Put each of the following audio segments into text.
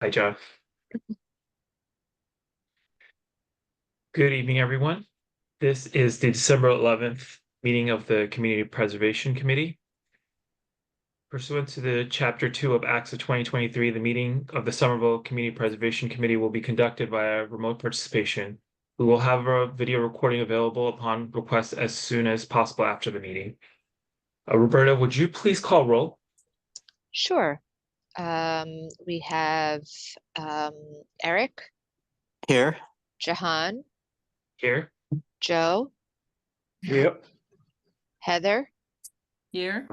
Hi, John. Good evening, everyone. This is the December 11th meeting of the Community Preservation Committee. Pursuant to the Chapter 2 of Acts of 2023, the meeting of the Somerville Community Preservation Committee will be conducted via remote participation. We will have a video recording available upon request as soon as possible after the meeting. Roberta, would you please call roll? Sure. We have Eric, Here. Jahan, Here. Joe, Yep. Heather, Here.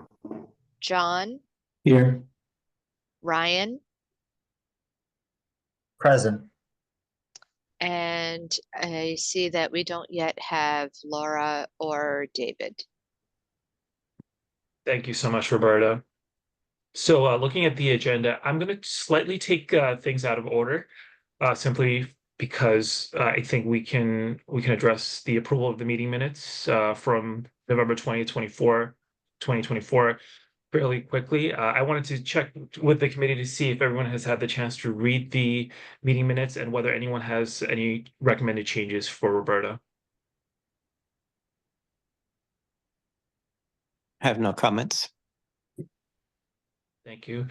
John, Here. Ryan, Present. and I see that we don't yet have Laura or David. Thank you so much, Roberta. So looking at the agenda, I'm going to slightly take things out of order, simply because I think we can address the approval of the meeting minutes from November 20th, 2024 fairly quickly. I wanted to check with the committee to see if everyone has had the chance to read the meeting minutes and whether anyone has any recommended changes for Roberta. I have no comments. Thank you.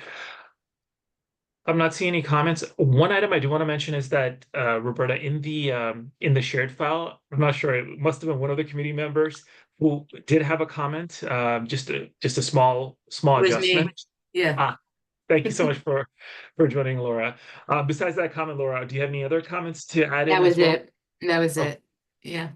I'm not seeing any comments. One item I do want to mention is that Roberta, in the shared file, I'm not sure, it must have been one of the committee members who did have a comment, just a small It was me. adjustment. Yeah. Thank you so much for joining, Laura. Besides that comment, Laura, do you have any other comments to add in That as was well? it. That was Oh. it. Yeah.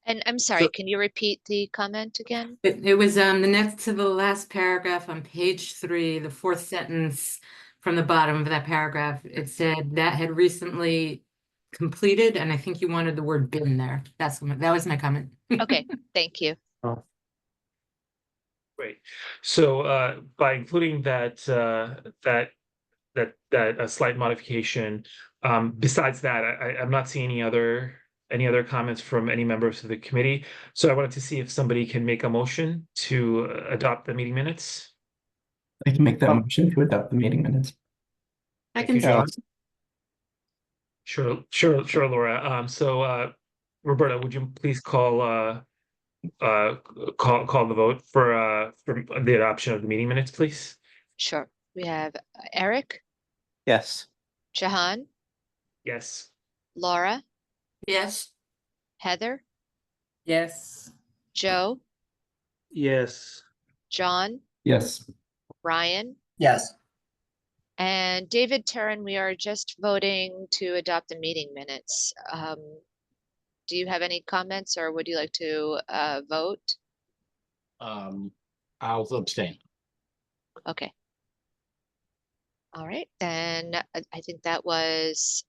And I'm sorry, So- can you repeat the comment again? It was the next to the last paragraph on page 3, the fourth sentence from the bottom of that paragraph. It said that had recently completed, and I think you wanted the word been there. That was my comment. Okay, thank you. Great. So by including that a slight modification, besides that, I'm not seeing any other comments from any members of the committee. So I wanted to see if somebody can make a motion to adopt the meeting minutes. I can make that motion to adopt the meeting minutes. I Thank can you, say John. Sure, Laura. Roberta, would you please call the vote for the adoption of the meeting minutes, please? Sure. We have Eric, Yes. Jahan, Yes. Laura, yes. Heather, Yes. Joe, Yes. John, Yes. Ryan, Yes. and David Terran. We are just voting to adopt the meeting minutes. Do you have any comments or would you like to vote? I'll abstain. Okay. All right, then I think that was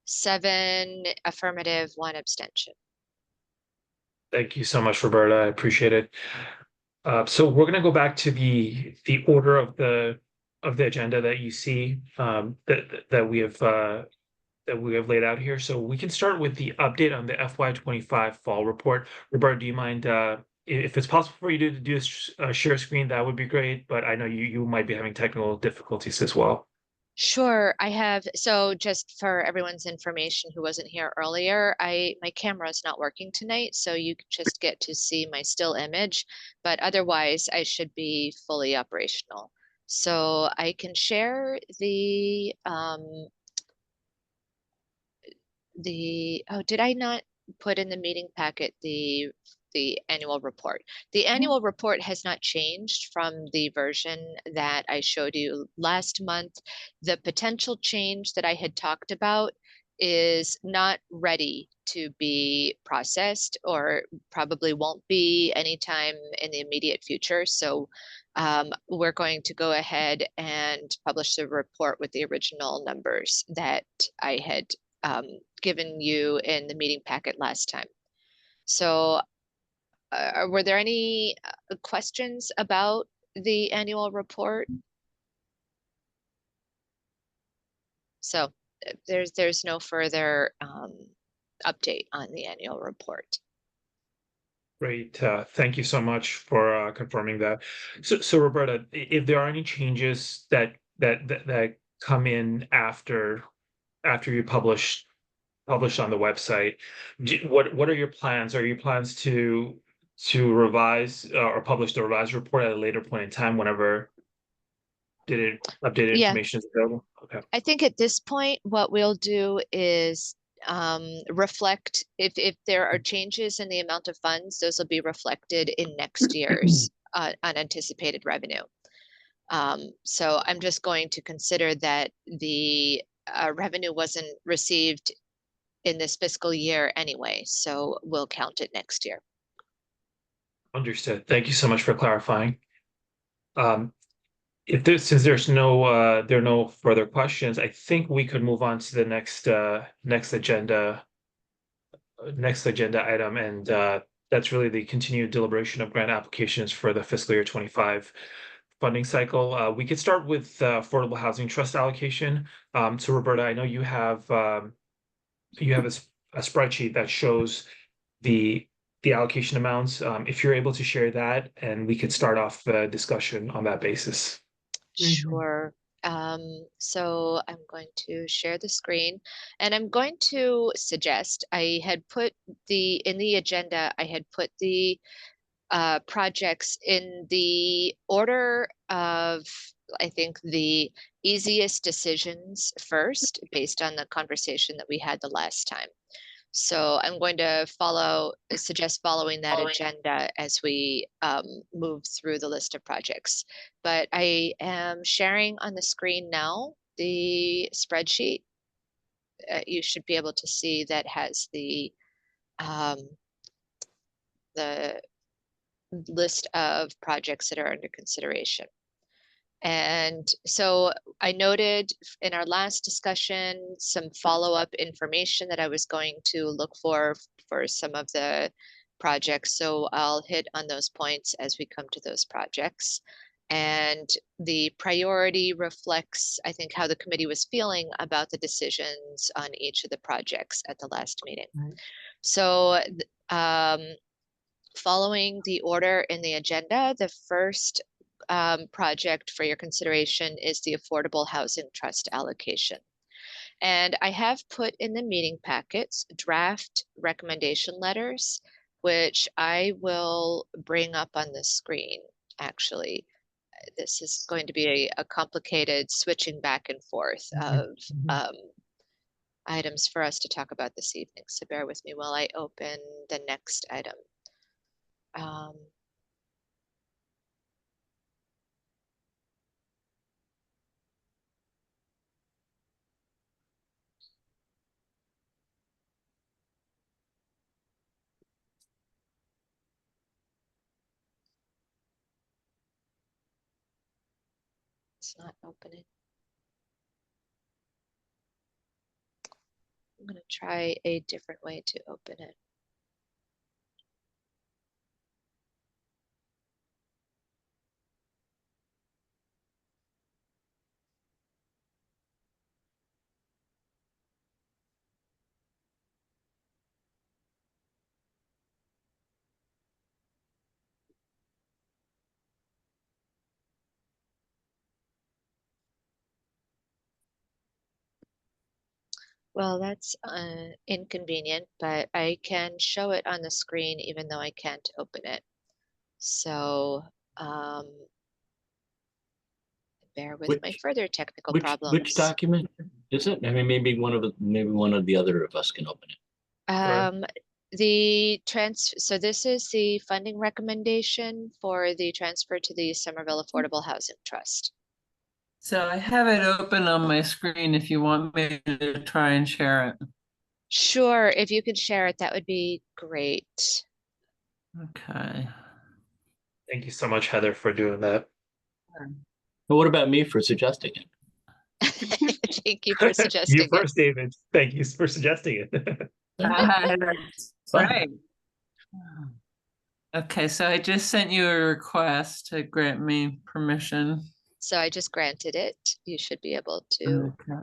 7 affirmative, 1 abstention. Thank you so much, Roberta. I appreciate it. So we're going to go back to the order of the agenda that you see that we have laid out here. So we can start with the update on the FY25 fall report. Roberta, do you mind if it's possible for you to do a share screen? That would be great. But I know you might be having technical difficulties as well. Sure, I have. So just for everyone's information who wasn't here earlier, my camera is not working tonight, so you just get to see my still image, but otherwise I should be fully operational. So I can share oh, did I not put in the meeting packet the annual report? The annual report has not changed from the version that I showed you last month. The potential change that I had talked about is not ready to be processed or probably won't be anytime in the immediate future. So we're going to go ahead and publish the report with the original numbers that I had given you in the meeting packet last time. So were there any questions about the annual report? So there's no further update on the annual report. Great. Thank you so much for confirming that. So Roberta, if there are any changes that come in after you publish on the website. What are your plans? Are your plans to revise or publish the revised report at a later point in time whenever updated Yeah. information is available? Okay. I think at this point, what we'll do is reflect if there are changes in the amount of funds, those will be reflected in next year's unanticipated revenue. So I'm just going to consider that the revenue wasn't received in this fiscal year anyway, so we'll count it next year. Understood. Thank you so much for clarifying. Since there's no there are no further questions, I think we could move on to the next agenda item, and that's really the continued deliberation of grant applications for the fiscal year 25 funding cycle. We could start with Affordable Housing Trust allocation. So Roberta, I know you have a spreadsheet that shows the allocation amounts. If you're able to share that, and we could start off the discussion on that basis. Sure. So I'm going to share the screen, and I'm going to suggest I had put in the agenda, I had put the projects in the order of, I think, the easiest decisions first, based on the conversation that we had the last time. So I'm going to suggest following that agenda as we move through the list of projects. But I am sharing on the screen now the spreadsheet. You should be able to see that has the list of projects that are under consideration. And so I noted in our last discussion some follow-up information that I was going to look for some of the projects. So I'll hit on those points as we come to those projects. And the priority reflects, I think, how the committee was feeling about the decisions on each of the projects at the last meeting. Right. So following the order in the agenda, the first project for your consideration is the Affordable Housing Trust allocation. And I have put in the meeting packets draft recommendation letters, which I will bring up on the screen. Actually, this is going to be a complicated switching back and forth of items for us to talk about this evening. So bear with me while I open the next item. It's not opening. I'm going to try a different way to open it. Well, that's inconvenient, but I can show it on the screen even though I can't open it. So bear with my further technical problems. Which document is it? I mean, maybe one of the other of us can open it. So this is the funding recommendation for the transfer to the Somerville Affordable Housing Trust. So I have it open on my screen if you want me to try and share it. Sure, if you could share it, that would be great. Okay. Thank you so much, Heather, for doing that. But what about me for suggesting it? Thank you for suggesting You first, David. Thank you for suggesting it. Right. Okay, so I just sent you a request to grant me permission. So I just granted it. You should be able to. Okay.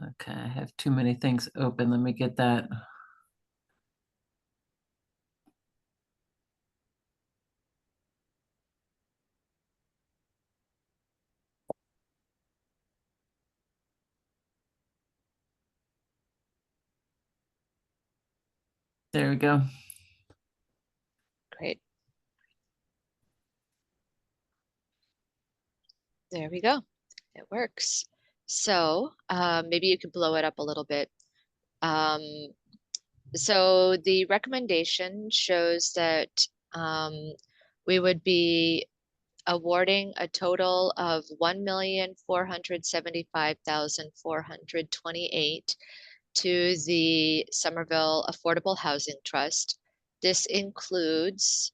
Okay, I have too many things open. Let me get that. There we go. Great. There we go. It works. So maybe you could blow it up a little bit. So the recommendation shows that we would be awarding a total of 1,475,428 to the Somerville Affordable Housing Trust. This includes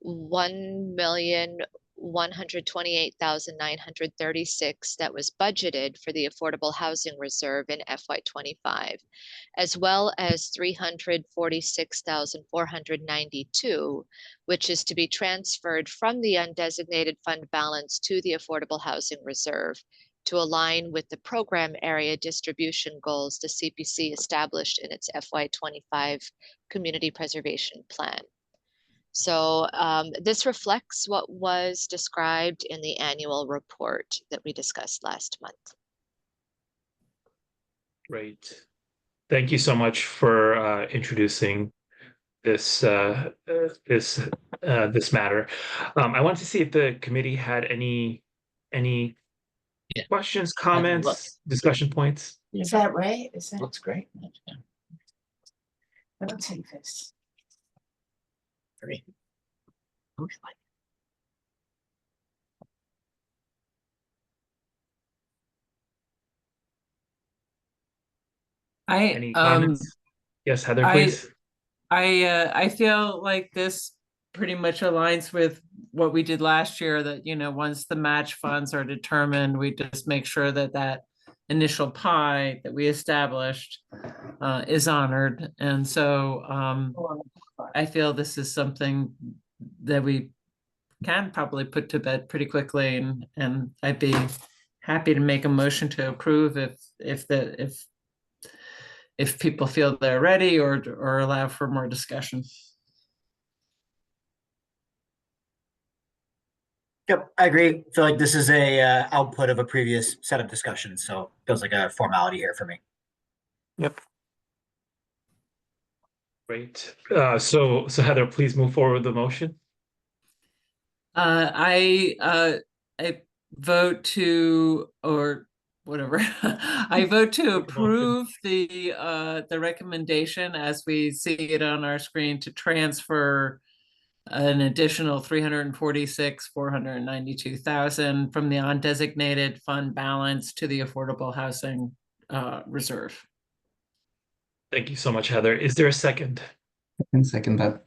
1,128,936 that was budgeted for the Affordable Housing Reserve in FY25, as well as 346,492, which is to be transferred from the undesignated fund balance to the Affordable Housing Reserve to align with the program area distribution goals the CPC established in its FY25 Community Preservation Plan. So this reflects what was described in the annual report that we discussed last month. Great. Thank you so much for introducing this this matter. I wanted to see if the committee had any Yeah. questions, look. comments, discussion points. Yeah. Is that right? Is that? Looks great. I'll take this. Great. Any I comments? Yes, Heather, I- please. I feel like this pretty much aligns with what we did last year, that, you know, once the match funds are determined, we just make sure that that initial pie that we established is honored. And so I feel this is something that we can probably put to bed pretty quickly, and I'd be happy to make a motion to approve if people feel they're ready, or allow for more discussion. Yep, I agree. Feel like this is a output of a previous set of discussions, so feels like a formality here for me. Yep. Great. So Heather, please move forward with the motion. I vote to, or whatever, I vote to Make a motion. approve the recommendation as we see it on our screen, to transfer an additional 346,492,000 from the undesignated fund balance to the Affordable Housing Reserve. Thank you so much, Heather. Is there a second? And second that.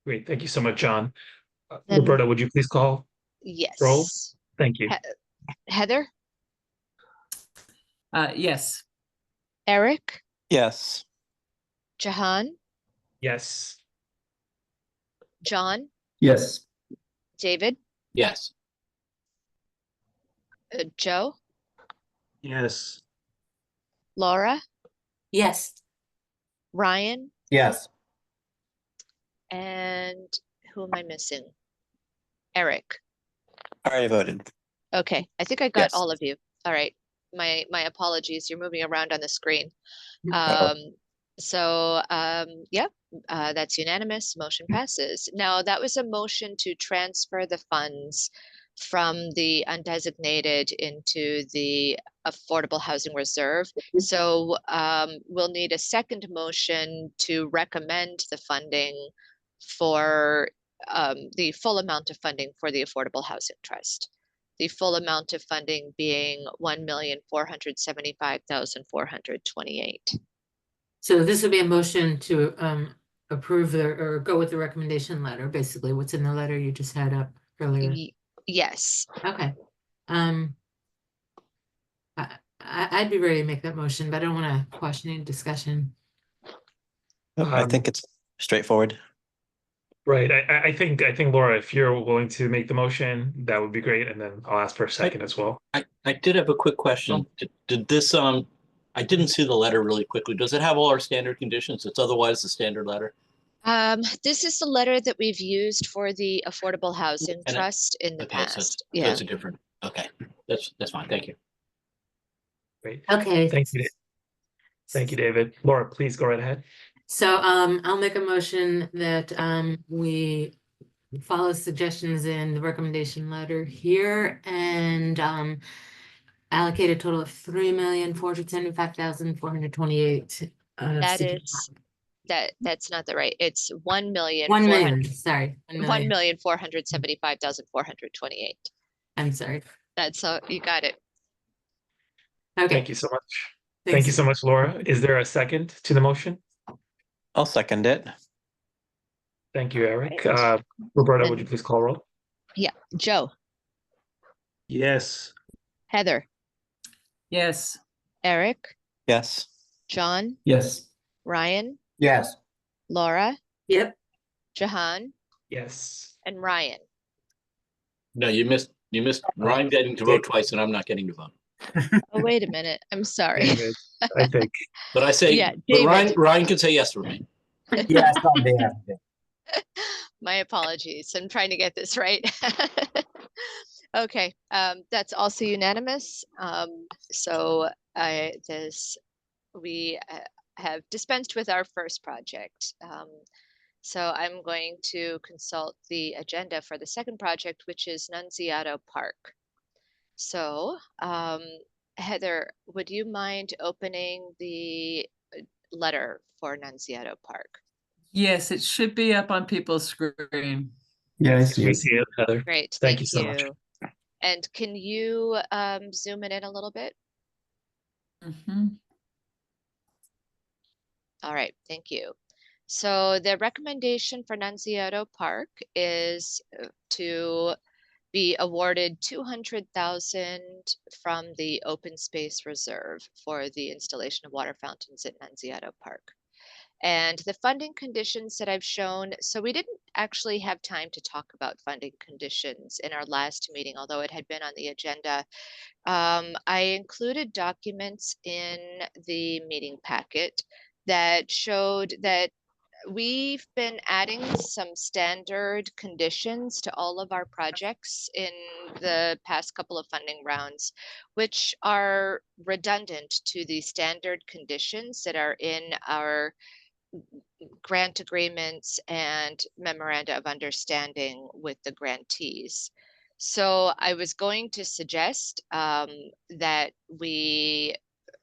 Great. Thank you so much, John. Then- Roberta, would you please call? Yes. Roll. Thank you. Heather, Yes. Eric, Yes. Jahan, Yes. John, Yes. David, Yes. Joe, Yes. Laura, Yes. Ryan, Yes. and who am I missing? Eric. I already voted. Okay, I think I got Yes. all of you. All right. My apologies. You're moving around on the screen. That's unanimous. Motion passes. Now, that was a motion to transfer the funds from the undesignated into the Affordable Housing Reserve. So we'll need a second motion to recommend the funding for the full amount of funding for the Affordable Housing Trust. The full amount of funding being 1,475,428. So this would be a motion to approve or go with the recommendation letter, basically what's in the letter you just had up earlier. Yes. Okay. I'd be ready to make that motion, but I don't want to quash any discussion. I think it's straightforward. Right. I think Laura, if you're willing to make the motion, that would be great. And then I'll ask for a second as well. I did have a quick question. Did this, I didn't see the letter really quickly. Does it have all our standard conditions? It's otherwise the standard letter? This is the letter that we've used for the Affordable Housing And Trust in the Okay, so past. so it's a different, okay, that's fine. Thank you. Great. Okay. Thank you. Thank you, David. Laura, please go right ahead. So I'll make a motion that we follow suggestions in the recommendation letter here and allocate a total of 3,475,428. That is, that's not the right, it's 1,000,000. 1 million, sorry. 1,475,428. I'm sorry. That's, you got it. Okay. Thank you so much. Thank thanks. you so much, Laura. Is there a second to the motion? I'll second it. Thank you, Eric. Roberta, would you please call roll? Yeah, Joe, Yes. Heather, Yes. Eric, Yes. John, Yes. Ryan, Yes. Laura, Yep. Jahan, Yes. and Ryan. No, you missed Ryan getting to vote twice and I'm not getting to vote. Oh, wait a minute. I'm sorry. David, I think. But I say, Yeah, but David. Ryan can say yes for me. Yes, on behalf of it. My apologies. I'm trying to get this right. Okay, that's also unanimous. So we have dispensed with our first project. So I'm going to consult the agenda for the second project, which is Nunziato Park. So, Heather, would you mind opening the letter for Nunziato Park? Yes, it should be up on people's screen. Yeah, I Yes, see we it. see it, Heather. Great, Thank you so much. And can you zoom it in a little bit? Mhm. All right, thank you. So the recommendation for Nunziato Park is to be awarded 200,000 from the Open Space Reserve for the installation of water fountains at Nunziato Park. And the funding conditions that I've shown, so we didn't actually have time to talk about funding conditions in our last meeting, although it had been on the agenda. I included documents in the meeting packet that showed that we've been adding some standard conditions to all of our projects in the past couple of funding rounds, which are redundant to the standard conditions that are in our grant agreements and memoranda of understanding with the grantees. So I was going to suggest that we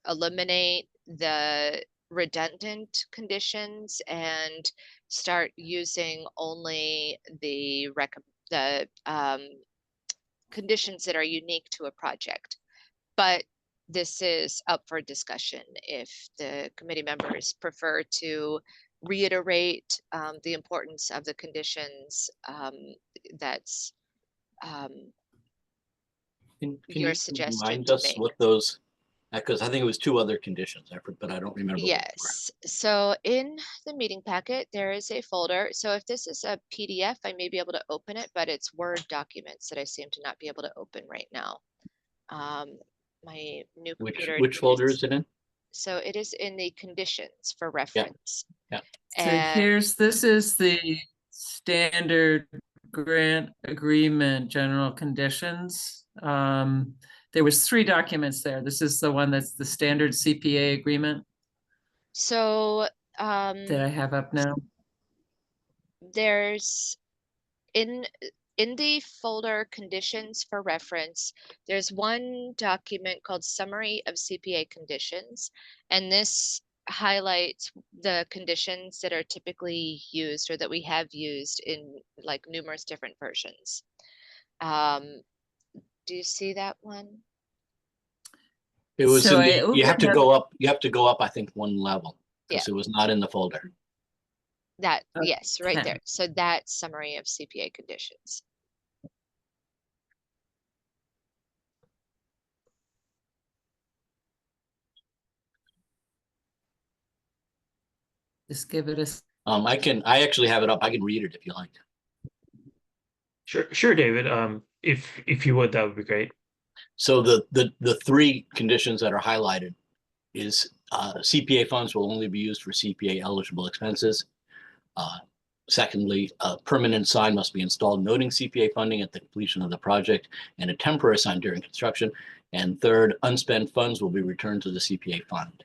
eliminate the redundant conditions and start using only the conditions that are unique to a project. But this is up for discussion if the committee members prefer to reiterate the importance of the conditions. That's Can your you suggestion remind to us make. what those, because I think it was two other conditions, but I don't remember. what they were. Yes, so in the meeting packet, there is a folder. So if this is a PDF, I may be able to open it, but it's Word documents that I seem to not be able to open right now. My new computer. Which folder is it in? So it is in the conditions for reference. Yeah. So And this is the standard grant agreement, general conditions. There was 3 documents there. This is the one that's the standard CPA agreement so that I have up now. there's in the folder conditions for reference, there's one document called Summary of CPA Conditions, and this highlights the conditions that are typically used or that we have used in like numerous different versions. Do you see that one? It was So in I the, you have to opened go up, I think, one level, Yeah. because it was not in the folder. That, yes, right Okay. there. So that summary of CPA conditions. Just give it a I actually have it up. I can read it if you like. Sure, David. If you would, that would be great. So the 3 conditions that are highlighted is CPA funds will only be used for CPA eligible expenses. Secondly, a permanent sign must be installed noting CPA funding at the completion of the project and a temporary sign during construction. And third, unspent funds will be returned to the CPA fund.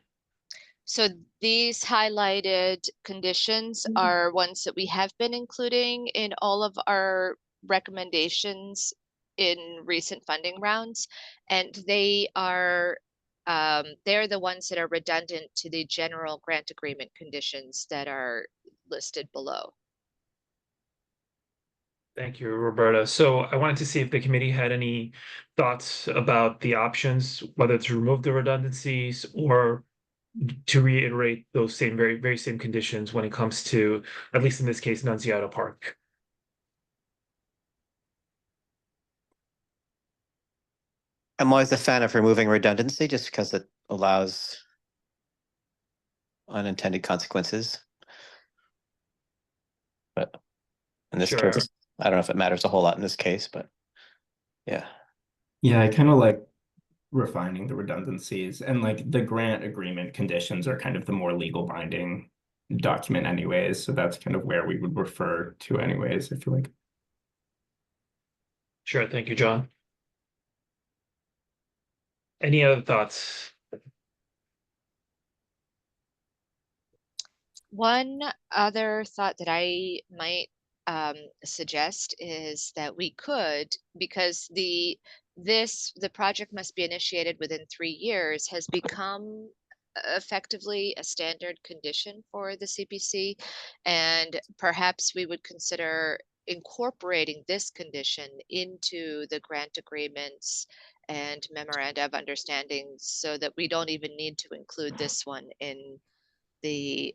So these highlighted conditions are ones that we have been including in all of our recommendations in recent funding rounds. And they are, they're the ones that are redundant to the general grant agreement conditions that are listed below. Thank you, Roberta. So I wanted to see if the committee had any thoughts about the options, whether to remove the redundancies or to reiterate those same, very same conditions when it comes to, at least in this case, Nunziata Park. I'm always a fan of removing redundancy just because it allows unintended consequences. But in this Sure. case, I don't know if it matters a whole lot in this case, but yeah. Yeah, I kind of like refining the redundancies, and like the grant agreement conditions are kind of the more legal binding document anyways, so that's kind of where we would refer to anyways, I feel like. Sure, thank you, John. Any other thoughts? One other thought that I might suggest is that we could, because the project must be initiated within 3 years has become effectively a standard condition for the CPC, and perhaps we would consider incorporating this condition into the grant agreements and memoranda of understanding so that we don't even need to include this one in the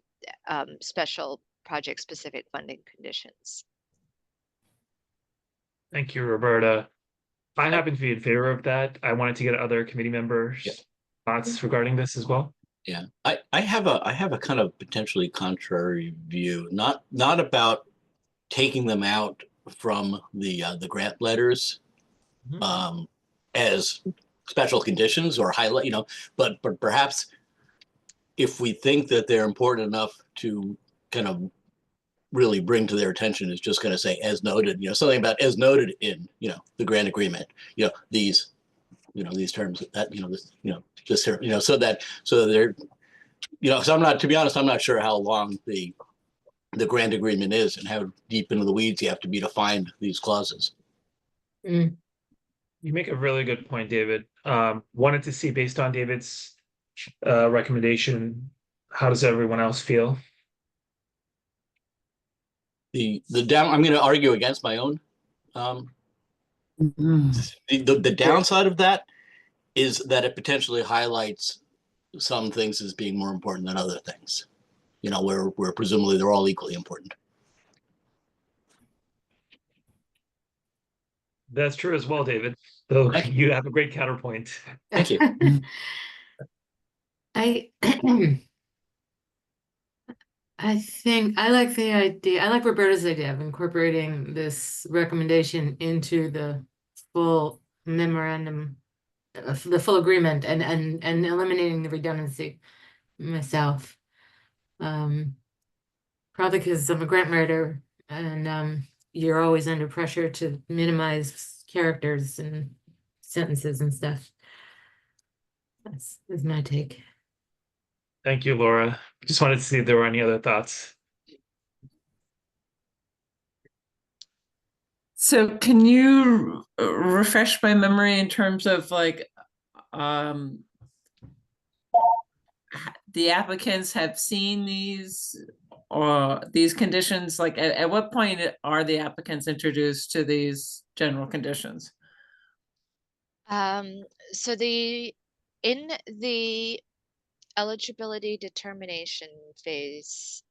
special project specific funding conditions. Thank you, Roberta. I happen to be in favor of that. I wanted to get other committee members' Yeah. thoughts regarding this as well. Yeah, I have a kind of potentially contrary view, not about taking them out from the grant letters as special conditions or highlight, but perhaps if we think that they're important enough to kind of really bring to their attention, is just going to say as noted, something about as noted in, the grant agreement, these terms that, this term, so that they're, so I'm not, to be honest, I'm not sure how long the grant agreement is and how deep into the weeds you have to be to find these clauses. You make a really good point, David. Wanted to see, based on David's recommendation, how does everyone else feel? The down, I'm going to argue against my own. The downside of that is that it potentially highlights some things as being more important than other things, where presumably they're all equally important. That's true as well, David. So Thank you have a great counterpoint. Thank you. I think I like the idea. I like Roberta's idea of incorporating this recommendation into the full memorandum, the full agreement, and eliminating the redundancy myself. Probably because I'm a grant writer, and you're always under pressure to minimize characters and sentences and stuff. That's my take. Thank you, Laura. Just wanted to see if there were any other thoughts. So can you refresh my memory in terms of like, the applicants have seen these or these conditions, like at what point are the applicants introduced to these general conditions? So in the eligibility determination phase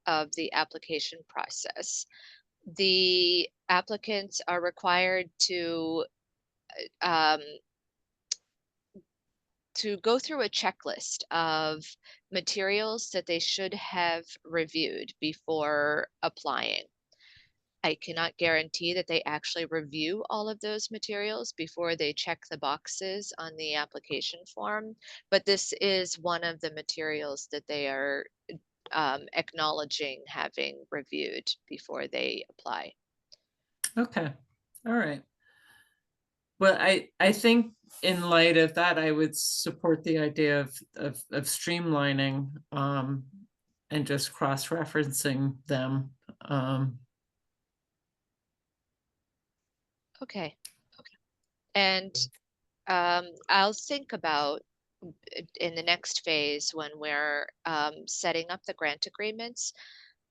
of the application process, the applicants are required to go through a checklist of materials that they should have reviewed before applying. I cannot guarantee that they actually review all of those materials before they check the boxes on the application form, but this is one of the materials that they are acknowledging having reviewed before they apply. Okay, all right. Well, I think in light of that, I would support the idea of streamlining, and just cross-referencing them. Okay. And I'll think about in the next phase when we're setting up the grant agreements.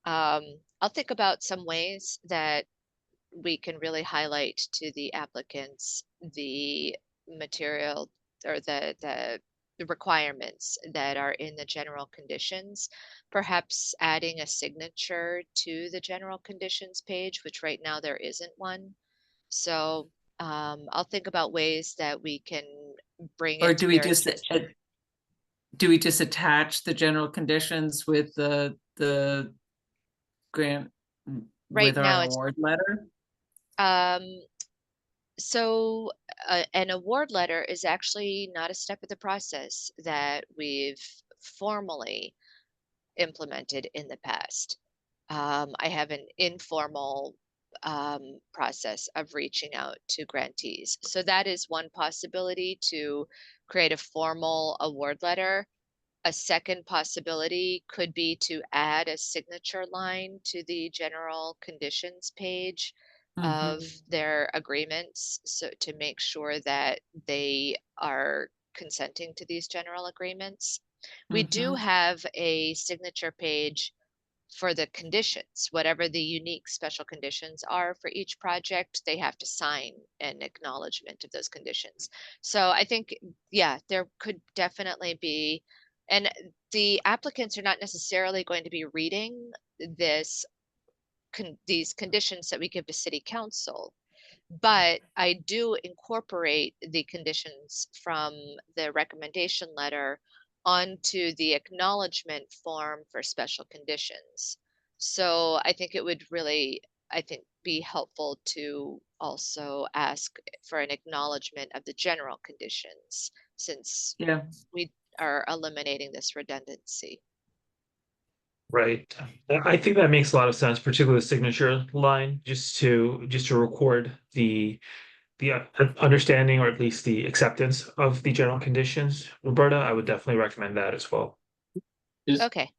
I'll think about some ways that we can really highlight to the applicants the material or the requirements that are in the general conditions, perhaps adding a signature to the general conditions page, which right now there isn't one. So I'll think about ways that we can bring Or it to do we their just attention. do we just attach the general conditions with the grant Right with now our it's award letter? So an award letter is actually not a step of the process that we've formally implemented in the past. I have an informal process of reaching out to grantees. So that is one possibility, to create a formal award letter. A second possibility could be to add a signature line to the general conditions page of their agreements, so to make sure that they are consenting to these general agreements. We do have a signature page for the conditions, whatever the unique special conditions are for each project, they have to sign an acknowledgement of those conditions. So I think, yeah, there could definitely be, and the applicants are not necessarily going to be reading this, these conditions that we give to city council, but I do incorporate the conditions from the recommendation letter onto the acknowledgement form for special conditions. So I think it would really, I think, be helpful to also ask for an acknowledgement of the general conditions, since Yeah. we are eliminating this redundancy. Right. I think that makes a lot of sense, particularly the signature line, just to record the understanding, or at least the acceptance of the general conditions. Roberta, I would definitely recommend that as well. Okay.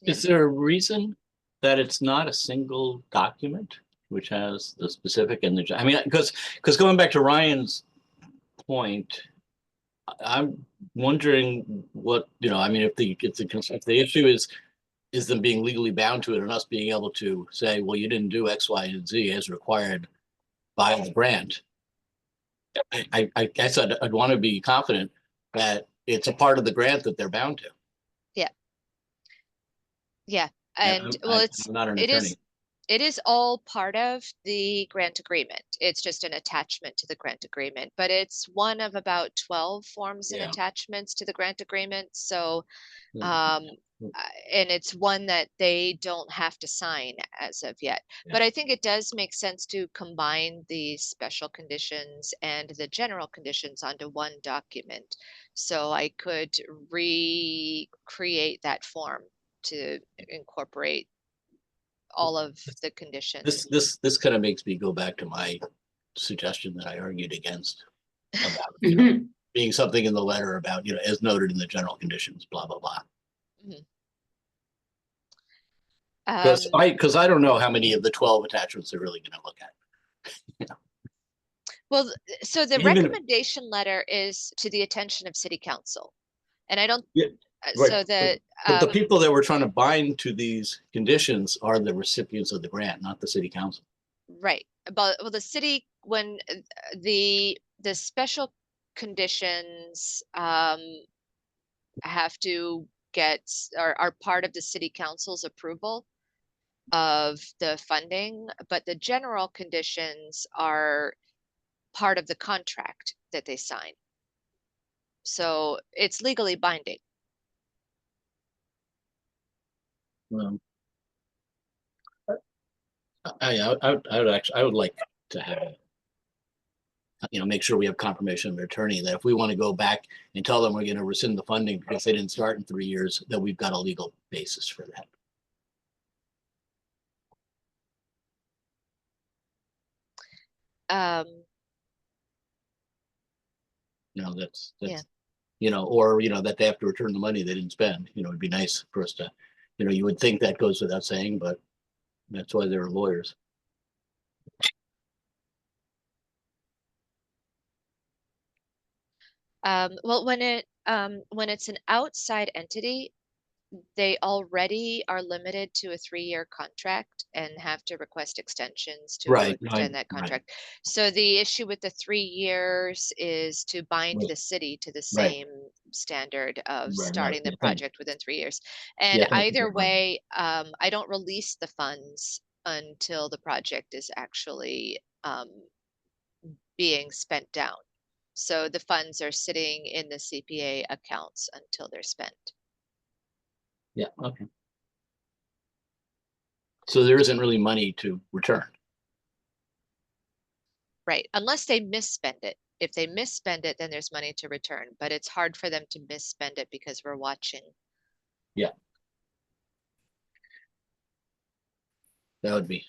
Is there a reason that it's not a single document which has the specific and the, I mean, because going back to Ryan's point, I'm wondering what, I mean, if the issue is them being legally bound to it and us being able to say, well, you didn't do X, Y, and Z as required by the grant. I guess I'd want to be confident that it's a part of the grant that they're bound to. Yeah. And well, I'm not an it attorney. is, it is all part of the grant agreement. It's just an attachment to the grant agreement, but it's one of about 12 forms and Yeah. attachments to the grant agreement. So, Yeah. and it's one that they don't have to sign as of yet. Yeah. But I think it does make sense to combine the special conditions and the general conditions onto one document. So I could recreate that form to incorporate all of the conditions. This kind of makes me go back to my suggestion that I argued against about being something in the letter about, as noted in the general conditions, blah, blah, blah. Because I don't know how many of the 12 attachments they're really going to look at. Well, so the Even if- recommendation letter is to the attention of city council. And I don't, Yeah, so the, But the people that we're trying to bind to these conditions are the recipients of the grant, not the city council. right, but well, the city, when the special conditions have to get, are part of the city council's approval of the funding, but the general conditions are part of the contract that they sign. So it's legally binding. I would like to have, make sure we have confirmation of an attorney that if we want to go back and tell them we're going to rescind the funding because they didn't start in 3 years, that we've got a legal basis for that. Yeah. Or, that they have to return the money they didn't spend, it'd be nice for us to, you would think that goes without saying, but that's why they're lawyers. Well, when it's an outside entity, they already are limited to a 3-year contract and have to request extensions to Right, extend that right. contract. So the issue with the 3 years is to bind Right. the city to the Right. same standard of Right, starting the yeah, project within 3 years. And Yeah, thank you either very much. way, I don't release the funds until the project is actually being spent down. So the funds are sitting in the CPA accounts until they're spent. Yeah, okay. So there isn't really money to return. Right, unless they misspend it. If they misspend it, then there's money to return, but it's hard for them to misspend it because we're watching. That would be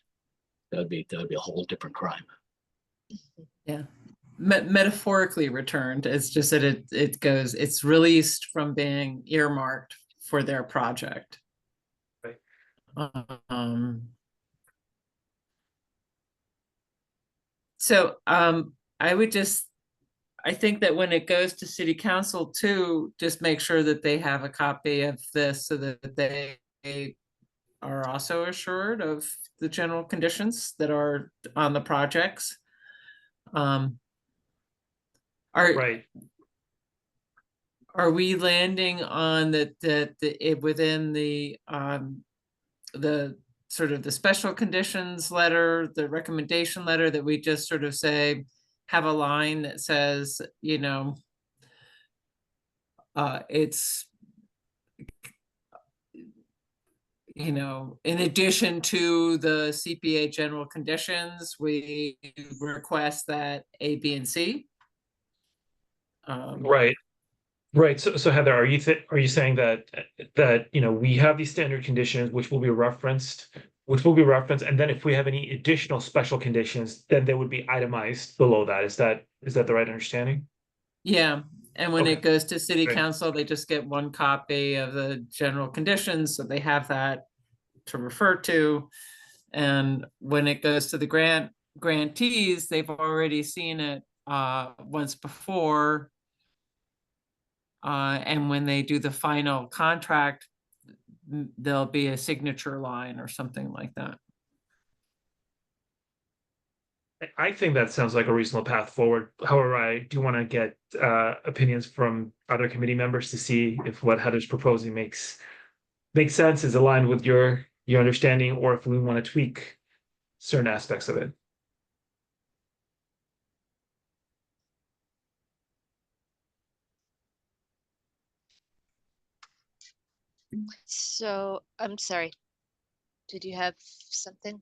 a whole different crime. Yeah. Metaphorically returned. It's just that it's released from being earmarked for their project. Right. So I think that when it goes to city council too, just make sure that they have a copy of this so that they are also assured of the general conditions that are on the projects. Right. Are we landing on within the sort of the special conditions letter, the recommendation letter, that we just sort of say, have a line that says, it's, in addition to the CPA general conditions, we request that A, B, and C. Right. Right. So Heather, are you saying that we have these standard conditions which will be referenced, and then if we have any additional special conditions, then they would be itemized below that. Is that the right understanding? Yeah, and when Okay. it goes to city Great. council, they just get one copy of the general conditions, so they have that to refer to. And when it goes to the grantees, they've already seen it once before. And when they do the final contract, there'll be a signature line or something like that. I think that sounds like a reasonable path forward. However, I do want to get opinions from other committee members to see if what Heather's proposing makes sense, is aligned with your understanding, or if we want to tweak certain aspects of it. So I'm sorry. Did you have something?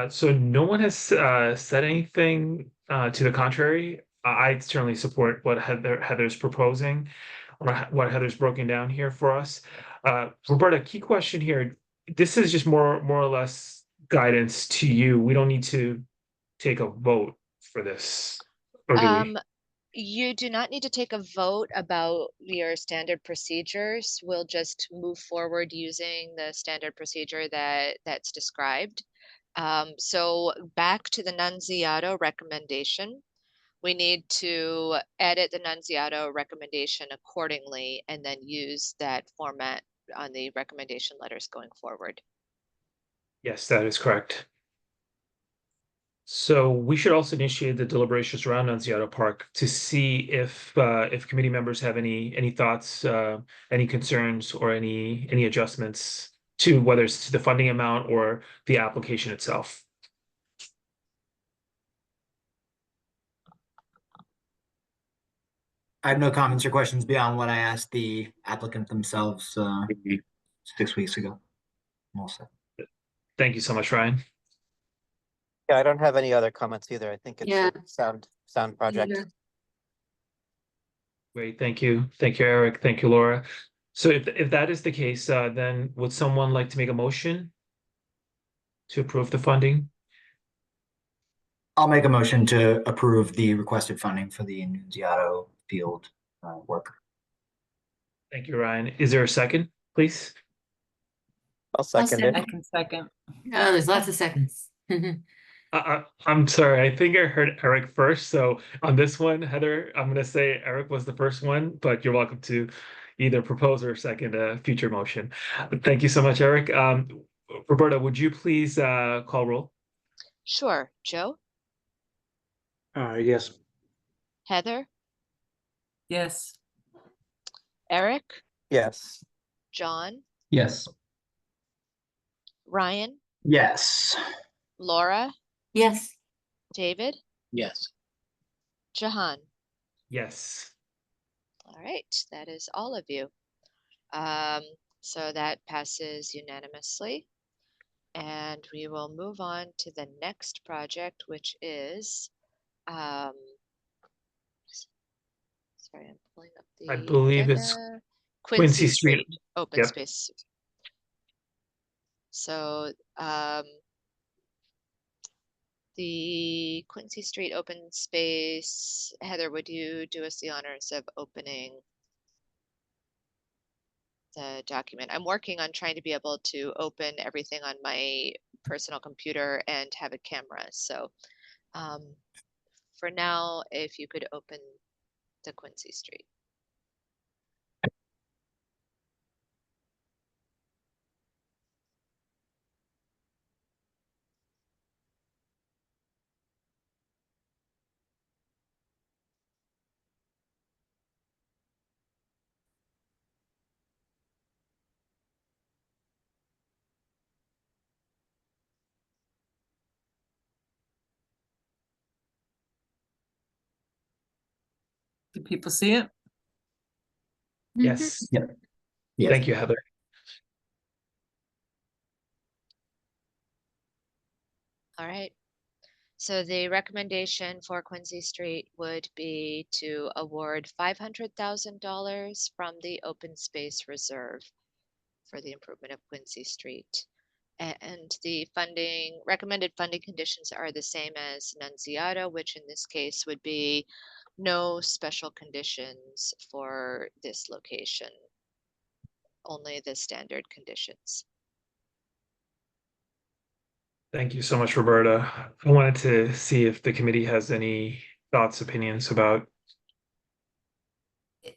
So no one has said anything to the contrary. I certainly support what Heather's proposing, or what Heather's broken down here for us. Roberta, key question here. This is just more or less guidance to you. We don't need to take a vote for this, or do we? You do not need to take a vote about your standard procedures. We'll just move forward using the standard procedure that's described. So back to the Nunziato recommendation, we need to edit the Nunziato recommendation accordingly and then use that format on the recommendation letters going forward. Yes, that is correct. So we should also initiate the deliberations around Nunziato Park to see if committee members have any thoughts, any concerns, or any adjustments to whether it's to the funding amount or the application itself. I have no comments or questions beyond what I asked the applicant themselves 6 weeks ago. I'm all set. Thank you so much, Ryan. Yeah, I don't have any other comments either. I think it's Yeah. a sound project. Either. Great, thank you, Eric, thank you, Laura. So if that is the case, then would someone like to make a motion to approve the funding? I'll make a motion to approve the requested funding for the Nunziato field work. Thank you, Ryan. Is there a second, please? I'll second it. I can second. Oh, there's lots of seconds. I'm sorry. I think I heard Eric first. So on this one, Heather, I'm going to say Eric was the first one, but you're welcome to either propose or second a future motion. But thank you so much, Eric. Roberta, would you please call roll? Sure. Joe, Yes. Heather, Yes. Eric, Yes. John, Yes. Ryan, Yes. Laura, Yes. David, Yes. Jahan. Yes. All right, that is all of you. So that passes unanimously. And we will move on to the next project, which is, sorry, I'm pulling up the I believe it's agenda. Quincy Street. Open Yep. space. So, the Quincy Street open space, Heather, would you do us the honors of opening the document? I'm working on trying to be able to open everything on my personal computer and have a camera. So for now, if you could open the Quincy Street. Do people see it? Yes. Yep. Yes. Thank you, Heather. All right. So the recommendation for Quincy Street would be to award $500,000 from the open space reserve for the improvement of Quincy Street. And the recommended funding conditions are the same as Nunziata, which in this case would be no special conditions for this location, only the standard conditions. Thank you so much, Roberta. I wanted to see if the committee has any thoughts, opinions about.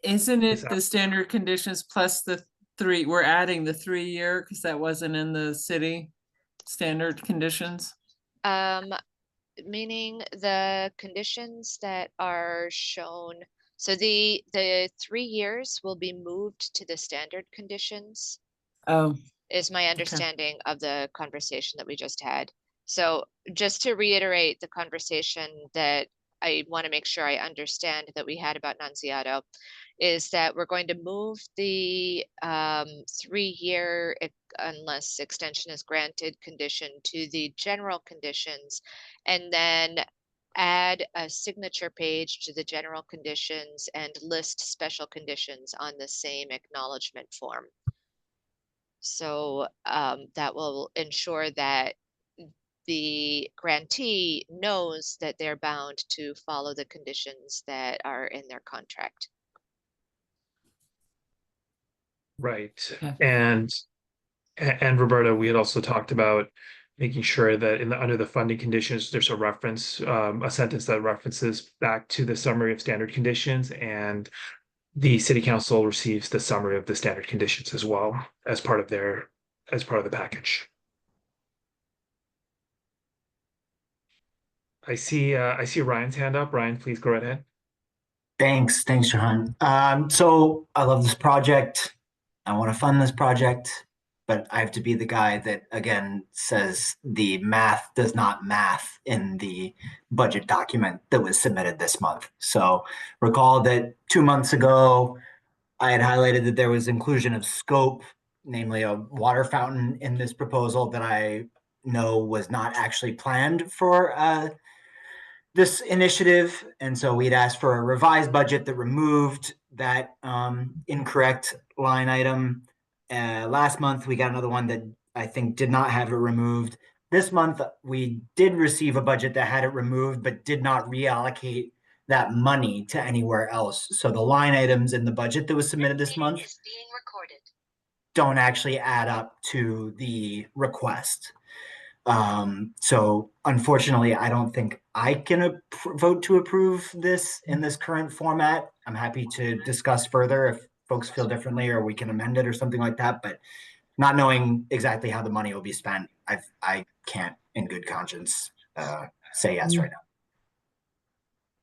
Isn't Is it the standard conditions plus the three, we're adding the 3-year because that wasn't in the city standard conditions? Meaning the conditions that are shown, so the 3 years will be moved to the standard conditions, Oh, is my understanding of the conversation that we just had. So just to reiterate the conversation that I want to make sure I understand that we had about Nunziato, is that we're going to move the 3-year, unless extension is granted, condition to the general conditions, and then add a signature page to the general conditions and list special conditions on the same acknowledgement form. So that will ensure that the grantee knows that they're bound to follow the conditions that are in their contract. Right. Yeah. And Roberta, we had also talked about making sure that under the funding conditions, there's a reference, a sentence that references back to the summary of standard conditions, and the city council receives the summary of the standard conditions as well as part of the package. I see Ryan's hand up. Ryan, please go right ahead. Thanks, Jahan. So I love this project. I want to fund this project, but I have to be the guy that again says the math does not math in the budget document that was submitted this month. So recall that 2 months ago, I had highlighted that there was inclusion of scope, namely a water fountain in this proposal that I know was not actually planned for this initiative. And so we'd asked for a revised budget that removed that incorrect line item. Last month, we got another one that I think did not have it removed. this month, we did receive a budget that had it removed, but did not reallocate that money to anywhere else. So the line items in the budget that was submitted this month don't actually add up to the request. So unfortunately, I don't think I can vote to approve this in this current format. I'm happy to discuss further if folks feel differently, or we can amend it or something like that. But not knowing exactly how the money will be spent, I can't in good conscience say yes right now.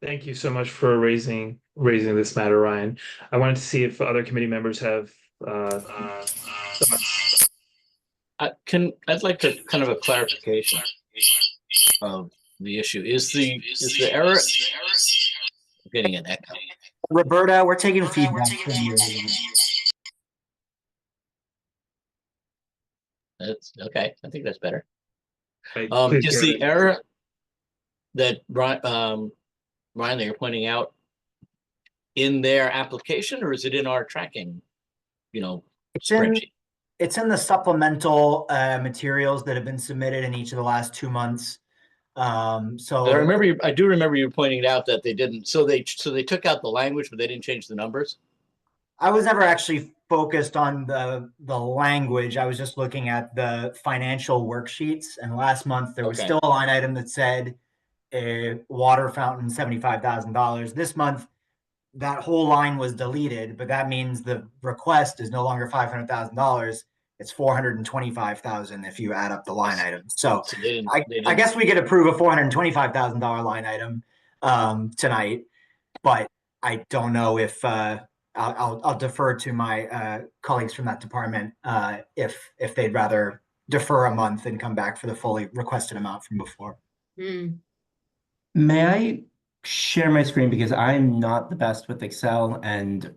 Thank you so much for raising this matter, Ryan. I wanted to see if other committee members have thoughts. I'd like to kind of a clarification of the issue. Is the error getting an echo? Roberta, we're taking feedback from you. That's okay. I think that's better. Right, Is please the go ahead. error that Ryan, that you're pointing out in their application, or is it in our tracking, spreadsheet? It's in the supplemental materials that have been submitted in each of the last 2 months. So I do remember you pointing out that they didn't. So they took out the language, but they didn't change the numbers. I was never actually focused on the language. I was just looking at the financial worksheets. And last month there was Okay. still a line item that said a water fountain, $75,000. This month, that whole line was deleted, but that means the request is no longer $500,000. It's $425,000 if you add up the line items. So they I didn't. guess we could approve a $425,000 line item tonight, but I don't know if I'll defer to my colleagues from that department if they'd rather defer a month and come back for the fully requested amount from before. May I share my screen because I'm not the best with Excel, and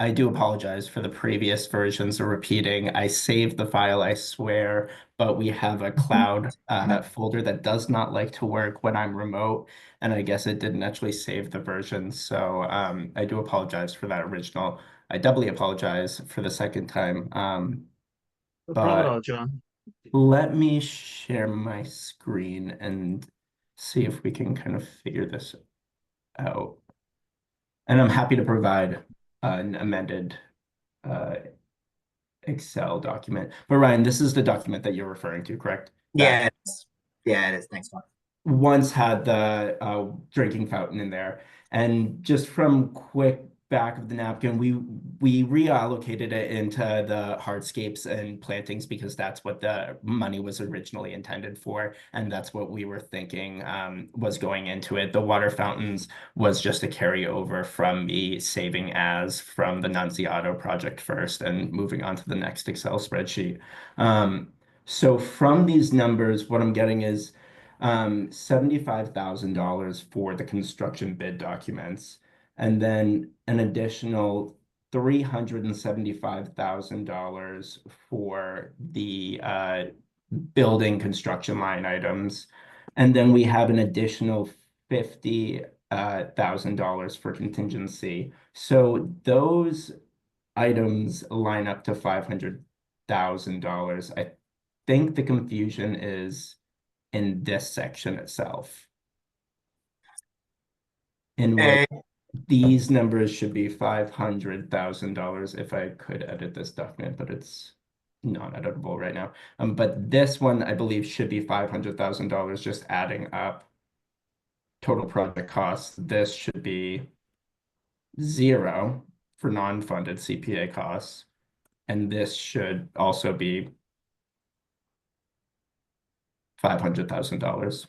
I do apologize for the previous versions of repeating. I saved the file, I swear, but we have a cloud folder that does not like to work when I'm remote, and I guess it didn't actually save the version. So I do apologize for that original. I doubly apologize for the second time. No problem at all, John. Let me share my screen and see if we can kind of figure this out. And I'm happy to provide an amended Excel document. But Ryan, this is the document that you're referring to, correct? Yeah, it is. Thanks, Mark. Once had the drinking fountain in there. And just from quick back of the napkin, we reallocated it into the hardscapes and plantings because that's what the money was originally intended for, and that's what we were thinking was going into it. The water fountains was just a carryover from me saving as from the Nunziato project first and moving on to the next Excel spreadsheet. So from these numbers, what I'm getting is $75,000 for the construction bid documents, and then an additional $375,000 for the building construction line items. And then we have an additional $50,000 for contingency. So those items line up to $500,000. I think the confusion is in this section itself. In which these numbers should be $500,000 if I could edit this document, but it's not editable right now. But this one I believe should be $500,000 just adding up total project costs. This should be 0 for non-funded CPA costs. And this should also be $500,000.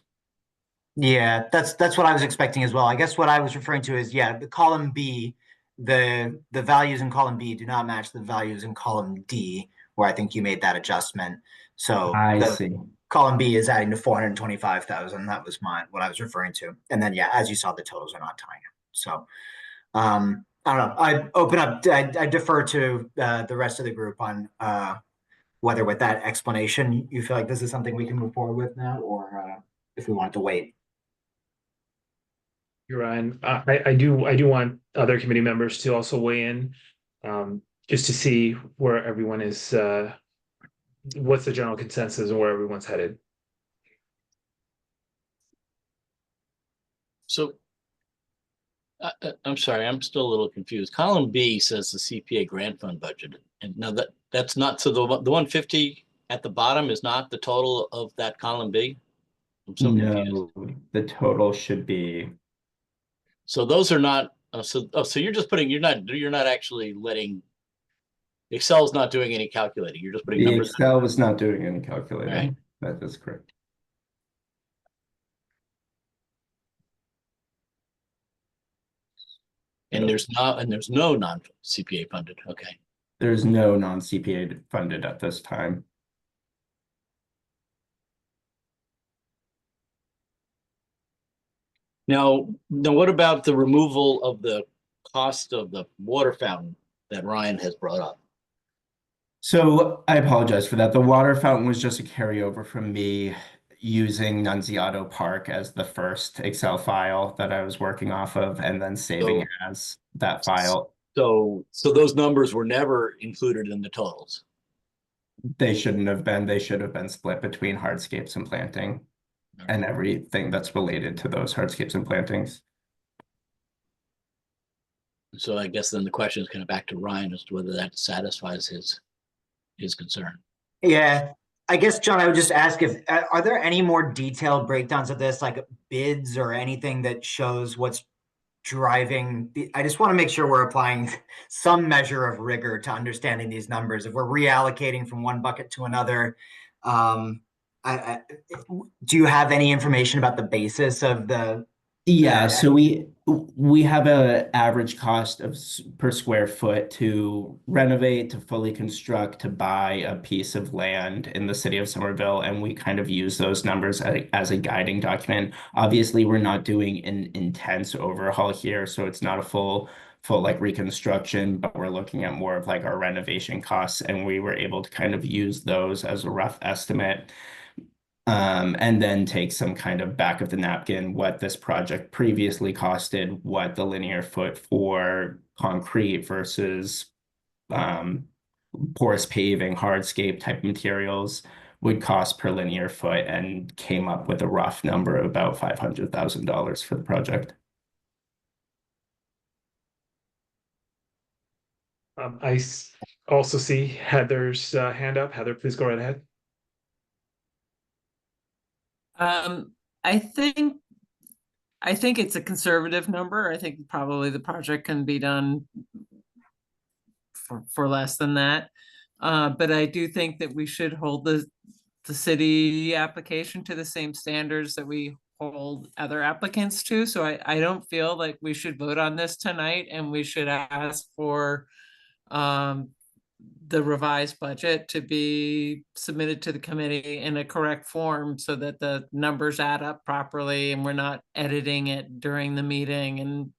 Yeah, that's what I was expecting as well. I guess what I was referring to is, the column B, the values in column B do not match the values in column D, where I think you made that adjustment. So I see. Column B is adding to 425,000. That was what I was referring to. And then, as you saw, the totals are not tying up. So I don't know. I defer to the rest of the group on whether with that explanation, you feel like this is something we can move forward with now, or if we want to wait. You're Ryan. I do want other committee members to also weigh in, just to see where everyone is, what's the general consensus and where everyone's headed. So I'm sorry, I'm still a little confused. Column B says the CPA grant fund budget. And now that's not, so the 150 at the bottom is not the total of that column B? I'm so confused. No, the total should be, So those are not, so you're just putting, you're not actually letting, Excel's not doing any calculating. You're just putting the numbers. Excel was not doing any calculating. Right. That is correct. And there's no non-CPA funded. Okay. There's no non-CPA funded at this time. Now, what about the removal of the cost of the water fountain that Ryan has brought up? So I apologize for that. The water fountain was just a carryover from me using Nunziato Park as the first Excel file that I was working off of and then saving as that file. So those numbers were never included in the totals. They shouldn't have been. They should have been split between hardscapes and planting and everything that's related to those hardscapes and plantings. So I guess then the question is kind of back to Ryan as to whether that satisfies his concern. Yeah, I guess, John, I would just ask if, are there any more detailed breakdowns of this, like bids or anything that shows what's driving I just want to make sure we're applying some measure of rigor to understanding these numbers. If we're reallocating from one bucket to another, do you have any information about the basis of the? Yeah, so we have a average cost of per square foot to renovate, to fully construct, to buy a piece of land in the city of Somerville, and we kind of use those numbers as a guiding document. Obviously, we're not doing an intense overhaul here, so it's not a full like reconstruction, but we're looking at more of like our renovation costs, and we were able to kind of use those as a rough estimate. And then take some kind of back of the napkin, what this project previously costed, what the linear foot for concrete versus porous paving, hardscape type materials would cost per linear foot, and came up with a rough number of about $500,000 for the project. I also see Heather's hand up. Heather, please go right ahead. I think it's a conservative number. I think probably the project can be done for less than that. But I do think that we should hold the city application to the same standards that we hold other applicants to. So I don't feel like we should vote on this tonight, and we should ask for the revised budget to be submitted to the committee in a correct form so that the numbers add up properly and we're not editing it during the meeting. And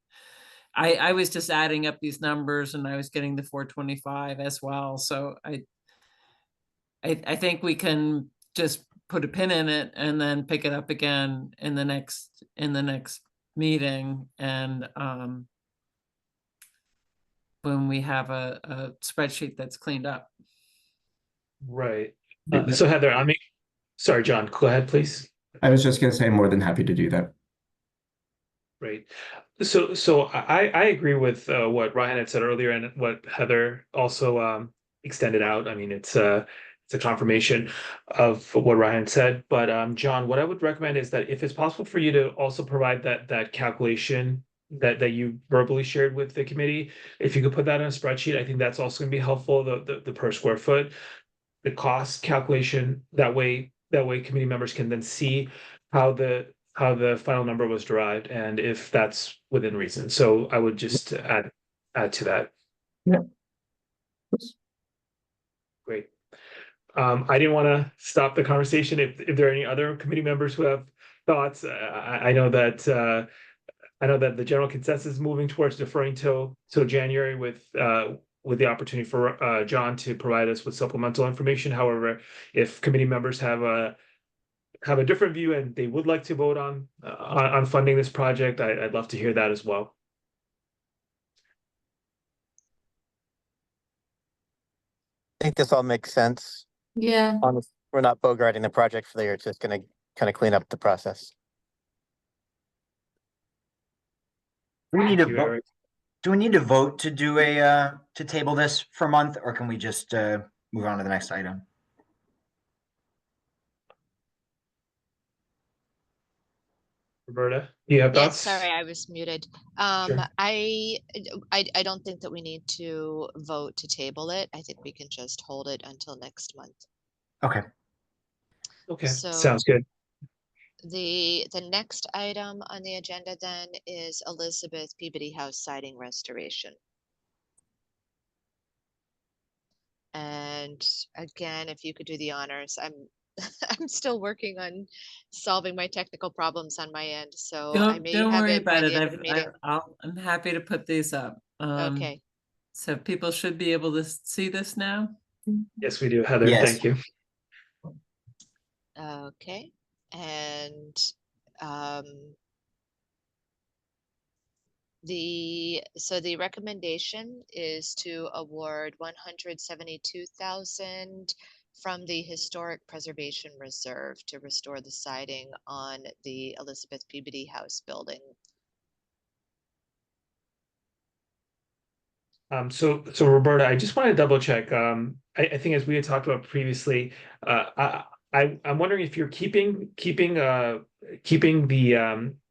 I was just adding up these numbers and I was getting the 425 as well. So I think we can just put a pin in it and then pick it up again in the next meeting. And when we have a spreadsheet that's cleaned up. Right. So Heather, sorry, John, go ahead, please. I was just going to say I'm more than happy to do that. Right. So I agree with what Ryan had said earlier and what Heather also extended out. I mean, it's a confirmation of what Ryan said. But John, what I would recommend is that if it's possible for you to also provide that calculation that you verbally shared with the committee, if you could put that in a spreadsheet, I think that's also going to be helpful. The per square foot, the cost calculation. That way committee members can then see how the final number was derived and if that's within reason. So I would just add to that. Yeah. Great. I didn't want to stop the conversation. If there are any other committee members who have thoughts, I know that the general consensus is moving towards deferring till January with the opportunity for John to provide us with supplemental information. However, if committee members have a different view and they would like to vote on funding this project, I'd love to hear that as well. I think this all makes sense. Yeah. We're not bogarting the project for the year. It's just going to kind of clean up the process. Do we need to Thank you, vote? Eric. Do we need to vote to do to table this for a month, or can we just move on to the next item? Roberta, do you have Yes, thoughts? sorry, I was muted. Sure. I don't think that we need to vote to table it. I think we can just hold it until next month. Okay. Okay, So- sounds good. The next item on the agenda then is Elizabeth Peabody House siding restoration. And again, if you could do the honors, I'm I'm still working on solving my technical problems on my end, so I may Don't have worry it by about the it. end of the meeting. I'm happy to put these up. Okay, So people should be able to see this now. Yes, we do, Heather. Yes. Thank you. okay, and um, the recommendation is to award 172,000 from the Historic Preservation Reserve to restore the siding on the Elizabeth Peabody House building. So Roberta, I just want to double check. I think as we had talked about previously, I'm wondering if you're keeping the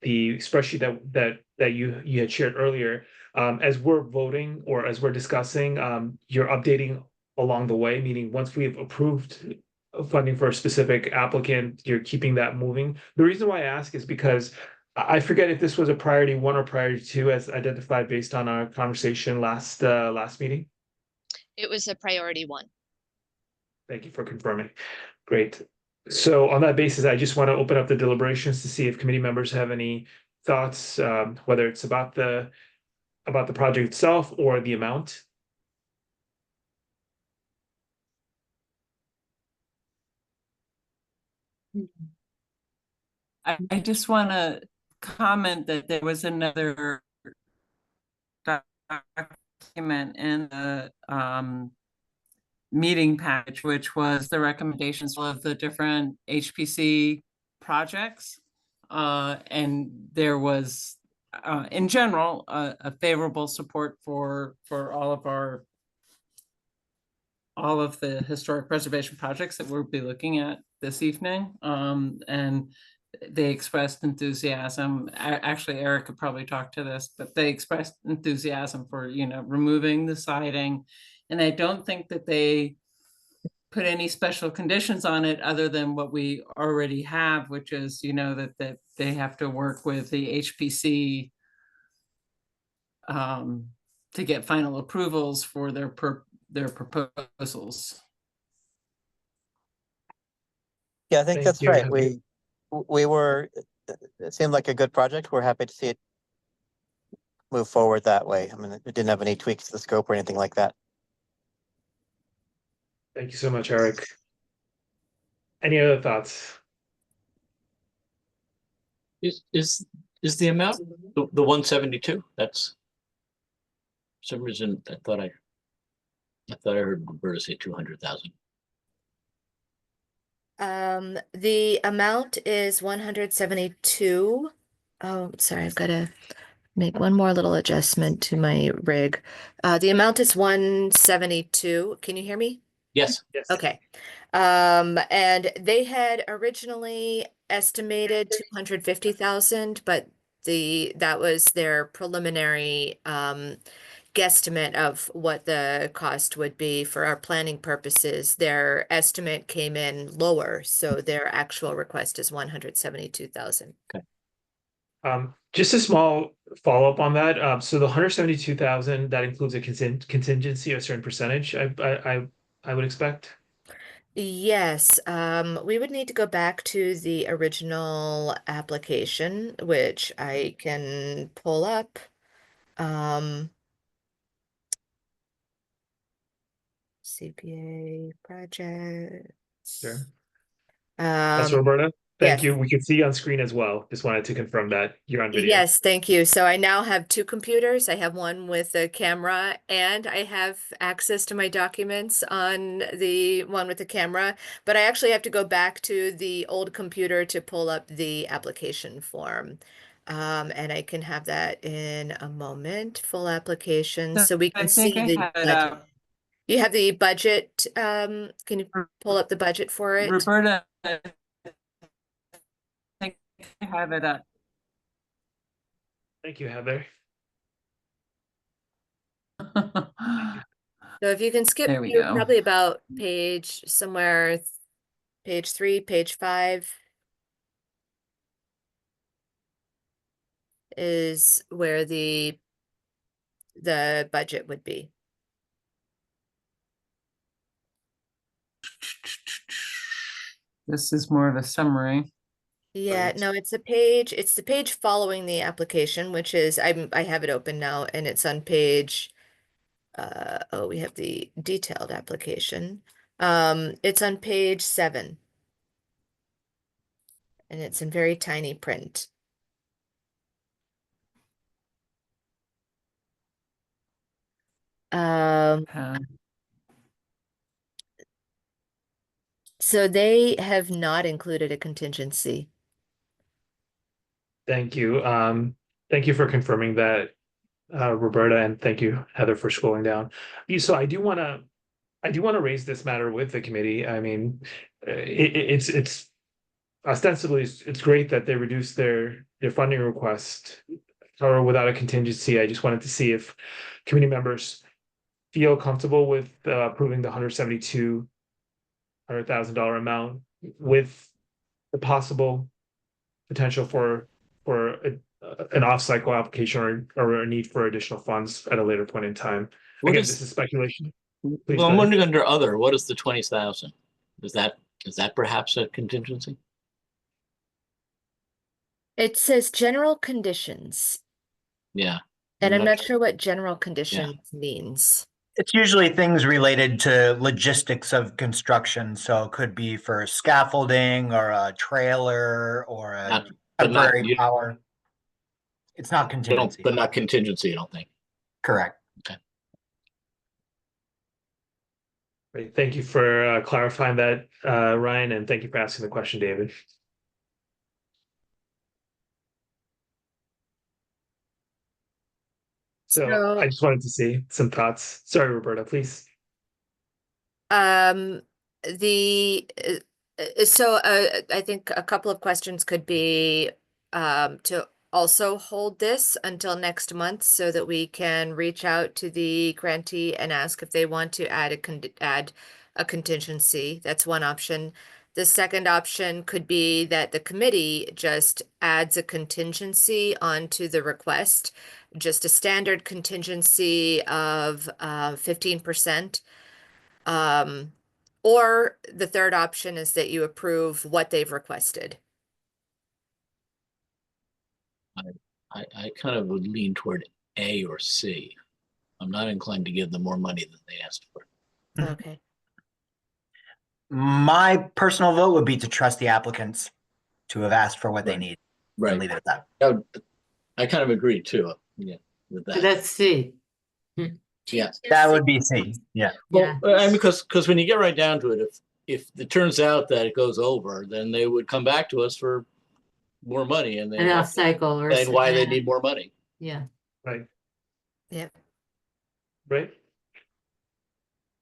spreadsheet that you had shared earlier. As we're voting or as we're discussing, you're updating along the way, meaning once we've approved funding for a specific applicant, you're keeping that moving. The reason why I ask is because I forget if this was a priority 1 or priority 2 as identified based on our conversation last meeting. It was a priority 1. Thank you for confirming. Great. So on that basis, I just want to open up the deliberations to see if committee members have any thoughts, whether it's about the project itself or the amount. I just want to comment that there was another document in the meeting package, which was the recommendations of the different HPC projects. And there was, in general, a favorable support for all of the historic preservation projects that we'll be looking at this evening. And they expressed enthusiasm. Actually, Eric could probably talk to this, but they expressed enthusiasm for, removing the siding. And I don't think that they put any special conditions on it other than what we already have, which is, that they have to work with the HPC to get final approvals for their proposals. Yeah, I think Thank that's you, right. Heather. We were, it seemed like a good project. We're happy to see it move forward that way. I mean, it didn't have any tweaks to the scope or anything like that. Thank you so much, Eric. Any other thoughts? Is the amount the 172? That's for some reason I thought I heard Roberta say 200,000. The amount is 172. Oh, sorry, I've got to make one more little adjustment to my rig. The amount is 172. Can you hear me? Yes. Yes. Okay. And they had originally estimated 250,000, but that was their preliminary guesstimate of what the cost would be for our planning purposes. Their estimate came in lower, so their actual request is 172,000. Just a small follow-up on that. So the 172,000, that includes a contingency, a certain percentage, I would expect. Yes, we would need to go back to the original application, which I can pull up. CPA project. Sure. That's Roberta. Thank you. We can see you on screen as well. Just wanted to confirm that you're on video. Yes, thank you. So I now have 2 computers. I have one with a camera and I have access to my documents on the one with the camera, but I actually have to go back to the old computer to pull up the application form. And I can have that in a moment, full application, so we I can think see I the have it budget. up. You have the budget, can you pull up the budget for it? Roberta, I think I have it up. Thank you, Heather. So if you can skip There we through go. probably about page somewhere, page 3, page 5. Is where the budget would be. This is more of a summary. Yeah, Right. no, it's the page following the application, which is, I have it open now and it's on page, oh, we have the detailed application. It's on page 7. And it's in very tiny print. Uh, So they have not included a contingency. Thank you. Thank you for confirming that, Roberta, and thank you, Heather, for scrolling down. So I do want to raise this matter with the committee. I mean, it's ostensibly it's great that they reduced their funding request, or without a contingency. I just wanted to see if committee members feel comfortable with approving the $172,000 amount with the possible potential for an off-cycle application or a need for additional funds at a later point in time. What Again, is- this is speculation. Please Well, go I'm ahead. wondering under other, what is the 20,000? Is that perhaps a contingency? It says general conditions, Yeah. and I'm not not sure what general conditions means. It's usually things related to logistics of construction, so it could be for scaffolding or a trailer or a Not- but not- temporary power. It's not contingency, But not contingency, I don't think. correct. Great. Thank you for clarifying that, Ryan, and thank you for asking the question, David. So I just wanted to see some thoughts. Sorry, Roberta, please. I think a couple of questions could be to also hold this until next month so that we can reach out to the grantee and ask if they want to add a contingency. That's one option. The second option could be that the committee just adds a contingency onto the request, just a standard contingency of 15%. Or the third option is that you approve what they've requested. I kind of would lean toward A or C. I'm not inclined to give them more money than they asked for. Okay. My personal vote would be to trust the applicants to have asked for what they Right. need. Right. And leave it at that. I kind of agree too. Yeah, with that. Let's see. Yeah. That would be C, yeah. Yeah. Well, and because when you get right down to it, if it turns out that it goes over, then they would come back to us for more money, and An they off cycle or. and why they yeah, need more money. Yeah. Right. Yep. Right.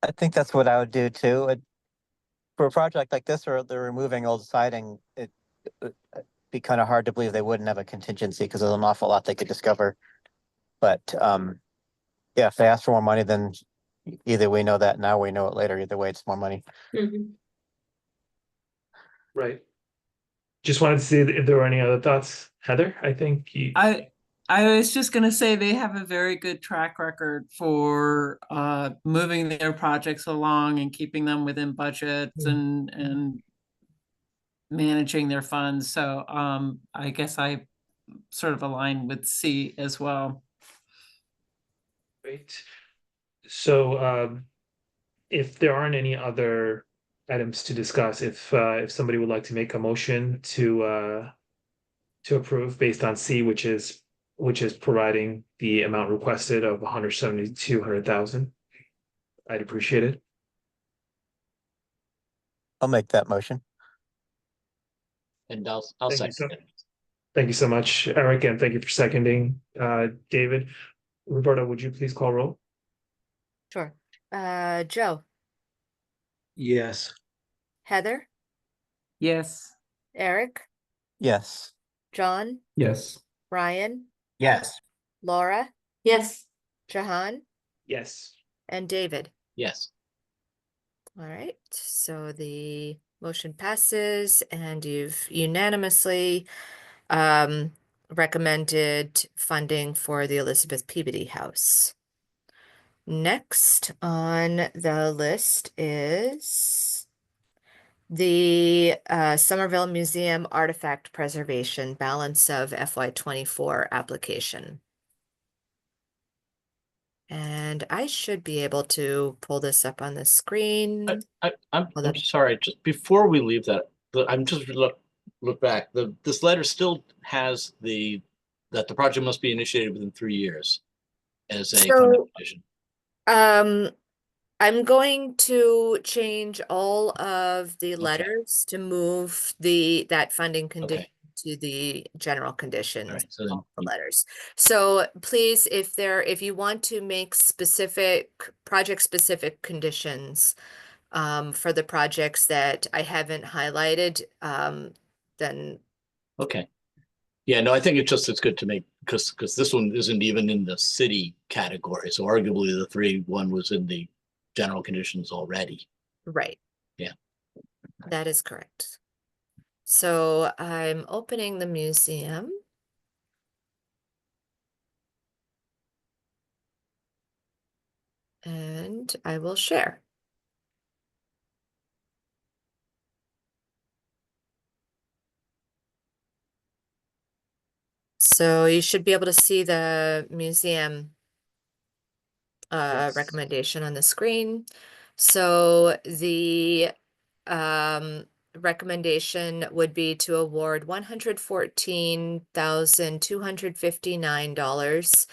I think that's what I would do too. For a project like this, where they're removing old siding, it'd be kind of hard to believe they wouldn't have a contingency because there's an awful lot they could discover. But yeah, if they ask for more money, then either we know that now, we know it later. Either way, it's more money. Right. Just wanted to see if there were any other thoughts. Heather, I think you. I was just gonna say they have a very good track record for moving their projects along and keeping them within budgets and managing their funds. So I guess I sort of align with C as well. Great. So if there aren't any other items to discuss, if somebody would like to make a motion to approve based on C, which is providing the amount requested of 172,000, I'd appreciate it. I'll make that motion. And I'll Thank you, second sir. it. Thank you so much, Eric, and thank you for seconding, David. Roberta, would you please call roll? Sure. Joe, Yes. Heather, Yes. Eric, Yes. John, Yes. Ryan, Yes. Laura, Yes. Jahan, Yes. and David. Yes. All right, so the motion passes and you've unanimously recommended funding for the Elizabeth Peabody House. Next on the list is the Somerville Museum Artifact Preservation Balance of FY24 application. And I should be able to pull this up on the screen. I'm Hold on. sorry, just before we leave that, I'm just look back. This letter still has that the project must be initiated within 3 years as a funding So, condition. I'm going to change all of the Okay. letters to move that funding condition Okay. to the general All conditions. right. So then All the letters. So please, if you want to make project specific conditions for the projects that I haven't highlighted, then okay. Yeah, no, I think it's good to make because this one isn't even in the city category. So arguably the 3-1 was in the general conditions already. right. Yeah. That is correct. So I'm opening the museum. And I will share. So you should be able to see the museum Yes. recommendation on the screen. So the recommendation would be to award $114,259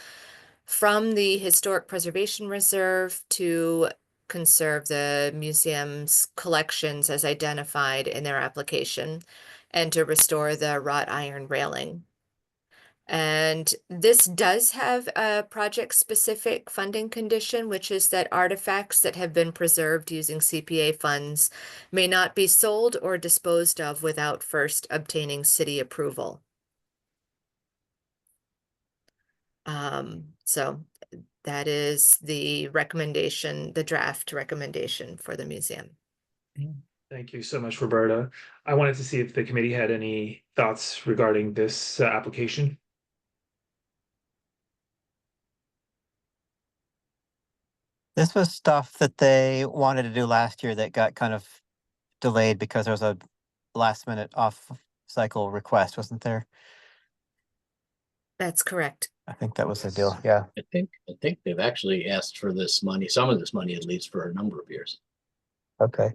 from the Historic Preservation Reserve to conserve the museum's collections as identified in their application and to restore the wrought iron railing. And this does have a project-specific funding condition, which is that artifacts that have been preserved using CPA funds may not be sold or disposed of without first obtaining city approval. So that is the recommendation, the draft recommendation for the museum. Thank you so much, Roberta. I wanted to see if the committee had any thoughts regarding this application. This was stuff that they wanted to do last year that got kind of delayed because there was a last minute off cycle request, wasn't there? That's correct. I think that was the deal. Yeah. I think they've actually asked for this money, some of this money at least, for a number of years. Okay.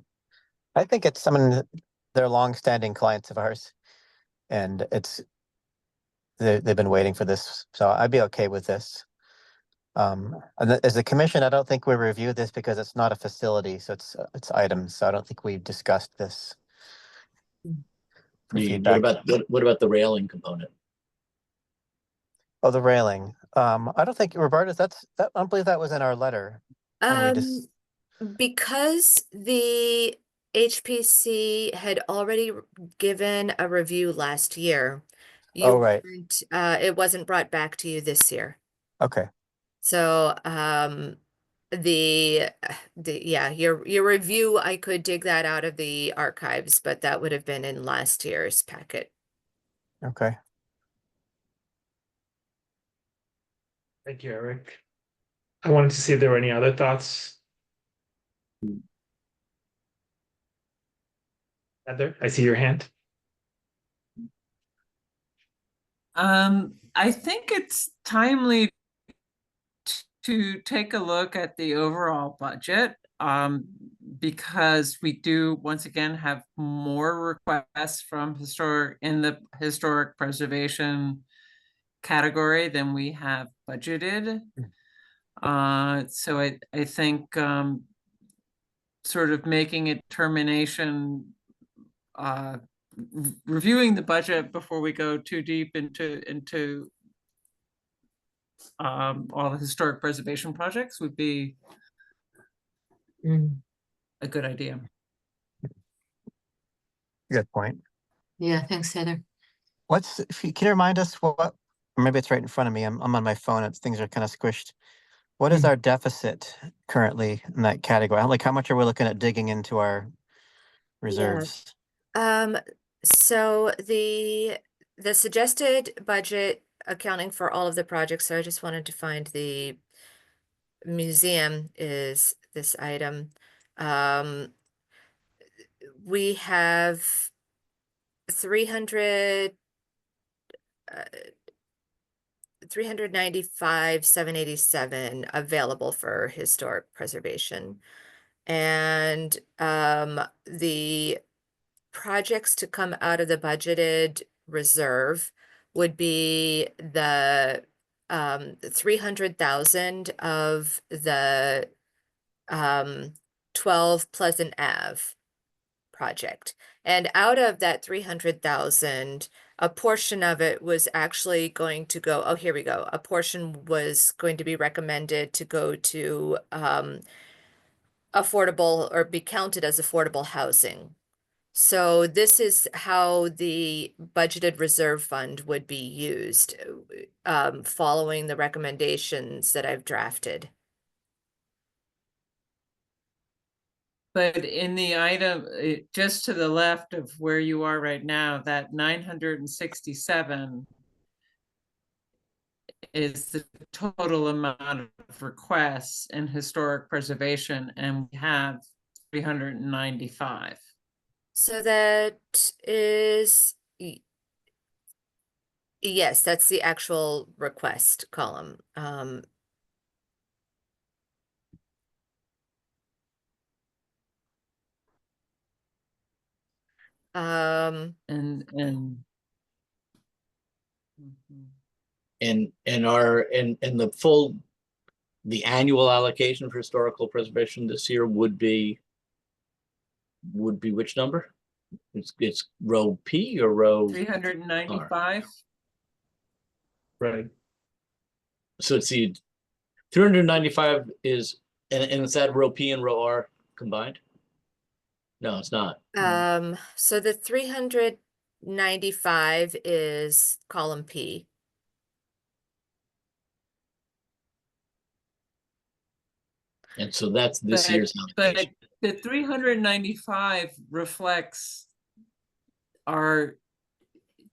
I think it's they're long-standing clients of ours, and they've been waiting for this, so I'd be okay with this. And as a commission, I don't think we reviewed this because it's not a facility, so it's items. So I don't think we've discussed this. For feedback. What about the railing component? Oh, the railing. I don't think, Roberta, I don't believe that was in our letter. Because the HPC had already given a review last year, Oh, right. It wasn't brought back to you this year. Okay. So your review, I could dig that out of the archives, but that would have been in last year's packet. Okay. Thank you, Eric. I wanted to see if there were any other thoughts. Heather, I see your hand. I think it's timely to take a look at the overall budget, because we do once again have more requests from the historic preservation category than we have budgeted. So I think sort of making a determination reviewing the budget before we go too deep into all the historic preservation projects would be a good idea. Good point. Yeah, thanks, Heather. Can you remind us what, or maybe it's right in front of me. I'm on my phone and things are kind of squished. What is our deficit currently in that category? Like, how much are we looking at digging into our reserves? So the suggested budget accounting for all of the projects, so I just wanted to find the museum is this item. We have 395,787 available for historic preservation. And the projects to come out of the budgeted reserve would be the 300,000 of the 12 Pleasant Ave project. And out of that 300,000, a portion of it was actually going to go, oh, here we go. A portion was going to be recommended to go to affordable or be counted as affordable housing. So this is how the budgeted reserve fund would be used, following the recommendations that I've drafted. But in the item, just to the left of where you are right now, that 967 is the total amount of requests in historic preservation, and we have 395. So that is, yes, that's the actual request column. And the annual allocation for historical preservation this year would be which number? It's row P or row 395. Right. So it's the 395 is, and is that row P and row R combined? No, it's not. So the 395 is column P. And so that's this But- year's allocation. But the 395 reflects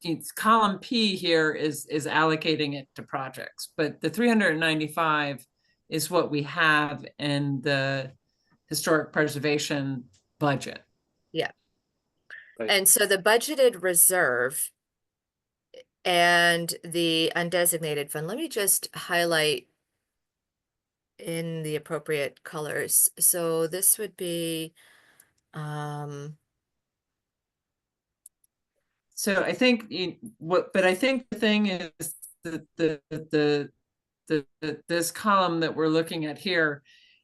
it's column P here is allocating it to projects, but the 395 is what we have in the historic preservation budget. Yeah. Right. And so the budgeted reserve and the undesignated fund, let me just highlight in the appropriate colors. So this would be, So I think but I think the thing is that this column that we're looking at here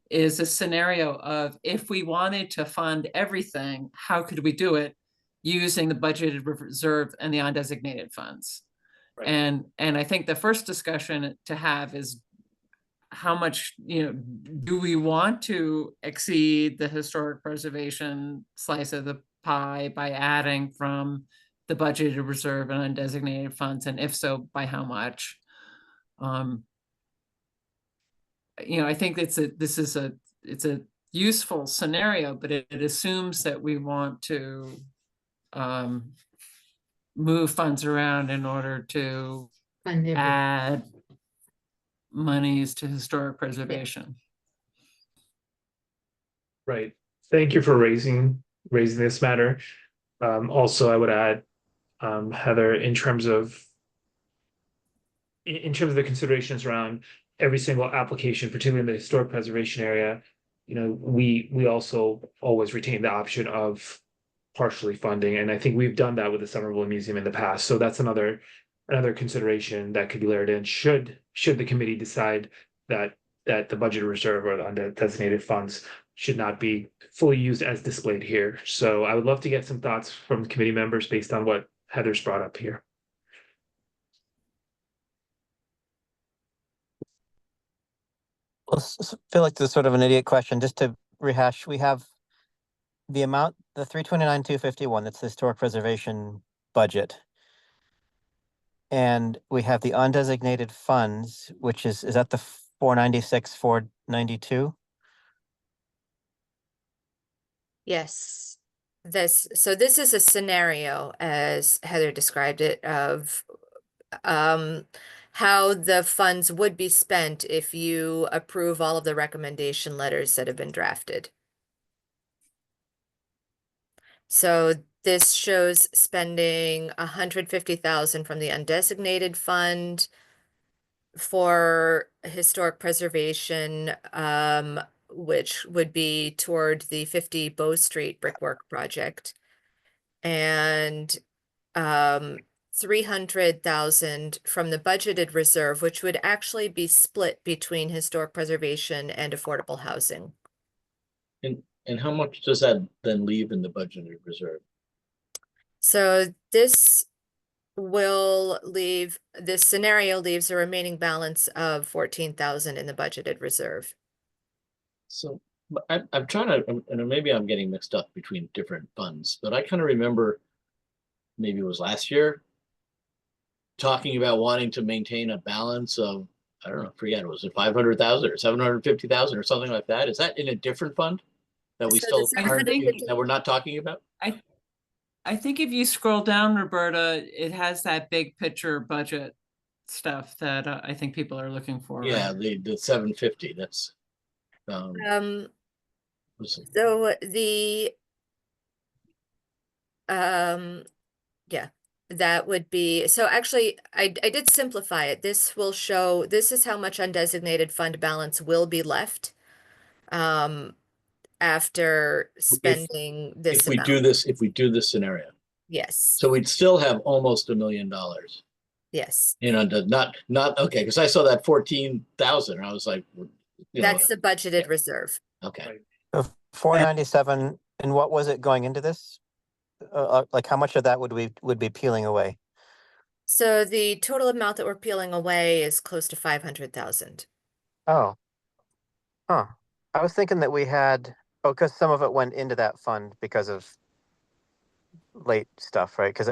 is a scenario of, if we wanted to fund everything, how could we do it using the budgeted reserve and the undesignated funds? Right. And I think the first discussion to have is, how much, do we want to exceed the historic preservation slice of the pie by adding from the budgeted reserve and undesignated funds, and if so, by how much? I think it's a useful scenario, but it assumes that we want to move funds around in order to add monies to historic preservation. Right. Thank you for raising this matter. Also, I would add, Heather, in terms of the considerations around every single application, particularly in the historic preservation area, we also always retain the option of partially funding, and I think we've done that with the Somerville Museum in the past. So that's another consideration that could be layered in should the committee decide that the budget reserve or the undesignated funds should not be fully used as displayed here. So I would love to get some thoughts from committee members based on what Heather's brought up here. Feel like this is sort of an idiot question, just to rehash, we have the amount, the 329,251, that's the historic preservation budget. And we have the undesignated funds, which is that the 496, 492? Yes. So this is a scenario, as Heather described it, of how the funds would be spent if you approve all of the recommendation letters that have been drafted. So this shows spending 150,000 from the undesignated fund for historic preservation, which would be toward the 50 Bow Street brickwork project. And 300,000 from the budgeted reserve, which would actually be split between historic preservation and affordable housing. And how much does that then leave in the budgeted reserve? So this scenario leaves a remaining balance of 14,000 in the budgeted reserve. So I'm trying to, and maybe I'm getting mixed up between different funds, but I kind of remember, maybe it was last year, talking about wanting to maintain a balance of, I don't know, forget, was it 500,000 or 750,000 or something like that? Is that in a different fund that we So still the aren't, 750 that we're not talking about? I think if you scroll down, Roberta, it has that big picture budget stuff that I think people are looking for. Yeah, right? the 750, that's, So yeah, that would be, so actually I did simplify it. This will show, this is how much undesignated fund balance will be left after spending this if we amount. if we do this scenario. Yes, So we'd still have almost $1 million. yes. You know, not, okay, because I saw that 14,000, and I was like, you know, That's the budgeted reserve. okay. 497, and what was it going into this? Like how much of that would be peeling away? So the total amount that we're peeling away is close to 500,000. Oh. Huh. I was thinking that we had, because some of it went into that fund because of late stuff, right? Because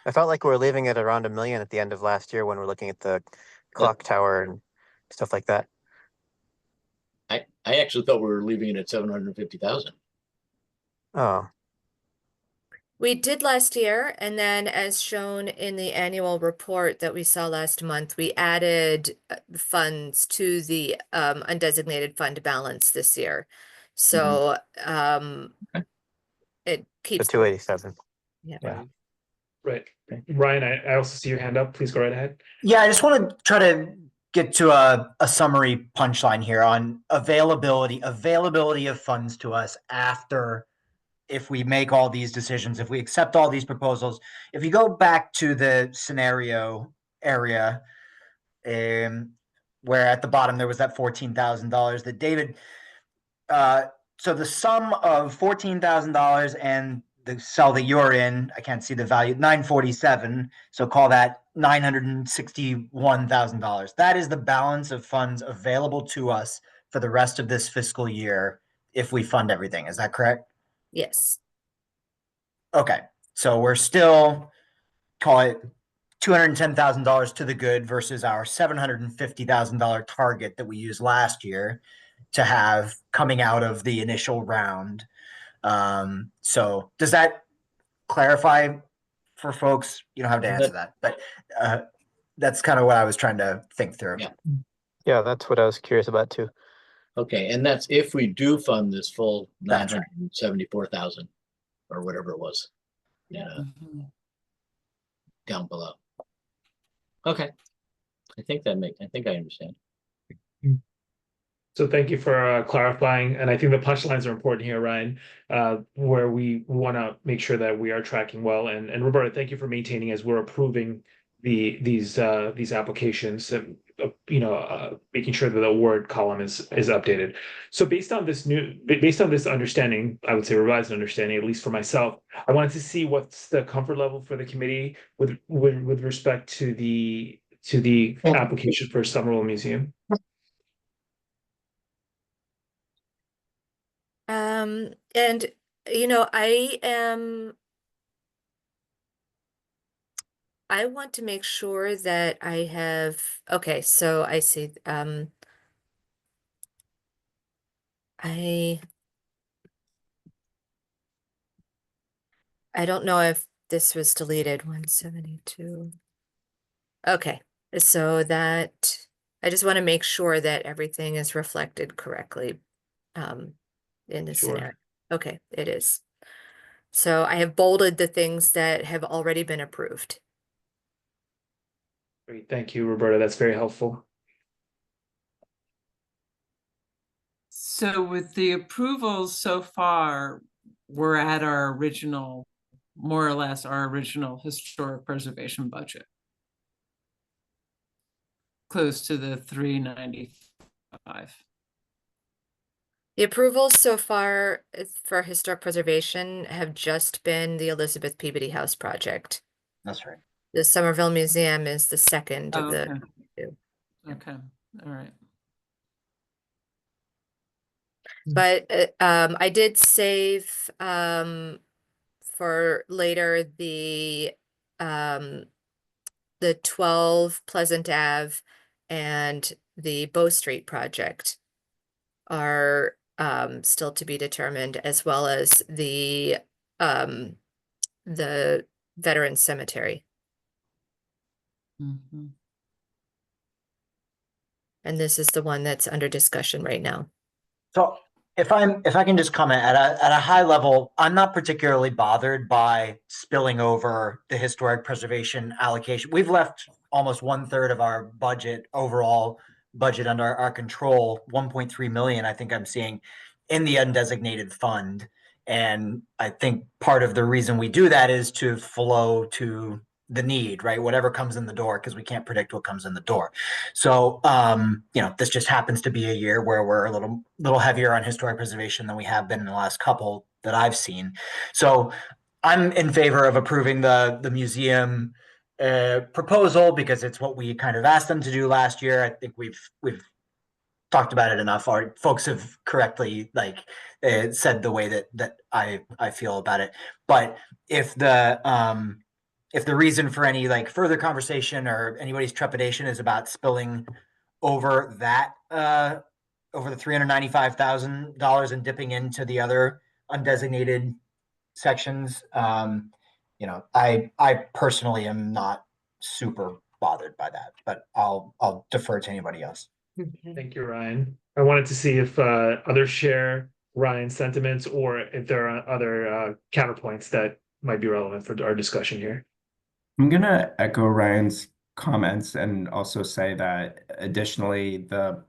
I felt like we were leaving it around $1 million at the end of last year when we're looking at the clock tower and stuff like that. I actually thought we were leaving it at 750,000. Oh. We did last year, and then as shown in the annual report that we saw last month, we added funds to the undesignated fund balance this year. So it keeps The 287. Yeah. Right. Ryan, I also see your hand up. Please go right ahead. Yeah, I just want to try to get to a summary punchline here on availability of funds to us after, if we make all these decisions, if we accept all these proposals. If you go back to the scenario area, where at the bottom there was that $14,000 that David, so the sum of $14,000 and the cell that you're in, I can't see the value, 947. So call that $961,000. That is the balance of funds available to us for the rest of this fiscal year if we fund everything. Is that correct? Yes. Okay. So we're still, call it $210,000 to the good versus our $750,000 target that we used last year to have coming out of the initial round. So does that clarify for folks? You don't have to answer that, but that's kind of what I was trying to think through. Yeah, that's what I was curious about too. Okay, and that's if we do fund this full That's right. 974,000 or whatever it was. Yeah, Mhm. down below. Okay. I think I understand. So thank you for clarifying, and I think the punchlines are important here, Ryan, where we want to make sure that we are tracking well. And Roberta, thank you for maintaining as we're approving these applications. making sure that the word column is updated. So based on this understanding, I would say revised understanding, at least for myself, I wanted to see what's the comfort level for the committee with respect to the application for Somerville Museum. And I want to make sure that I have, okay, so I see, I don't know if this was deleted, 172. Okay, so that, I just want to make sure that everything is reflected correctly, in this Sure. scenario. Okay, it is. So I have bolded the things that have already been approved. Great, thank you, Roberta. That's very helpful. So with the approvals so far, we're at our original, more or less our original historic preservation budget. Close to the 395. The approvals so far for historic preservation have just been the Elizabeth Peabody House project. That's right. The Somerville Museum is the second of Oh, the okay. two. Okay, all right. But I did save for later the 12 Pleasant Ave and the Bow Street project are still to be determined, as well as the Veterans Cemetery. Mhm. And this is the one that's under discussion right now. So if I can just comment at a high level, I'm not particularly bothered by spilling over the historic preservation allocation. We've left almost 1/3 of our budget, overall budget, under our control, 1.3 million, I think I'm seeing, in the undesignated fund. And I think part of the reason we do that is to flow to the need, right? Whatever comes in the door, because we can't predict what comes in the door. So, this just happens to be a year where we're a little heavier on historic preservation than we have been in the last couple that I've seen. So I'm in favor of approving the museum proposal, because it's what we kind of asked them to do last year. I think we've talked about it enough. Our folks have correctly said the way that I feel about it. But if the reason for any further conversation or anybody's trepidation is about spilling over that over the $395,000 and dipping into the other undesignated sections, I personally am not super bothered by that, but I'll defer to anybody else. Thank you, Ryan. I wanted to see if others share Ryan's sentiments or if there are other counterpoints that might be relevant for our discussion here. I'm gonna echo Ryan's comments and also say that additionally the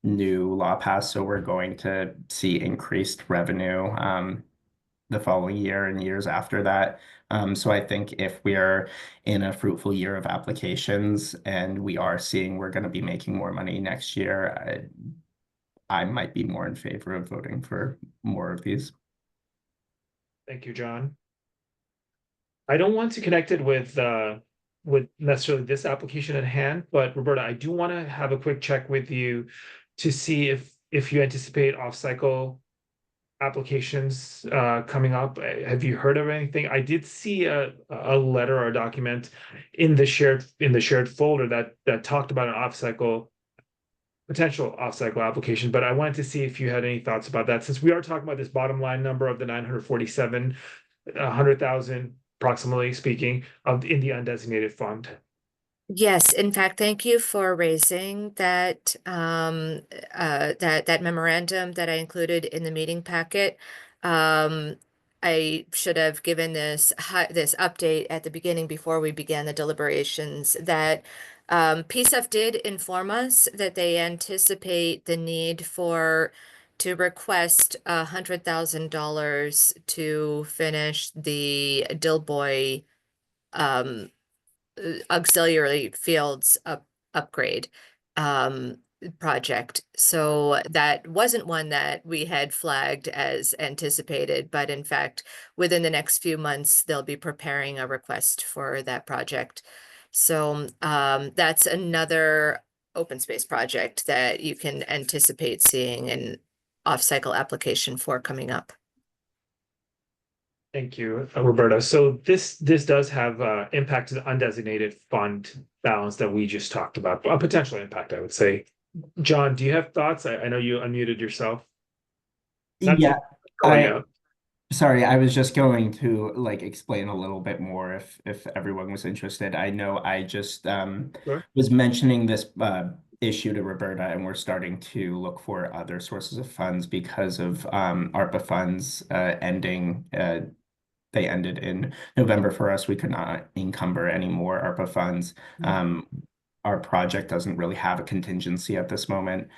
new law passed, so we're going to see increased revenue the following year and years after that. So I think if we are in a fruitful year of applications and we are seeing we're going to be making more money next year, I might be more in favor of voting for more of these. Thank you, John. I don't want to connect it with necessarily this application at hand, but Roberta, I do want to have a quick check with you to see if you anticipate off-cycle applications coming up. Have you heard of anything? I did see a letter or a document in the shared folder that talked about an potential off-cycle application, but I wanted to see if you had any thoughts about that, since we are talking about this bottom line number of the 947, 100,000 approximately speaking in the undesignated fund. Yes, in fact, thank you for raising that that memorandum that I included in the meeting packet. I should have given this update at the beginning before we began the deliberations, that PSEF did inform us that they anticipate the need to request $100,000 to finish the Dilboy auxiliary fields upgrade project. So that wasn't one that we had flagged as anticipated, but in fact, within the next few months, they'll be preparing a request for that project. So that's another open space project that you can anticipate seeing an off-cycle application for coming up. Thank you, Roberta. So this does have impact to the undesignated fund balance that we just talked about, a potential impact, I would say. John, do you have thoughts? I know you unmuted yourself. Not Yeah, calling I out. sorry, I was just going to like explain a little bit more if everyone was interested. I know I just Sure. was mentioning this issue to Roberta, and we're starting to look for other sources of funds because of ARPA funds ending. They ended in November for us. We could not encumber any more ARPA funds. Our project doesn't really have a contingency at this moment.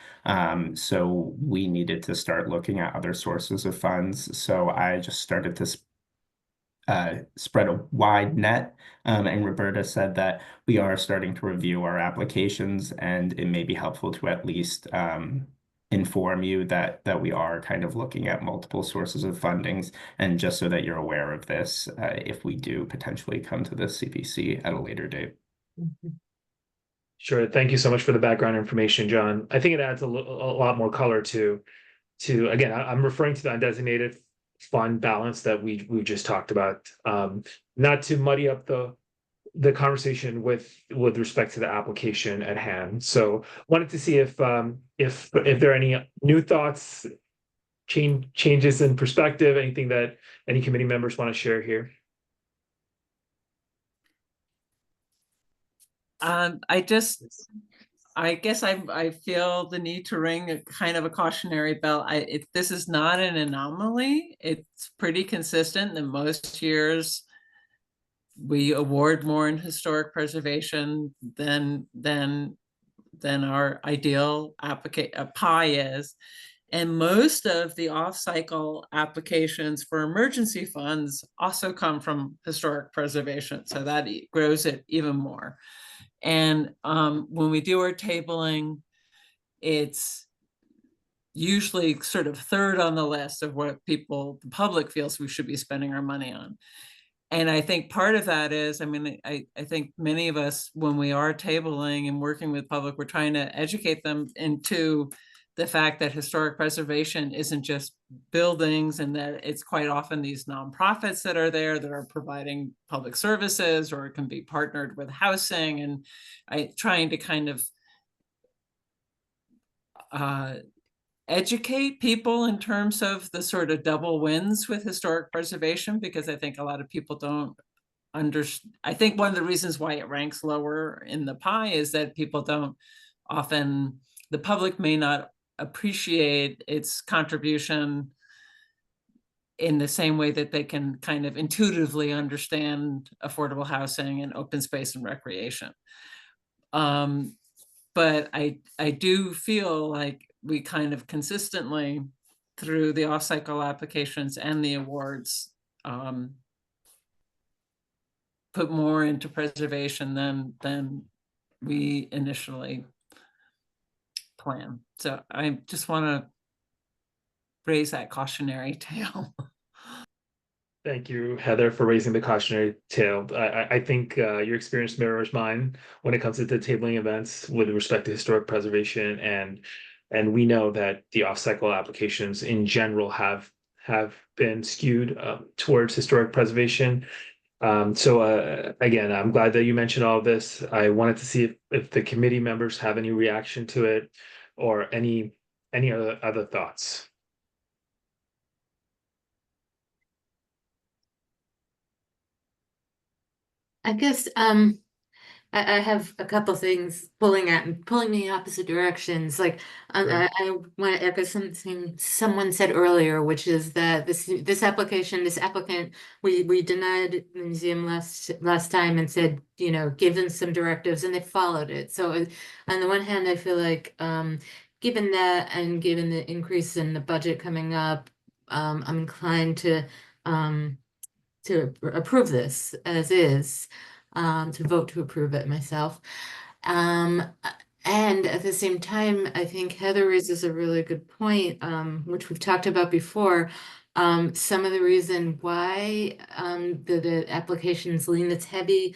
So we needed to start looking at other sources of funds. So I just started to spread a wide net. And Roberta said that we are starting to review our applications, and it may be helpful to at least inform you that we are kind of looking at multiple sources of fundings, and just so that you're aware of this, if we do potentially come to the CPC at a later date. Sure. Thank you so much for the background information, John. I think it adds a lot more color to again, I'm referring to the undesignated fund balance that we just talked about. Not to muddy up the conversation with respect to the application at hand. So wanted to see if there are any new thoughts, changes in perspective, anything that any committee members want to share here. I guess I feel the need to ring a kind of a cautionary bell. This is not an anomaly. It's pretty consistent in most years. We award more in historic preservation than our ideal pie is. And most of the off-cycle applications for emergency funds also come from historic preservation. So that grows it even more. And when we do our tabling, it's usually sort of third on the list of what the public feels we should be spending our money on. And I think part of that is, I mean, I think many of us, when we are tabling and working with public, we're trying to educate them into the fact that historic preservation isn't just buildings, and that it's quite often these nonprofits that are there that are providing public services, or it can be partnered with housing, and trying to kind of educate people in terms of the sort of double wins with historic preservation, because I think a lot of people don't understand. I think one of the reasons why it ranks lower in the pie is that people don't often, the public may not appreciate its contribution in the same way that they can kind of intuitively understand affordable housing and open space and recreation. But I do feel like we kind of consistently, through the off-cycle applications and the awards, put more into preservation than we initially plan. So I just want to raise that cautionary tale. Thank you, Heather, for raising the cautionary tale. I think your experience mirrors mine when it comes to the tabling events with respect to historic preservation, and we know that the off-cycle applications in general have been skewed towards historic preservation. So again, I'm glad that you mentioned all of this. I wanted to see if the committee members have any reaction to it, or any other thoughts. I guess I have a couple things pulling me in opposite directions. Like Sure. I want to echo something someone said earlier, which is that this applicant, we denied the museum last time and said, give them some directives, and they followed it. So on the one hand, I feel like given that, and given the increase in the budget coming up, I'm inclined to approve this as is, to vote to approve it myself. And at the same time, I think Heather raises a really good point, which we've talked about before. Some of the reason why the applications lean that's heavy,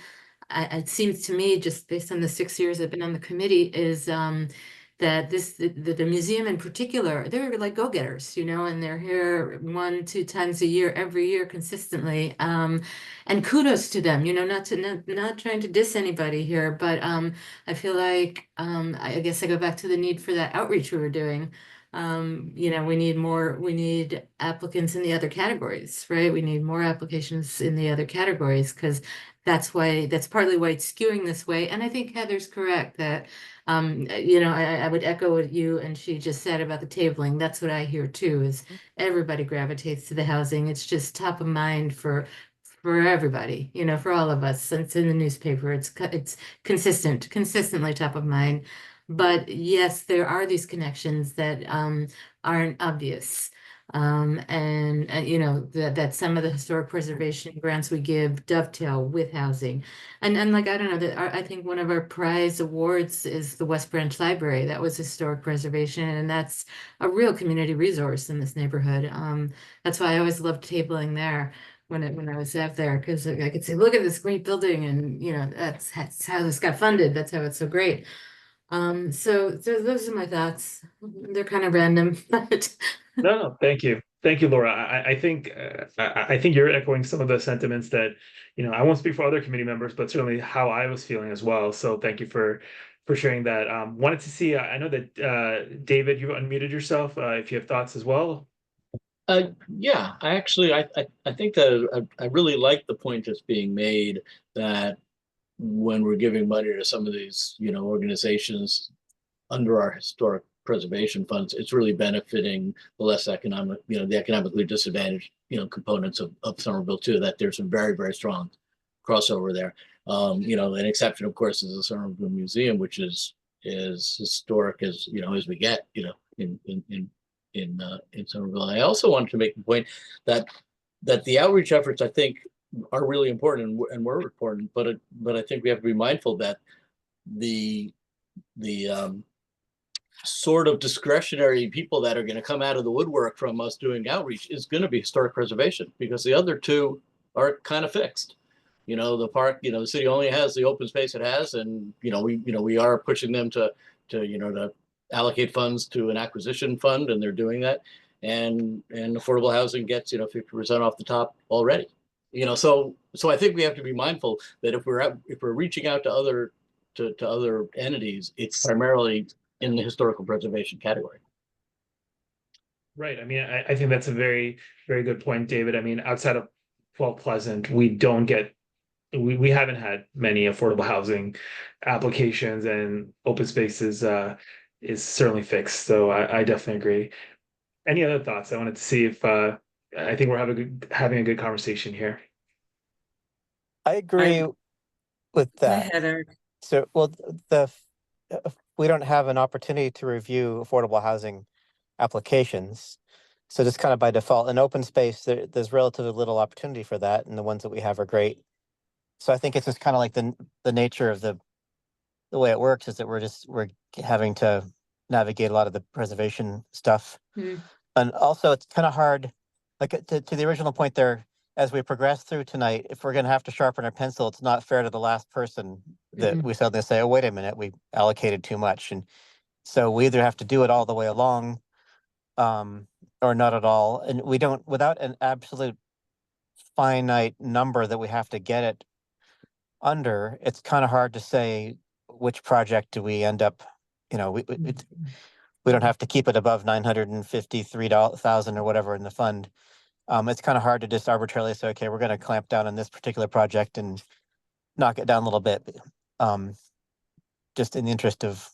it seems to me, just based on the 6 years I've been on the committee, is that the museum in particular, they're like go-getters, you know, and they're here 1-2 times a year, every year consistently. And kudos to them, you know, not trying to diss anybody here, but I feel like I guess I go back to the need for that outreach we were doing. You know, we need applicants in the other categories, right? We need more applications in the other categories because that's partly why it's skewing this way. And I think Heather's correct that you know, I would echo what you and she just said about the tabling. That's what I hear too, is everybody gravitates to the housing. It's just top of mind for everybody, you know, for all of us. It's in the newspaper. It's consistently top of mind. But yes, there are these connections that aren't obvious. And you know, that some of the historic preservation grants we give dovetail with housing. And like, I don't know, I think one of our prize awards is the West Branch Library. That was historic preservation, and that's a real community resource in this neighborhood. That's why I always loved tabling there when I was out there, because I could say, look at this great building, and you know, that's how this got funded. That's how it's so great. So those are my thoughts. They're kind of random, but No, thank you. Thank you, Laura. I think I think you're echoing some of the sentiments that, you know, I won't speak for other committee members, but certainly how I was feeling as well. So thank you for sharing that. Wanted to see, I know that David, you unmuted yourself, if you have thoughts as well. Yeah, I think that I really like the point that's being made that when we're giving money to some of these, you know, organizations under our historic preservation funds, it's really benefiting the less economic, you know, the economically disadvantaged, you know, components of Somerville too, that there's some very, very strong crossover there. You know, an exception, of course, is the Somerville Museum, which is historic as, you know, as we get, you know, in Somerville. I also wanted to make the point that the outreach efforts, I think, are really important and were important, but I think we have to be mindful that the sort of discretionary people that are going to come out of the woodwork from us doing outreach is going to be historic preservation, because the other two are kind of fixed. You know, the park, you know, the city only has the open space it has, and you know, we are pushing them to allocate funds to an acquisition fund, and they're doing that. And affordable housing gets, you know, 50% off the top already. You know, so I think we have to be mindful that if we're reaching out to other entities, it's primarily in the historical preservation category. Right. I mean, I think that's a very, very good point, David. I mean, outside of Point Pleasant, we haven't had many affordable housing applications, and open spaces is certainly fixed. So I definitely agree. Any other thoughts? I wanted to see if I think we're having a good conversation here. I agree with Go that. ahead, Eric. So, well, we don't have an opportunity to review affordable housing applications. So just kind of by default, in open space, there's relatively little opportunity for that, and the ones that we have are great. So I think it's just kind of like the nature of the way it works is that we're having to navigate a lot of the preservation stuff. And also it's kind of hard, like to the original point there, as we progress through tonight, if we're going to have to sharpen our pencil, it's not fair to the last person that we suddenly say, oh, wait a minute, we allocated too much. And so we either have to do it all the way along or not at all. And we don't, without an absolute finite number that we have to get it under, it's kind of hard to say which project do we end up, you know, we don't have to keep it above 953,000 or whatever in the fund. It's kind of hard to just arbitrarily say, okay, we're going to clamp down on this particular project and knock it down a little bit, just in the interest of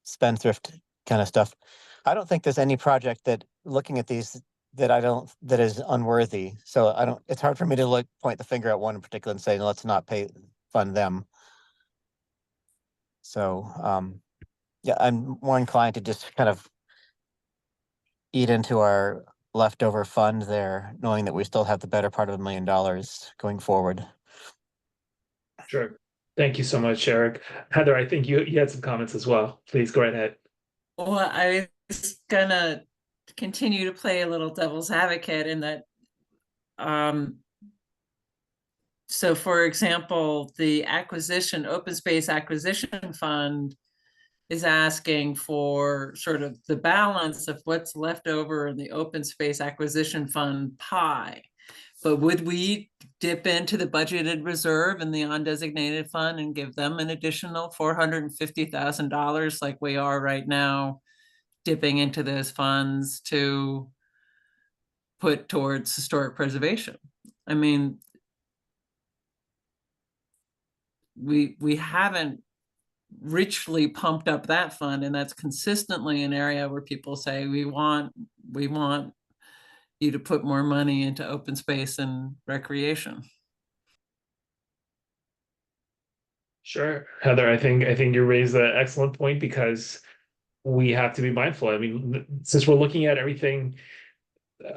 spendthrift kind of stuff. I don't think there's any project that, looking at these, that is unworthy. So it's hard for me to point the finger at one in particular and say, no, let's not fund them. So, yeah, I'm more inclined to just kind of eat into our leftover fund there, knowing that we still have the better part of $1 million going forward. Sure. Thank you so much, Eric. Heather, I think you had some comments as well. Please go right ahead. Well, I was gonna continue to play a little devil's advocate in that, so for example, the open space acquisition fund is asking for sort of the balance of what's left over in the open space acquisition fund pie. But would we dip into the budgeted reserve in the undesignated fund and give them an additional $450,000 like we are right now, dipping into those funds to put towards historic preservation? I mean, we haven't richly pumped up that fund, and that's consistently an area where people say we want you to put more money into open space and recreation. Sure, Heather, I think you raised an excellent point because we have to be mindful. I mean, since we're looking at everything,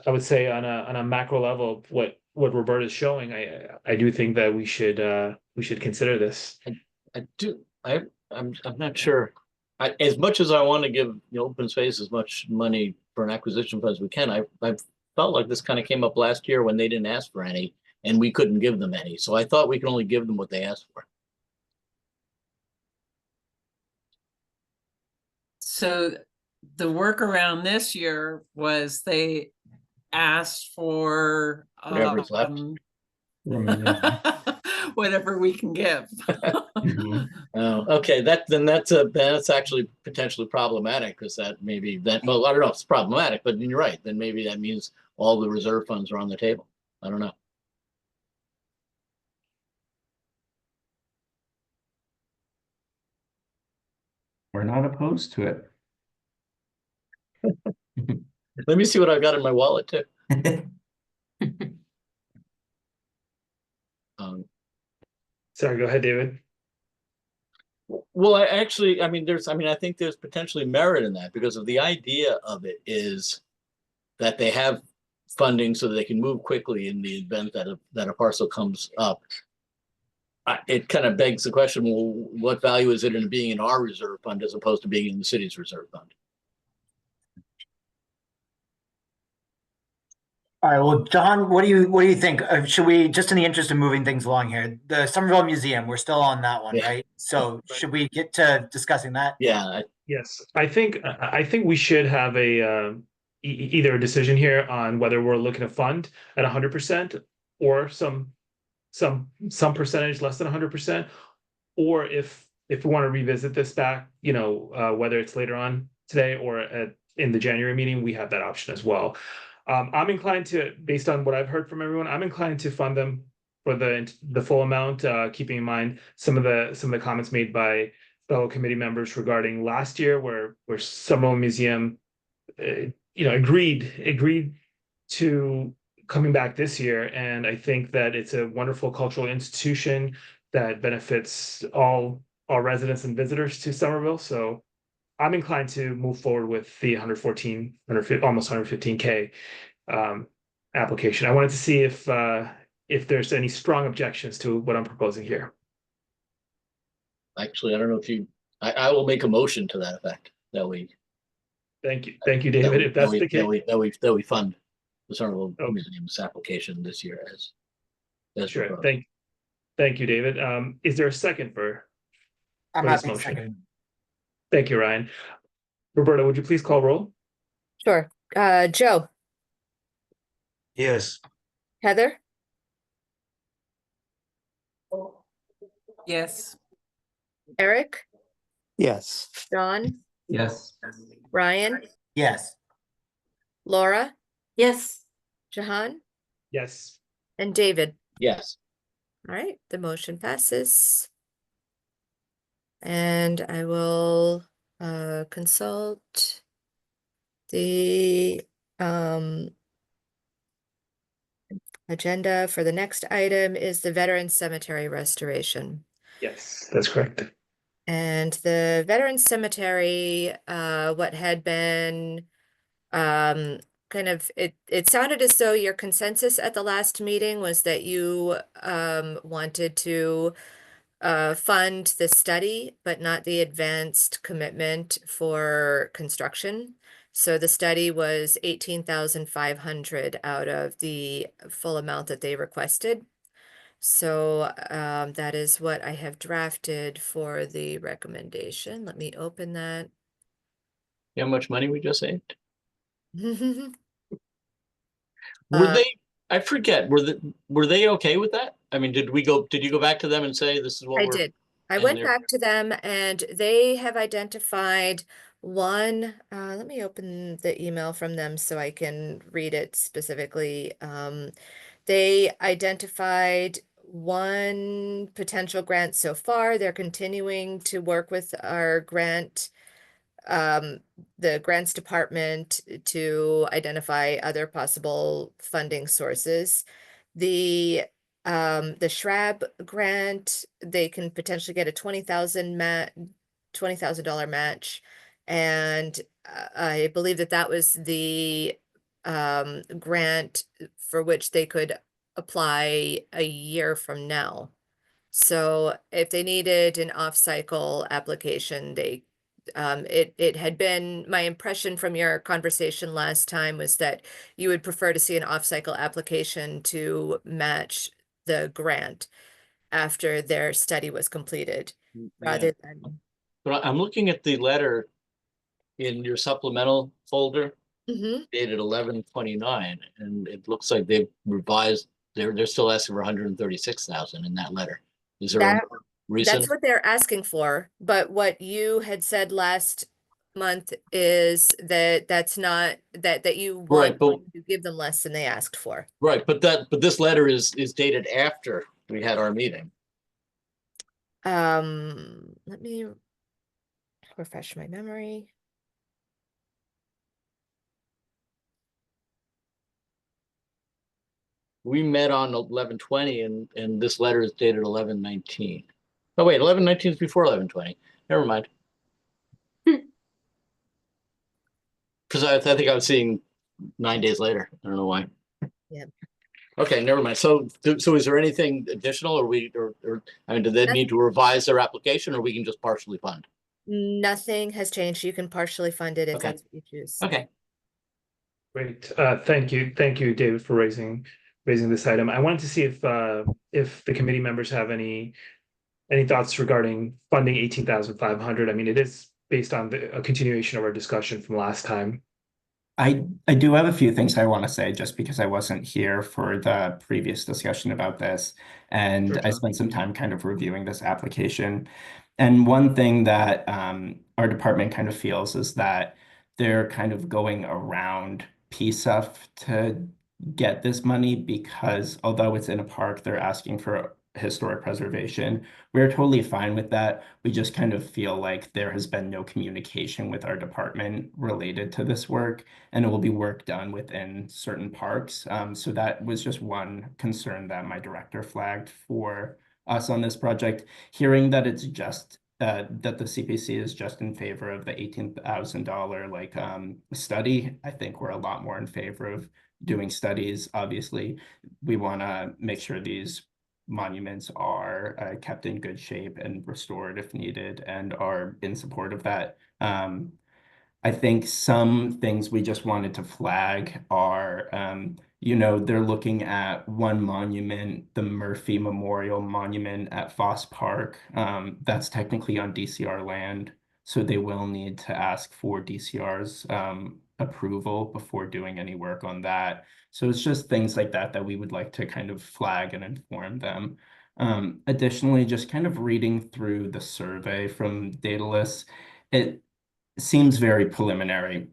I would say on a macro level, what Roberta is showing, I do think that we should consider this. I'm not sure. As much as I want to give open space as much money for an acquisition fund as we can, I felt like this kind of came up last year when they didn't ask for any and we couldn't give them any. So I thought we could only give them what they asked for. So the workaround this year was they asked for Whatever's left. whatever we can give. Okay, that's actually potentially problematic because that maybe that, well, I don't know if it's problematic, but you're right. Then maybe that means all the reserve funds are on the table. I don't know. We're not opposed to it. Let me see what I've got in my wallet too. Sorry, go ahead, David. Well, I think there's potentially merit in that because of the idea of it is that they have funding so that they can move quickly in the event that a parcel comes up. It kind of begs the question, well, what value is it in being in our reserve fund as opposed to being in the city's reserve fund? All right, well, John, what do you think? Should we, just in the interest of moving things along here, the Somerville Museum, we're still on that one, Yeah. right? So should we get to discussing that? Yeah. Yes, I think we should have a either a decision here on whether we're looking to fund at 100% or some percentage less than 100%, or if we want to revisit this back, whether it's later on today or in the January meeting, we have that option as well. I'm inclined to, based on what I've heard from everyone, I'm inclined to fund them for the full amount, keeping in mind some of the comments made by fellow committee members regarding last year, where Somerville Museum, agreed to coming back this year, and I think that it's a wonderful cultural institution that benefits all residents and visitors to Somerville. So I'm inclined to move forward with the almost 115K application. I wanted to see if there's any strong objections to what I'm proposing here. Actually, I don't know if I will make a motion to that effect that we. Thank you, David. If that's the case, that we fund the Somerville Museum's application this year as sure. proposed. Thank you, David. Is there a second for this motion? Second. Thank you, Ryan. Roberta, would you please call roll? Sure. Joe, Yes. Heather, Yes. Eric, Yes. John, Yes. Ryan, Yes. Laura, Yes. Jahan, Yes. and David. Yes. All right, the motion passes. And I will consult the agenda for the next item is the Veterans Cemetery restoration. Yes, that's correct. And the Veterans Cemetery, what had been kind of, it sounded as though your consensus at the last meeting was that you wanted to fund the study, but not the advanced commitment for construction. So the study was 18,500 out of the full amount that they requested. So that is what I have drafted for the recommendation. Let me open that. How much money we just saved? I Were Uh, they, I forget, were they okay with that? I mean, did you go back to them and say, this is what we're? did. I and went they're- back to them and they have identified one, let me open the email from them so I can read it specifically. They identified one potential grant so far. They're continuing to work with our grant, the grants department to identify other possible funding sources. The Shrab grant, they can potentially get a $20,000 match. And I believe that that was the grant for which they could apply a year from now. So if they needed an off-cycle application, it had been, my impression from your conversation last time was that you would prefer to see an off-cycle application to match the grant after their study was completed, Yeah. rather than. But I'm looking at the letter in your supplemental folder Mhm. dated 11/29, and it looks like they've revised, they're still asking for 136,000 in that letter. Is there a That- more reason? That's what they're asking for, but what you had said last month is that that's not, that you Right, want but- to give them less than they asked for. Right, but this letter is dated after we had our meeting. Let me refresh my memory. We met on 11/20 and this letter is dated 11/19. Oh, wait, 11/19 is before 11/20. Never mind. Because I think I was seeing 9 days later. I don't know why. Yep. Okay, never mind. So is there anything additional or I mean, do they need to revise their application or we can just partially fund? Nothing has changed. You can partially fund it if Okay. that's what you choose. Okay. Great. Thank you, David, for raising this item. I wanted to see if the committee members have any thoughts regarding funding 18,500. I mean, it is based on a continuation of our discussion from last time. I do have a few things I want to say just because I wasn't here for the previous discussion about this, and Sure, I John. spent some time kind of reviewing this application. And one thing that our department kind of feels is that they're kind of going around PSUF to get this money because although it's in a park, they're asking for historic preservation. We're totally fine with that. We just kind of feel like there has been no communication with our department related to this work, and it will be work done within certain parks. So that was just one concern that my director flagged for us on this project. Hearing that it's just that the CPC is just in favor of the $18,000 study, I think we're a lot more in favor of doing studies. Obviously, we want to make sure these monuments are kept in good shape and restored if needed, and are in support of that. I think some things we just wanted to flag are, they're looking at one monument, the Murphy Memorial Monument at Foss Park. That's technically on DCR land, so they will need to ask for DCR's approval before doing any work on that. So it's just things like that that we would like to kind of flag and inform them. Additionally, just kind of reading through the survey from Daedalus, it seems very preliminary.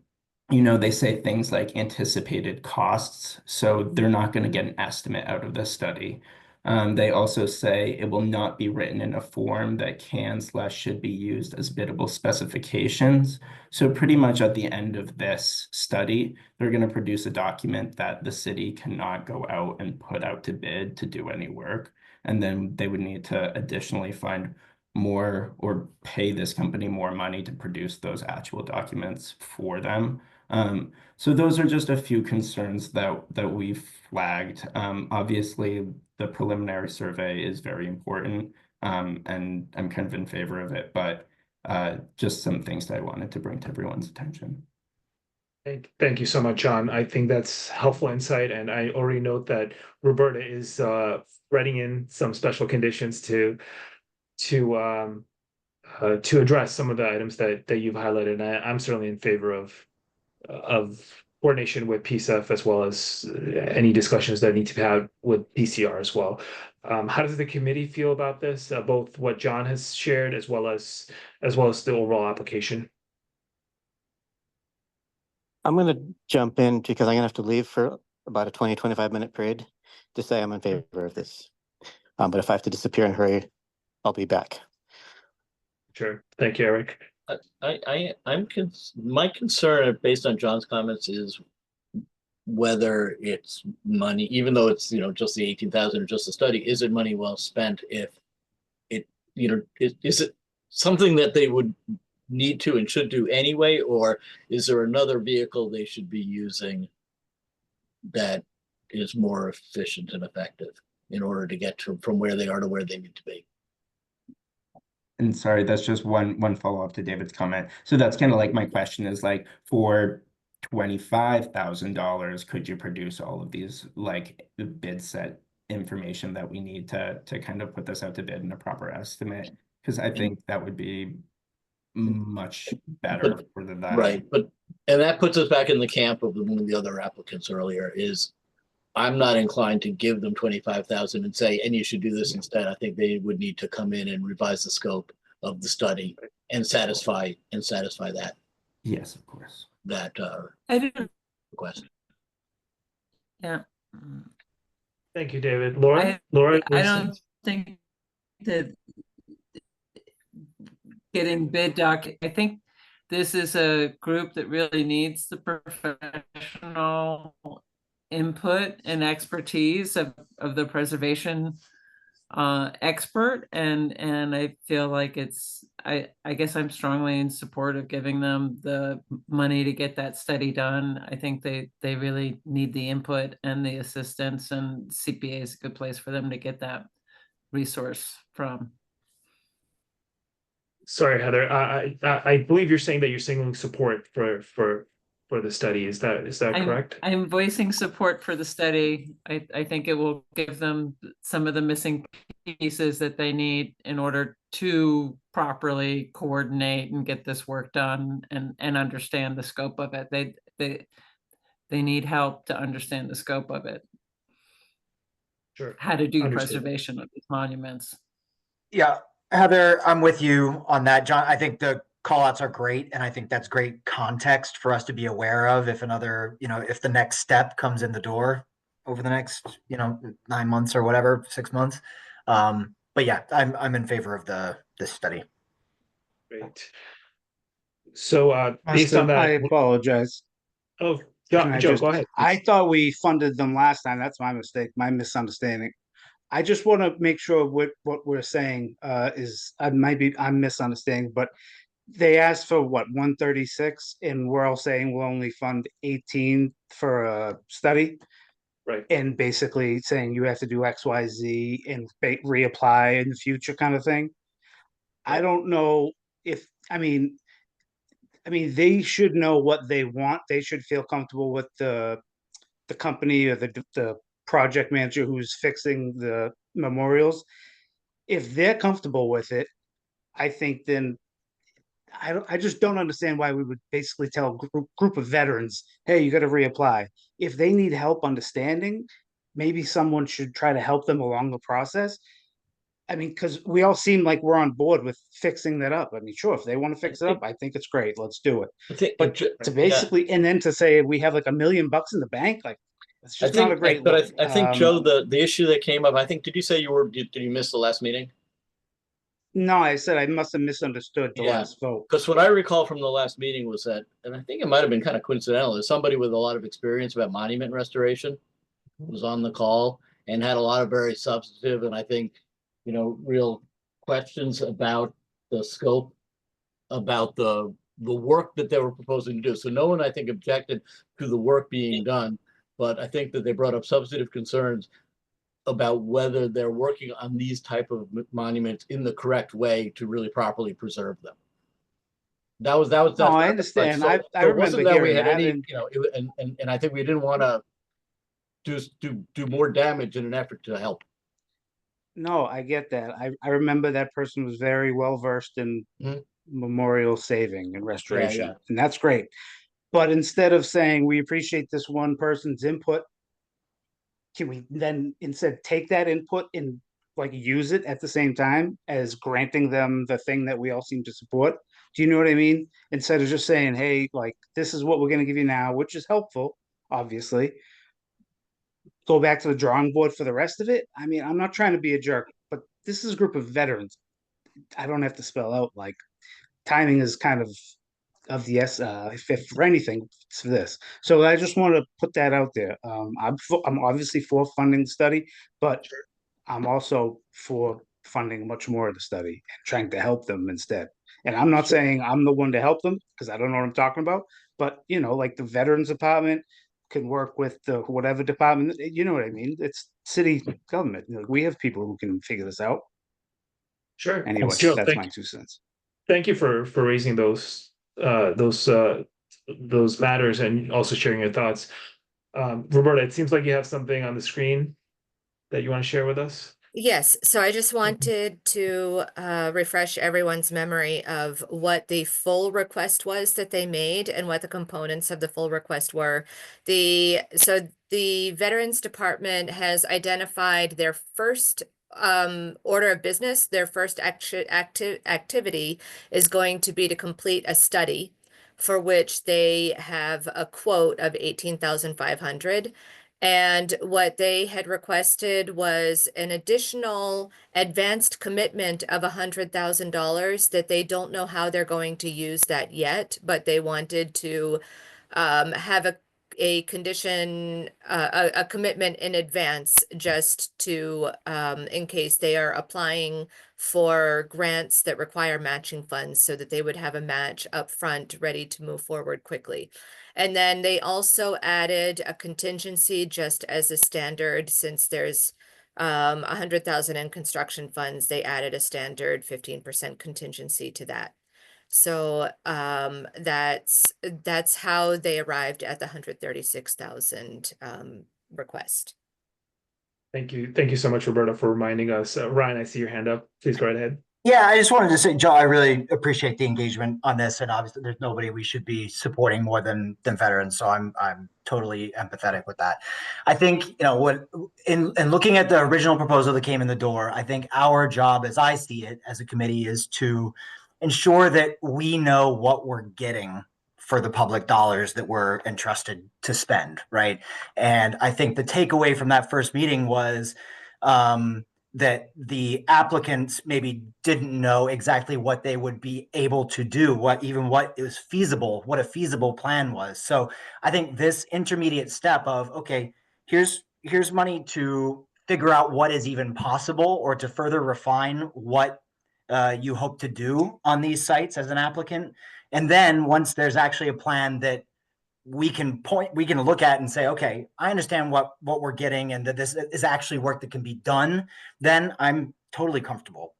They say things like anticipated costs, so they're not going to get an estimate out of this study. They also say it will not be written in a form that can/should be used as biddable specifications. So pretty much at the end of this study, they're going to produce a document that the city cannot go out and put out to bid to do any work. And then they would need to additionally find more or pay this company more money to produce those actual documents for them. So those are just a few concerns that we've flagged. Obviously, the preliminary survey is very important. And I'm kind of in favor of it, but just some things that I wanted to bring to everyone's attention. Thank you so much, John. I think that's helpful insight, and I already note that Roberta is writing in some special conditions to address some of the items that you've highlighted. And I'm certainly in favor of coordination with PSEF, as well as any discussions that need to be had with PCR as well. How does the committee feel about this? Both what John has shared as well as the overall application. I'm going to jump in because I'm going to have to leave for about a 25 minute period to say I'm in favor of this. But if I have to disappear in a hurry, I'll be back. Sure. Thank you, Eric. My concern, based on John's comments, is whether it's money, even though it's, just the 18,000 or just the study, is it money well spent if it, is it something that they would need to and should do anyway, or is there another vehicle they should be using that is more efficient and effective in order to get from where they are to where they need to be? And sorry, that's just one follow-up to David's comment. So that's kind of like my question is like, for $25,000, could you produce all of these like the bid set information that we need to kind of put this out to bid in a proper estimate? Because I think that would be much better for the Right, and that puts us back in the camp of one of the other applicants earlier. Is I'm not inclined to give them 25,000 and say, and you should do this instead. I think they would need to come in and revise the scope of the study and satisfy that. Yes, of course. That I didn't. request. Yeah. Thank you, David. Laura, I don't think that getting bid doc, I think this is a group that really needs the professional input and expertise of the preservation expert, and I feel like I guess I'm strongly in support of giving them the money to get that study done. I think they really need the input and the assistance, and CPA is a good place for them to get that resource from. Sorry, Heather. I believe you're saying that you're signaling support for the study. Is that correct? I'm voicing support for the study. I think it will give them some of the missing pieces that they need in order to properly coordinate and get this work done and understand the scope of it. They need help to understand the scope of it. Sure. How to do Understood. preservation of these monuments. Yeah, Heather, I'm with you on that. John, I think the call outs are great. And I think that's great context for us to be aware of if if the next step comes in the door over the next, 9 months or whatever, 6 months. But yeah, I'm in favor of this study. Great. So based on that, I apologize. oh, Can I Joe, just- go ahead. I thought we funded them last time. That's my mistake, my misunderstanding. I just want to make sure what we're saying is I'm misunderstanding, but they asked for what, 136, and we're all saying we'll only fund 18 for a study, Right. and basically saying you have to do X, Y, Z and reapply in the future kind of thing. I don't know if I mean they should know what they want. They should feel comfortable with the company or the project manager who's fixing the memorials. If they're comfortable with it, I think then I just don't understand why we would basically tell a group of veterans, hey, you got to reapply. If they need help understanding, maybe someone should try to help them along the process. I mean, because we all seem like we're on board with fixing that up. I mean, sure, if they want to fix it up, I think it's great. Let's do it. I think, But to basically, and then to say we have like $1 million in the bank, like it's just not a great. But I think Joe, the issue that came up, I think, did you say did you miss the last meeting? No, I said I must have misunderstood the Yeah. last vote. Because what I recall from the last meeting was that, and I think it might have been kind of coincidental, is somebody with a lot of experience about monument restoration was on the call and had a lot of very substantive and I think, real questions about the scope, about the work that they were proposing to do. So no one, I think, objected to the work being done, but I think that they brought up substantive concerns about whether they're working on these type of monuments in the correct way to really properly preserve them. That's No, I like, understand. so, I so it wasn't remember that we hearing had that, any, and you know, and I think we didn't want to do more damage in an effort to help. no, I get that. I remember that person was very well versed in Mhm. memorial saving and restoration, yeah. and that's great. But instead of saying we appreciate this one person's input, can we then instead take that input and like use it at the same time as granting them the thing that we all seem to support? Do you know what I mean? Instead of just saying, hey, like this is what we're going to give you now, which is helpful, obviously. Go back to the drawing board for the rest of it. I mean, I'm not trying to be a jerk, but this is a group of veterans. I don't have to spell out like timing is kind of the if for anything, it's for this. So I just want to put that out there. I'm obviously for funding the study, but I'm also for funding much more of the study and trying to help them instead. And I'm not saying I'm the one to help them because I don't know what I'm talking about, but you know, like the veterans department can work with the whatever department, you know what I mean? It's city government. You know, we have people who can figure this out. Sure. Anyway, Joe, that's my 2 cents. thank you for raising those matters and also sharing your thoughts. Roberta, it seems like you have something on the screen that you want to share with us. Yes, so I just wanted to refresh everyone's memory of what the full request was that they made and what the components of the full request were. So the Veterans Department has identified their first order of business, their first activity is going to be to complete a study for which they have a quote of 18,500. And what they had requested was an additional advanced commitment of $100,000 that they don't know how they're going to use that yet, but they wanted to have a condition, a commitment in advance just to, in case they are applying for grants that require matching funds so that they would have a match up front ready to move forward quickly. And then they also added a contingency just as a standard, since there's 100,000 in construction funds, they added a standard 15% contingency to that. So that's how they arrived at the 136,000 request. Thank you. Thank you so much, Roberta, for reminding us. Ryan, I see your hand up. Please go right ahead. Yeah, I just wanted to say, Joe, I really appreciate the engagement on this, and obviously, there's nobody we should be supporting more than veterans. So I'm totally empathetic with that. I think, you know, what in looking at the original proposal that came in the door, I think our job, as I see it, as a committee, is to ensure that we know what we're getting for the public dollars that we're entrusted to spend, right? And I think the takeaway from that first meeting was that the applicants maybe didn't know exactly what they would be able to do, what is feasible, what a feasible plan was. So I think this intermediate step of, okay, here's money to figure out what is even possible or to further refine what you hope to do on these sites as an applicant. And then once there's actually a plan that we can look at and say, okay, I understand what we're getting and that this is actually work that can be done, then I'm totally comfortable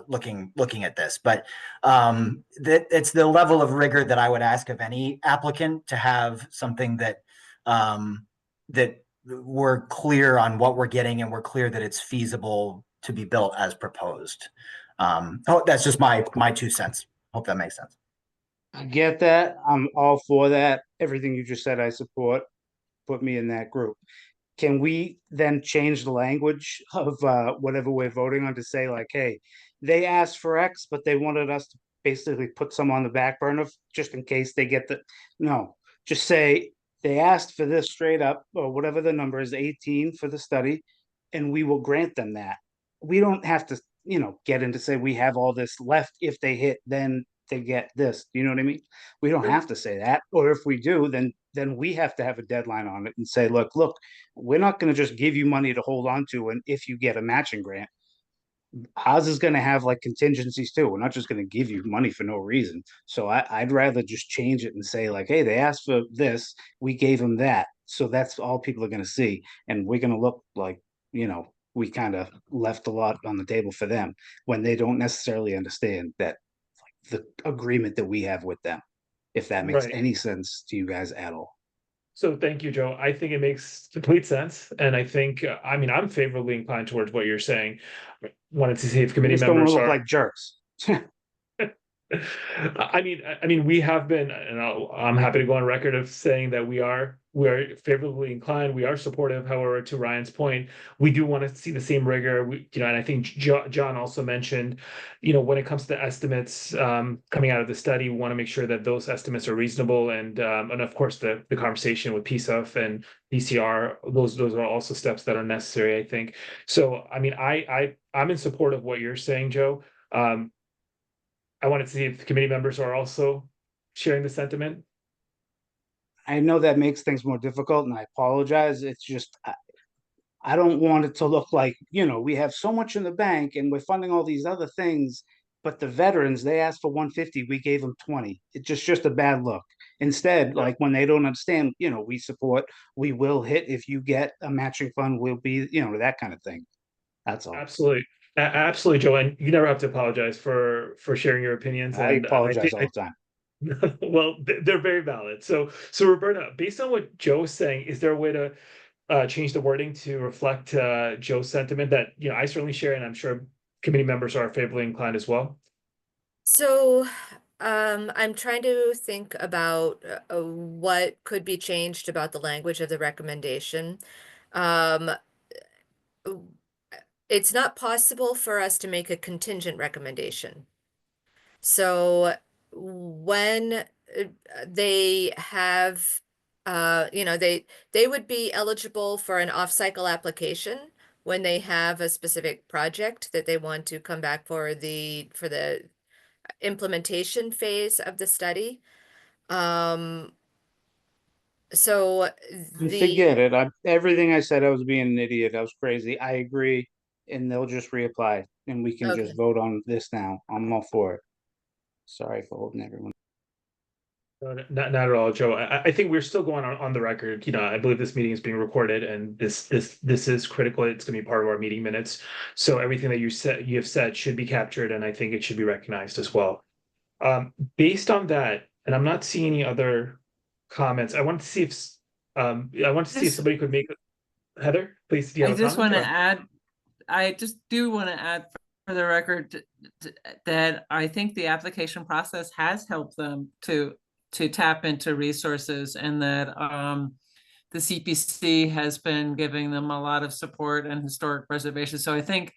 looking at this. But it's the level of rigor that I would ask of any applicant, to have something that that we're clear on what we're getting and we're clear that it's feasible to be built as proposed. That's just my 2 cents. Hope that makes sense. I get that. I'm all for that. Everything you just said, I support. Put me in that group. Can we then change the language of whatever we're voting on to say like, hey, they asked for X, but they wanted us to basically put some on the back burner just in case they get no, just say they asked for this straight up, or whatever the number is, 18 for the study, and we will grant them that. We don't have to, you know, get into say we have all this left. If they hit, then they get this. You know what I mean? We don't have to say that. Or if we do, then we have to have a deadline on it and say, look, we're not going to just give you money to hold on to, and if you get a matching grant, ours is going to have like contingencies too. We're not just going to give you money for no reason. So I'd rather just change it and say like, hey, they asked for this, we gave them that. So that's all people are going to see. And we're going to look like, you know, we kind of left a lot on the table for them when they don't necessarily understand that the agreement that we have with them, if that makes Right. any sense to you guys at all. So thank you, Joe. I think it makes complete sense. And I think, I mean, I'm favorably inclined towards what you're saying. Wanted to see if We committee just don't want members to look are. like jerks. I mean, we have been, and I'm happy to go on record of saying that we are favorably inclined. We are supportive. However, to Ryan's point, we do want to see the same rigor. And I think John also mentioned, when it comes to estimates coming out of the study, we want to make sure that those estimates are reasonable. And of course, the conversation with PSUF and DCR, those are also steps that are necessary, I think. So, I mean, I'm in support of what you're saying, Joe. I wanted to see if the committee members are also sharing the sentiment. I know that makes things more difficult, and I apologize. It's just I don't want it to look like, we have so much in the bank and we're funding all these other things, but the veterans, they asked for 150, we gave them 20. It's just a bad look. Instead, like when they don't understand, we support, we will hit if you get a matching fund, we'll be, that kind of thing. That's all. Absolutely. Absolutely, Joe. And you never have to apologize for sharing your opinions. I And apologize all the time. well, they're very valid. So Roberta, based on what Joe was saying, is there a way to change the wording to reflect Joe's sentiment that I certainly share, and I'm sure committee members are favorably inclined as well? So, I'm trying to think about what could be changed about the language of the recommendation. It's not possible for us to make a contingent recommendation. So when they have, they would be eligible for an off-cycle application when they have a specific project that they want to come back for the implementation phase of the study. So Forget it. Everything I said, I was being an idiot. I was crazy. I agree. And they'll just reapply and we can Okay. just vote on this now. I'm all for it. Sorry for holding everyone. No, not at all, Joe. I think we're still going on the record. I believe this meeting is being recorded, and this is critical. It's going to be part of our meeting minutes. So everything that you have said should be captured, and I think it should be recognized as well. Based on that, and I'm not seeing any other comments. I want to see if somebody could make Heather, please. Do you have I a just comment? want to add, I just do want to add for the record that I think the application process has helped them to tap into resources, and that the CPC has been giving them a lot of support and historic preservation. So I think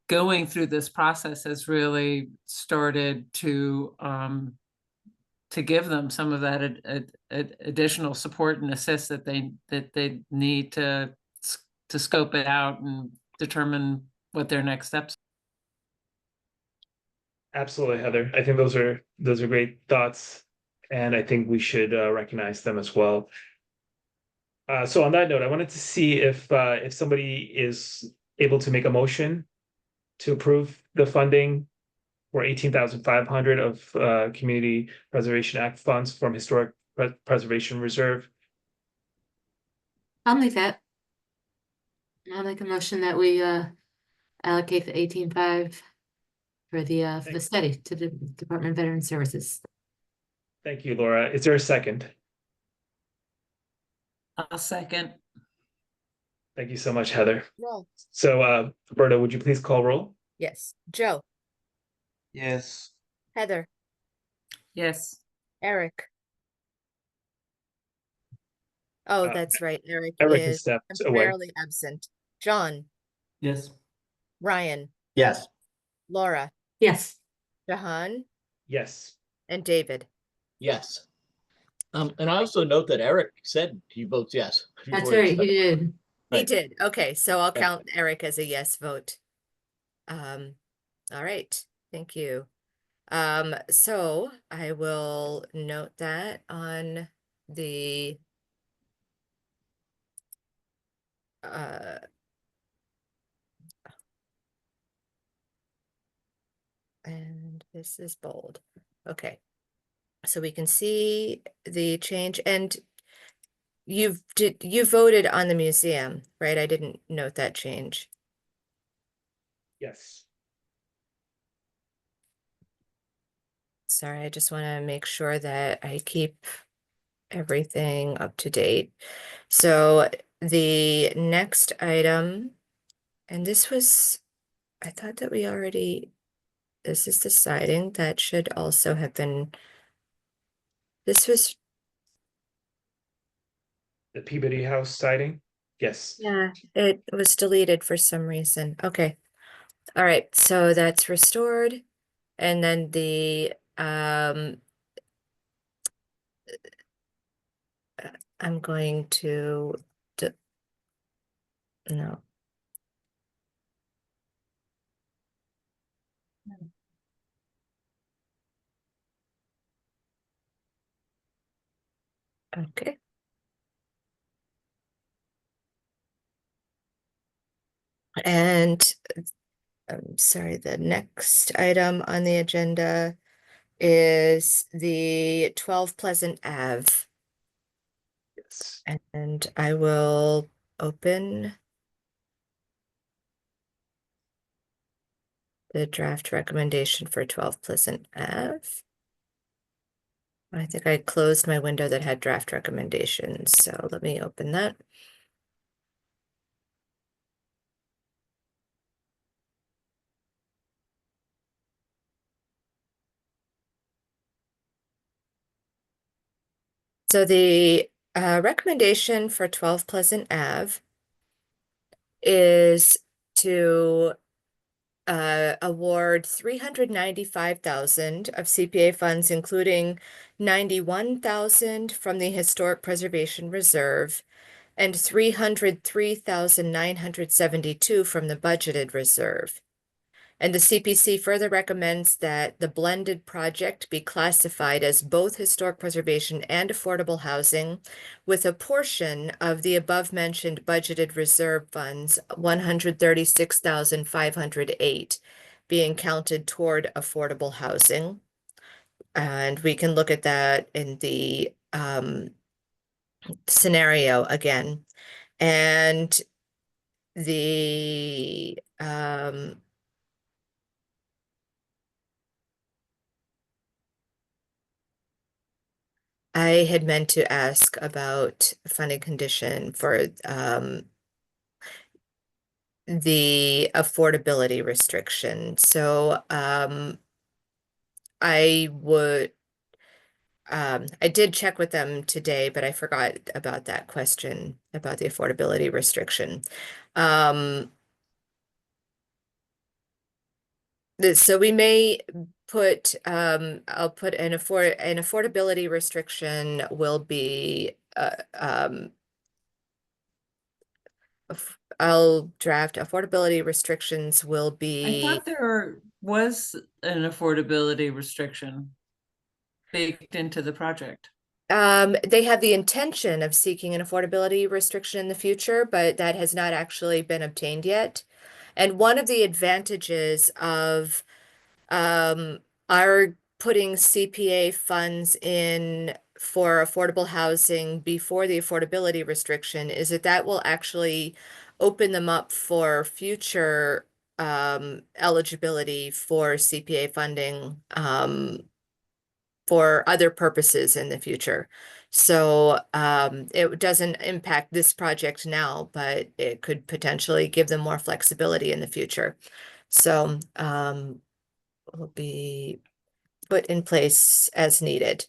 going through this process has really started to give them some of that additional support and assist that they need to scope it out and determine what their next steps. Absolutely, Heather. I think those are great thoughts, and I think we should recognize them as well. So on that note, I wanted to see if somebody is able to make a motion to approve the funding for 18,500 of Community Preservation Act funds from Historic Preservation Reserve. I'll make that. I'll make a motion that we allocate the 18.5 for the study to the Department of Veteran Services. Thank you, Laura. Is there a second? I'll second. Thank you so much, Heather. roll. So, Roberta, would you please call roll? Yes. Joe, Yes. Heather, Yes. Eric. Oh, Uh, that's right. Eric Eric has is stepped away. temporarily absent. John, Yes. Ryan, Yes. Laura, Yes. Jahan, Yes. and David. Yes. And I also note that Eric said he votes yes. That's before right, he did. He Right. did. Okay, so I'll Yeah. count Eric as a yes vote. All right, thank you. So I will note that on the and this is bold. Okay. So we can see the change, and you voted on the museum, right? I didn't note that change. Yes. Sorry, I just want to make sure that I keep everything up to date. So the next item, and this was, I thought that we already, this is the siding that should also have been, this was, The Peabody House siding? Yes. yeah, it was deleted for some reason. Okay. All right, so that's restored. And then the, I'm going to, no. Okay. And I'm sorry, the next item on the agenda is the 12 Pleasant Ave. Yes. And I will open the draft recommendation for 12 Pleasant Ave. I think I closed my window that had draft recommendations, so let me open that. So the recommendation for 12 Pleasant Ave is to award 395,000 of CPA funds, including 91,000 from the Historic Preservation Reserve and 303,972 from the budgeted reserve. And the CPC further recommends that the blended project be classified as both historic preservation and affordable housing, with a portion of the above-mentioned budgeted reserve funds, 136,508, being counted toward affordable housing. And we can look at that in the scenario again. And the I had meant to ask about funding condition for the affordability restriction. So I would I did check with them today, but I forgot about that question about the affordability restriction. So we may put I'll put an affordability restriction will be I'll draft affordability restrictions will I be thought there was an affordability restriction baked into the project. they have the intention of seeking an affordability restriction in the future, but that has not actually been obtained yet. And one of the advantages of our putting CPA funds in for affordable housing before the affordability restriction is that that will actually open them up for future eligibility for CPA funding for other purposes in the future. So it doesn't impact this project now, but it could potentially give them more flexibility in the future. So will be put in place as needed.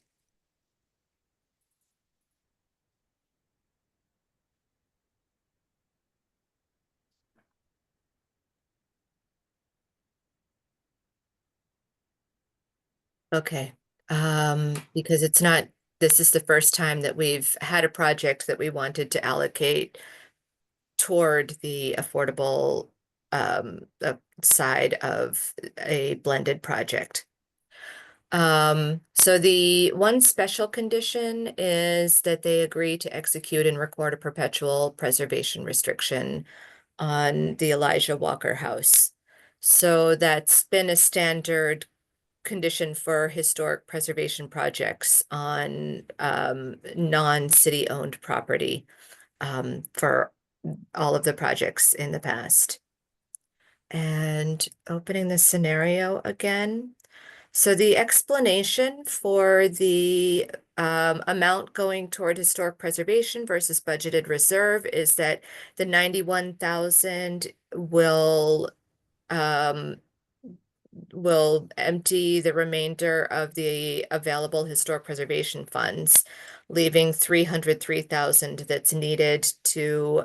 Okay, because it's not, this is the first time that we've had a project that we wanted to allocate toward the affordable side of a blended project. So the one special condition is that they agree to execute and record a perpetual preservation restriction on the Elijah Walker House. So that's been a standard condition for historic preservation projects on non-city owned property for all of the projects in the past. and opening the scenario again. So the explanation for the amount going toward historic preservation versus budgeted reserve is that the 91,000 will empty the remainder of the available historic preservation funds, leaving 303,000 that's needed to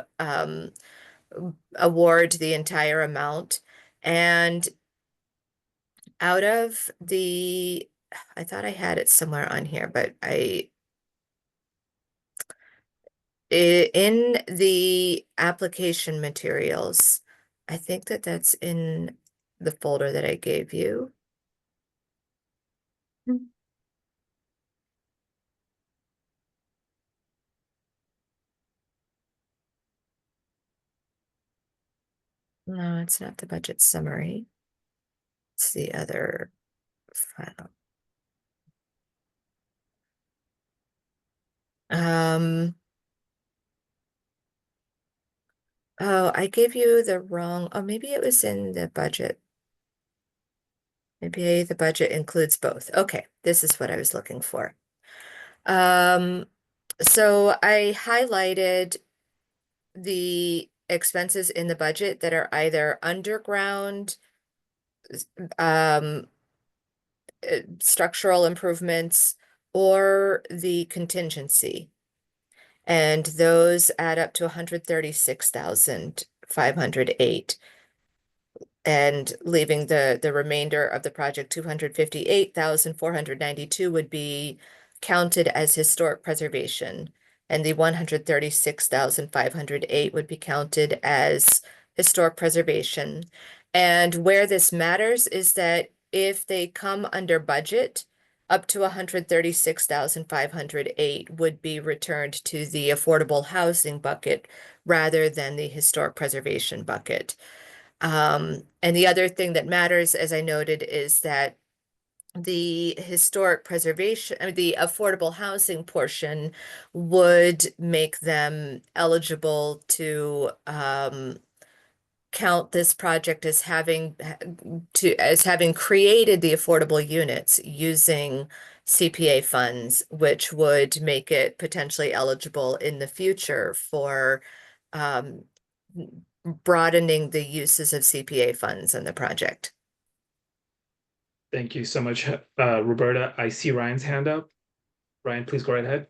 award the entire amount. And out of the, I thought I had it somewhere on here, but in the application materials, I think that that's in the folder that I gave you. No, it's not the budget summary. It's the other file. Oh, I gave you the wrong, oh, maybe it was in the budget. Maybe the budget includes both. Okay, this is what I was looking for. So I highlighted the expenses in the budget that are either underground, structural improvements, or the contingency. And those add up to 136,508. And leaving the remainder of the project, 258,492 would be counted as historic preservation. And the 136,508 would be counted as historic preservation. And where this matters is that if they come under budget, up to 136,508 would be returned to the affordable housing bucket rather than the historic preservation bucket. And the other thing that matters, as I noted, is that the historic preservation, the affordable housing portion would make them eligible to count this project as having created the affordable units using CPA funds, which would make it potentially eligible in the future for broadening the uses of CPA funds in the project. Thank you so much, Roberta. I see Ryan's hand up. Ryan, please go right ahead.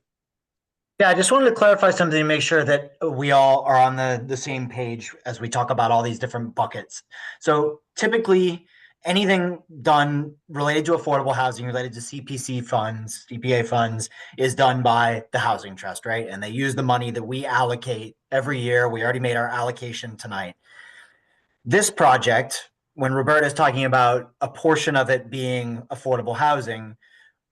Yeah, I just wanted to clarify something to make sure that we all are on the same page as we talk about all these different buckets. So typically, anything done related to affordable housing, related to CPC funds, CPA funds, is done by the Housing Trust, right? And they use the money that we allocate every year. We already made our allocation tonight. This project, when Roberta is talking about a portion of it being affordable housing,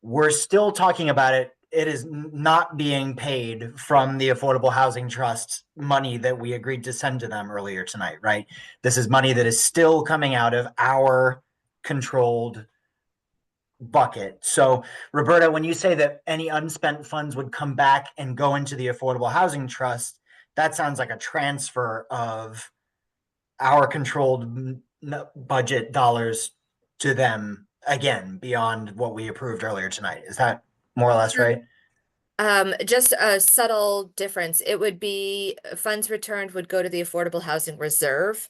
we're still talking about it. It is not being paid from the Affordable Housing Trust money that we agreed to send to them earlier tonight, right? This is money that is still coming out of our controlled bucket. So, Roberta, when you say that any unspent funds would come back and go into the Affordable Housing Trust, that sounds like a transfer of our controlled budget dollars to them again, beyond what we approved earlier tonight. Is that more or less right? Just a subtle difference. It would be funds returned would go to the Affordable Housing Reserve,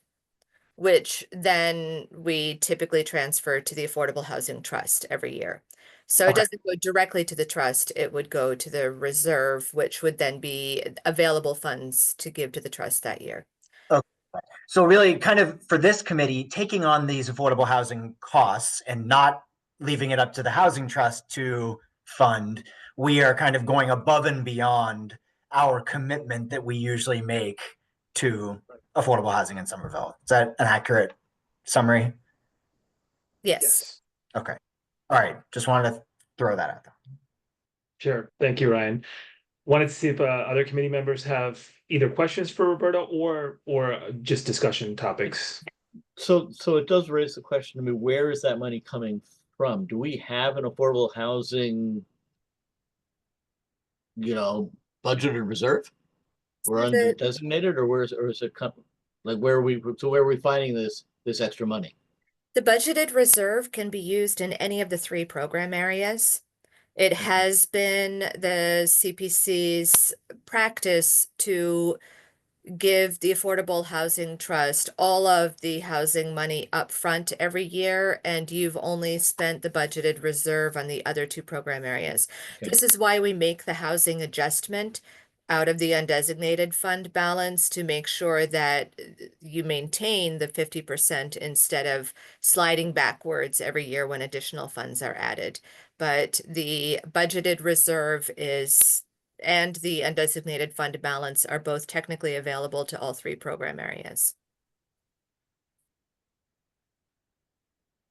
which then we typically transfer to the Affordable Housing Trust every year. So it Okay. doesn't go directly to the trust, it would go to the reserve, which would then be available funds to give to the trust that year. So really kind of for this committee, taking on these affordable housing costs and not leaving it up to the housing trust to fund, we are kind of going above and beyond our commitment that we usually make to affordable housing in Somerville. Is that an accurate summary? Yes. Okay. All right. Just wanted to throw that out there. Sure. Thank you, Ryan. Wanted to see if other committee members have either questions for Roberta or just discussion topics. So it does raise the question to me, where is that money coming from? Do we have an affordable housing, budgeted reserve? Or So under designated, or where is it coming? Like where are we finding this this extra money? The budgeted reserve can be used in any of the 3 program areas. It has been the CPC's practice to give the Affordable Housing Trust all of the housing money up front every year, and you've only spent the budgeted reserve on the other 2 program areas. Okay. This is why we make the housing adjustment out of the undesignated fund balance to make sure that you maintain the 50% instead of sliding backwards every year when additional funds are added. But the budgeted reserve and the undesignated fund balance are both technically available to all 3 program areas.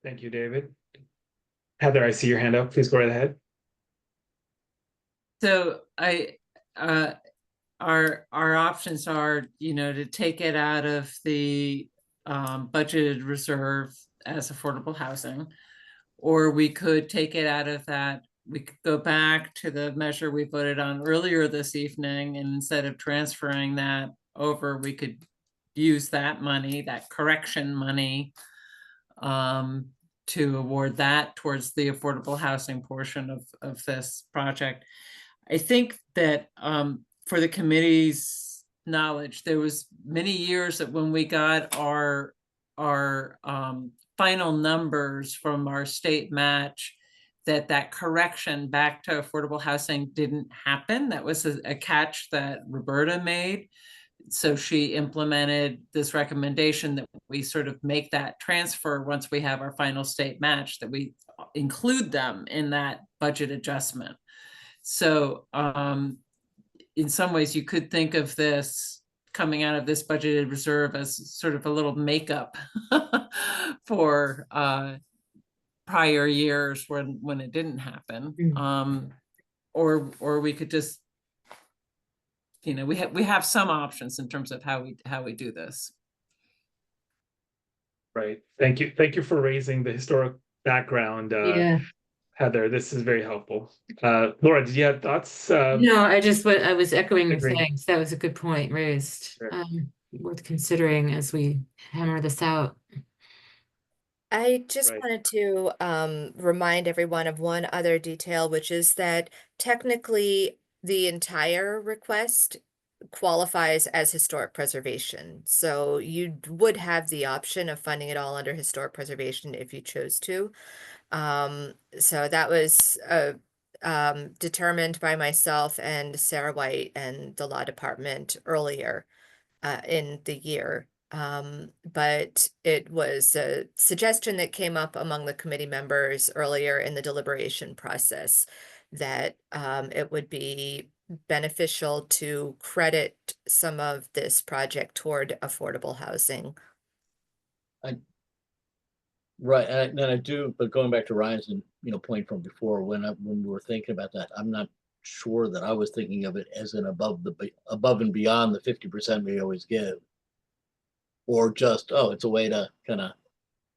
Thank you, David. Heather, I see your hand up. Please go right ahead. So our options are, to take it out of the budgeted reserve as affordable housing, or we could take it out of that. We could go back to the measure we voted on earlier this evening, and instead of transferring that over, we could use that money, that correction money, to award that towards the affordable housing portion of this project. I think that for the committee's knowledge, there was many years that when we got our final numbers from our state match, that correction back to affordable housing didn't happen. That was a catch that Roberta made. So she implemented this recommendation that we sort of make that transfer once we have our final state match, that we include them in that budget adjustment. So in some ways you could think of this coming out of this budgeted reserve as sort of a little makeup for prior years when it didn't happen. Or we could just, we have some options in terms of how we do this. Right. Thank you for raising the historic background, Yeah. Heather. This is very helpful. Laura, did you have thoughts? No, I was echoing your Agreed. thanks. That was a good point raised. Sure. Worth considering as we hammer this out. I just Right. wanted to remind everyone of one other detail, which is that technically the entire request qualifies as historic preservation. So you would have the option of funding it all under historic preservation if you chose to. So that was determined by myself and Sarah White and the law department earlier in the year. But it was a suggestion that came up among the committee members earlier in the deliberation process that it would be beneficial to credit some of this project toward affordable housing. Right, and I do, but going back to Ryan's, point from before, when we were thinking about that, I'm not sure that I was thinking of it as an above and beyond the 50% we always give. Or just, it's a way to kind of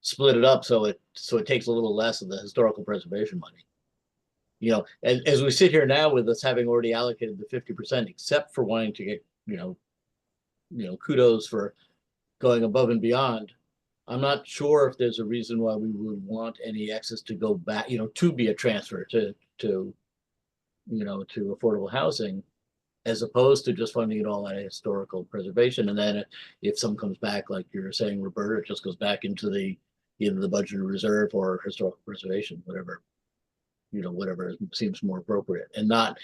split it up so it takes a little less of the historical preservation money. As we sit here now with us having already allocated the 50%, except for wanting to get, kudos for going above and beyond. I'm not sure if there's a reason why we would want any excess to go back, to be a transfer to affordable housing, as opposed to just funding it all out of historical preservation. And then if some comes back, like you're saying, Roberta, it just goes back into either the budget reserve or historical preservation, whatever seems more appropriate, and not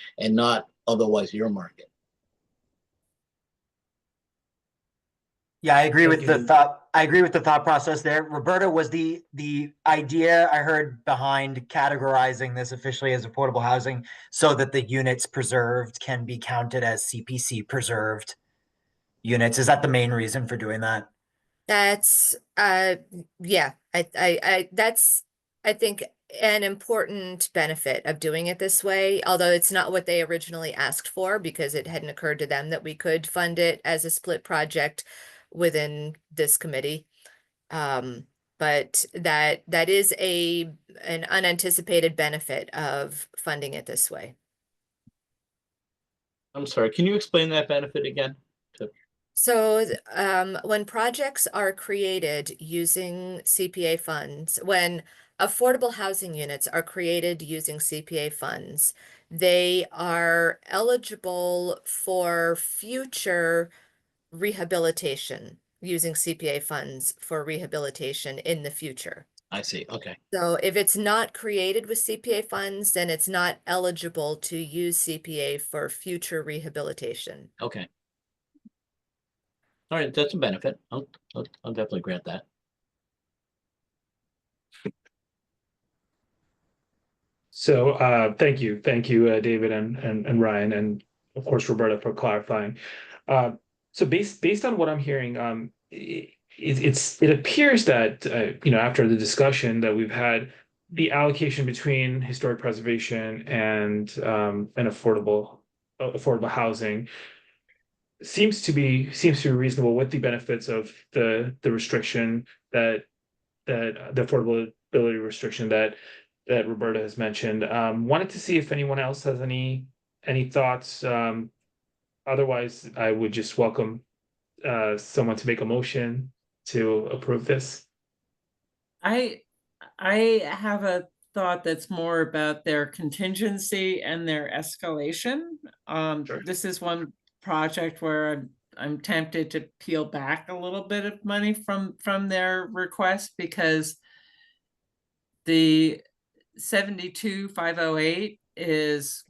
otherwise earmark it. Yeah, I agree Thank with the you. thought. I agree with the thought process there. Roberta, was the idea I heard behind categorizing this officially as affordable housing so that the units preserved can be counted as CPC preserved units? Is that the main reason for doing that? That's yeah, that's I think an important benefit of doing it this way, although it's not what they originally asked for, because it hadn't occurred to them that we could fund it as a split project within this committee. But that is an unanticipated benefit of funding it this way. I'm sorry, can you explain that benefit again? So, when projects are created using CPA funds, when affordable housing units are created using CPA funds, they are eligible for future rehabilitation using CPA funds for rehabilitation in the future. I see. Okay. So if it's not created with CPA funds, then it's not eligible to use CPA for future rehabilitation. Okay. All right, that's a benefit. I'll definitely grant that. So thank you, David and Ryan, and of course Roberta for clarifying. So based on what I'm hearing, it appears that after the discussion that we've had, the allocation between historic preservation and affordable housing seems to be reasonable with the benefits of the restriction that the affordability restriction that Roberta has mentioned. Wanted to see if anyone else has any thoughts. Otherwise, I would just welcome someone to make a motion to approve this. I have a thought that's more about their contingency and their escalation. Sure. This is one project where I'm tempted to peel back a little bit of money from their request, because the 72,508 is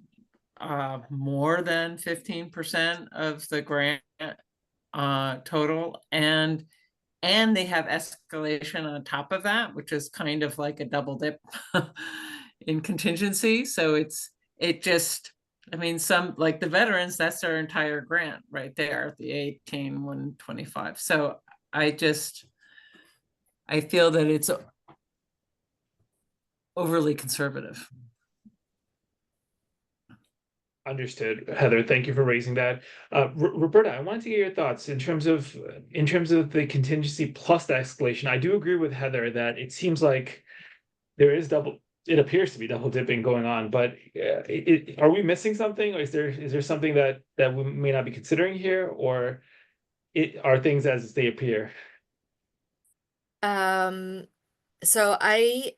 more than 15% of the grant total, and they have escalation on top of that, which is kind of like a double dip in contingency. So I mean, some, like the veterans, that's their entire grant right there, the 18,125. So I feel that it's overly conservative. Understood, Heather. Thank you for raising that. Roberta, I wanted to get your thoughts in terms of the contingency plus the escalation. I do agree with Heather that it seems like there is it appears to be double dipping going on, but are we missing something, or is there something that we may not be considering here, or are things as they appear? So I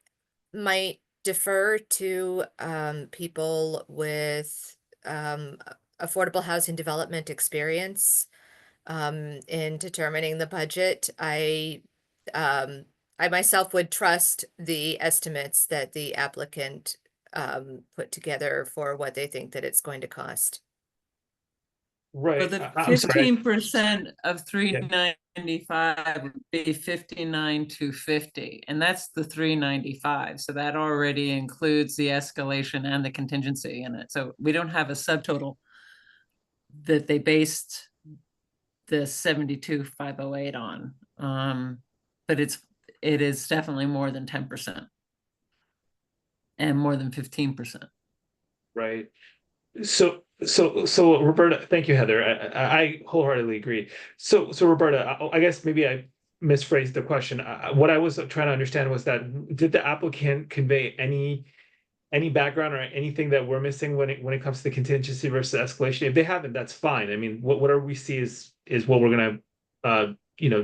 might defer to people with affordable housing development experience in determining the budget. I myself would trust the estimates that the applicant put together for what they think that it's going to cost. Right. So the I'm sorry. 15% of 395 would be 59,250, and that's the 395. So that already includes the escalation and the contingency in it. So we don't have a subtotal that they based the 72,508 on. But it is definitely more than 10% and more than 15%. Right. So Roberta, thank you, Heather. I wholeheartedly agree. So Roberta, I guess maybe I misphrased the question. What I was trying to understand was that did the applicant convey any background or anything that we're missing when it comes to the contingency versus escalation? If they haven't, that's fine. I mean, whatever we see is what we're gonna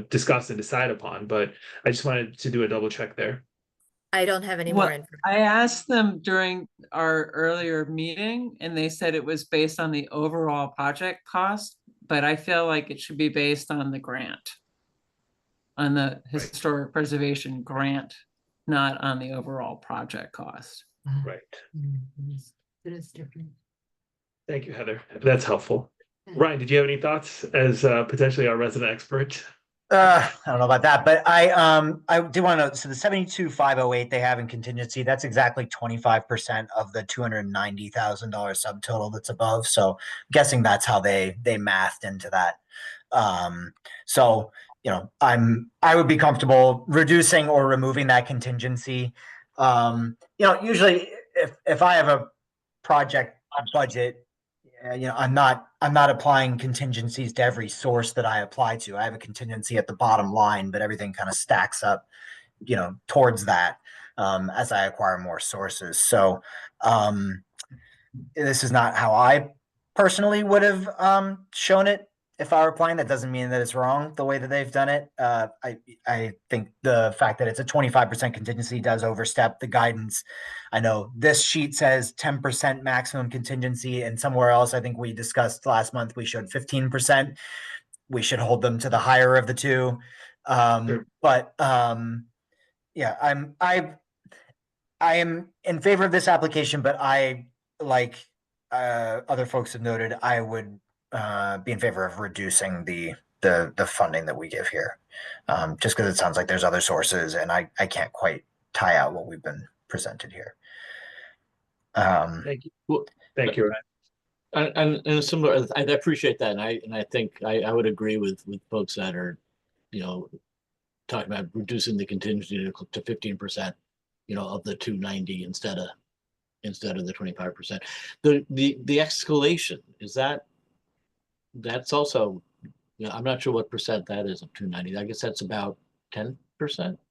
discuss and decide upon. But I just wanted to do a double check there. I don't have any Well, more information. I asked them during our earlier meeting, and they said it was based on the overall project cost, but I feel like it should be based on the grant, on the historic preservation grant, not on the overall project cost. Right. It is different. Thank you, Heather. That's helpful. Ryan, did you have any thoughts as potentially our resident expert? I don't know about that, but I do want to know. So the 72,508 they have in contingency, that's exactly 25% of the $290,000 subtotal that's above. So I'm guessing that's how they mathed into that. So I would be comfortable reducing or removing that contingency. Usually if I have a project budget, I'm not applying contingencies to every source that I apply to. I have a contingency at the bottom line, but everything kind of stacks up, towards that as I acquire more sources. So this is not how I personally would have shown it if I were applying, that doesn't mean that it's wrong the way that they've done it. I think the fact that it's a 25% contingency does overstep the guidance. I know this sheet says 10% maximum contingency, and somewhere else, I think we discussed last month, we showed 15%. We should hold them to the higher of the two. Sure. But yeah, I am in favor of this application, but I, like other folks have noted, I would be in favor of reducing the funding that we give here. Just because it sounds like there's other sources and I can't quite tie out what we've been presented here. Thank you. Well, Thank you, Ryan. and similar, I appreciate that, and I think I would agree with folks that are, talking about reducing the contingency to 15%, of the 290 instead of the 25%. The escalation, that's also, I'm not sure what percent that is of 290. I guess that's about 10%.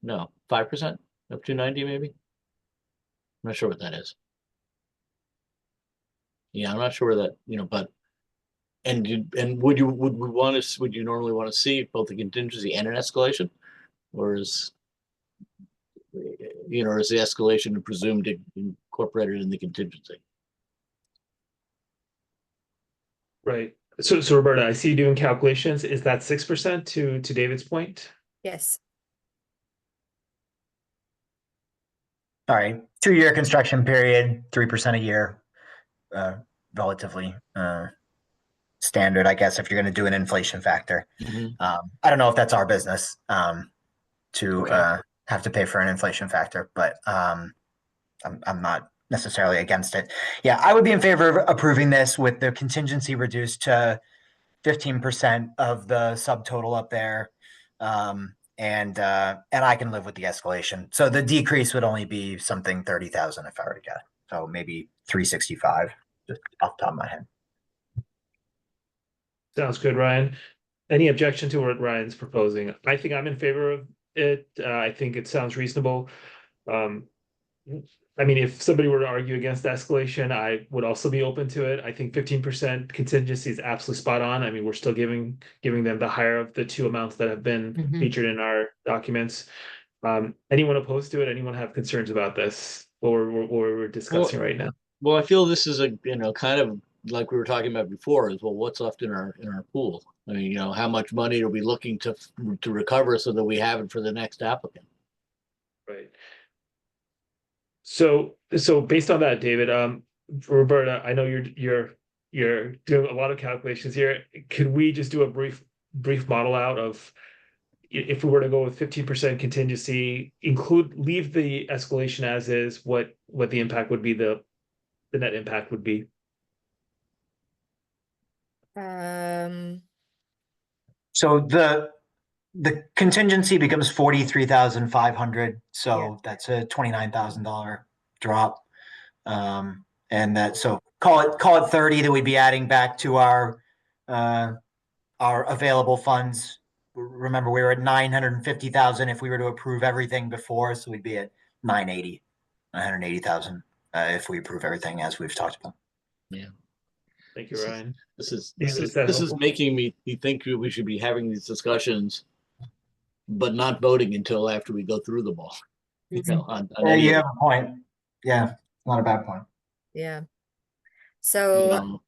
No, 5% of 290 maybe. I'm not sure what that is. Yeah, I'm not sure where that, but would you normally want to see both the contingency and an escalation, or is the escalation presumed incorporated in the contingency? Right. So Roberta, I see you doing calculations. Is that 6% to David's point? Yes. All right, 2-year construction period, 3% a year, relatively standard, I guess, if you're going to do an inflation factor. I don't know if that's our business to have to pay for an inflation factor, but I'm not necessarily against it. Yeah, I would be in favor of approving this with the contingency reduced to 15% of the subtotal up there. And I can live with the escalation. So the decrease would only be something 30,000 if I were to get. So maybe 365, just off the top of my head. Sounds good, Ryan. Any objection to what Ryan's proposing? I think I'm in favor of it. I think it sounds reasonable. I mean, if somebody were to argue against escalation, I would also be open to it. I think 15% contingency is absolutely spot on. I mean, we're still giving them the higher of the two amounts that have been featured in our documents. Anyone opposed to it? Anyone have concerns about this? What we're discussing right now? Well, I feel this is a kind of like we were talking about before, is, well, what's left in our pool? I mean, how much money are we looking to recover so that we have it for the next applicant? Right. So based on that, David, Roberta, I know you're doing a lot of calculations here. Could we just do a brief model out of, if we were to go with 15% contingency, leave the escalation as is, what the impact would be, the net impact would be? So the contingency becomes 43,500. So that's a $29,000 drop. And that, so call it 30 that we'd be adding back to our available funds. Remember, we were at 950,000 if we were to approve everything before, so we'd be at 980,000 if we approve everything as we've talked about. Yeah. Thank you, Ryan. This is making me think we should be having these discussions, but not voting until after we go through them all. Yeah, you have a point. Yeah, not a bad point. Yeah. So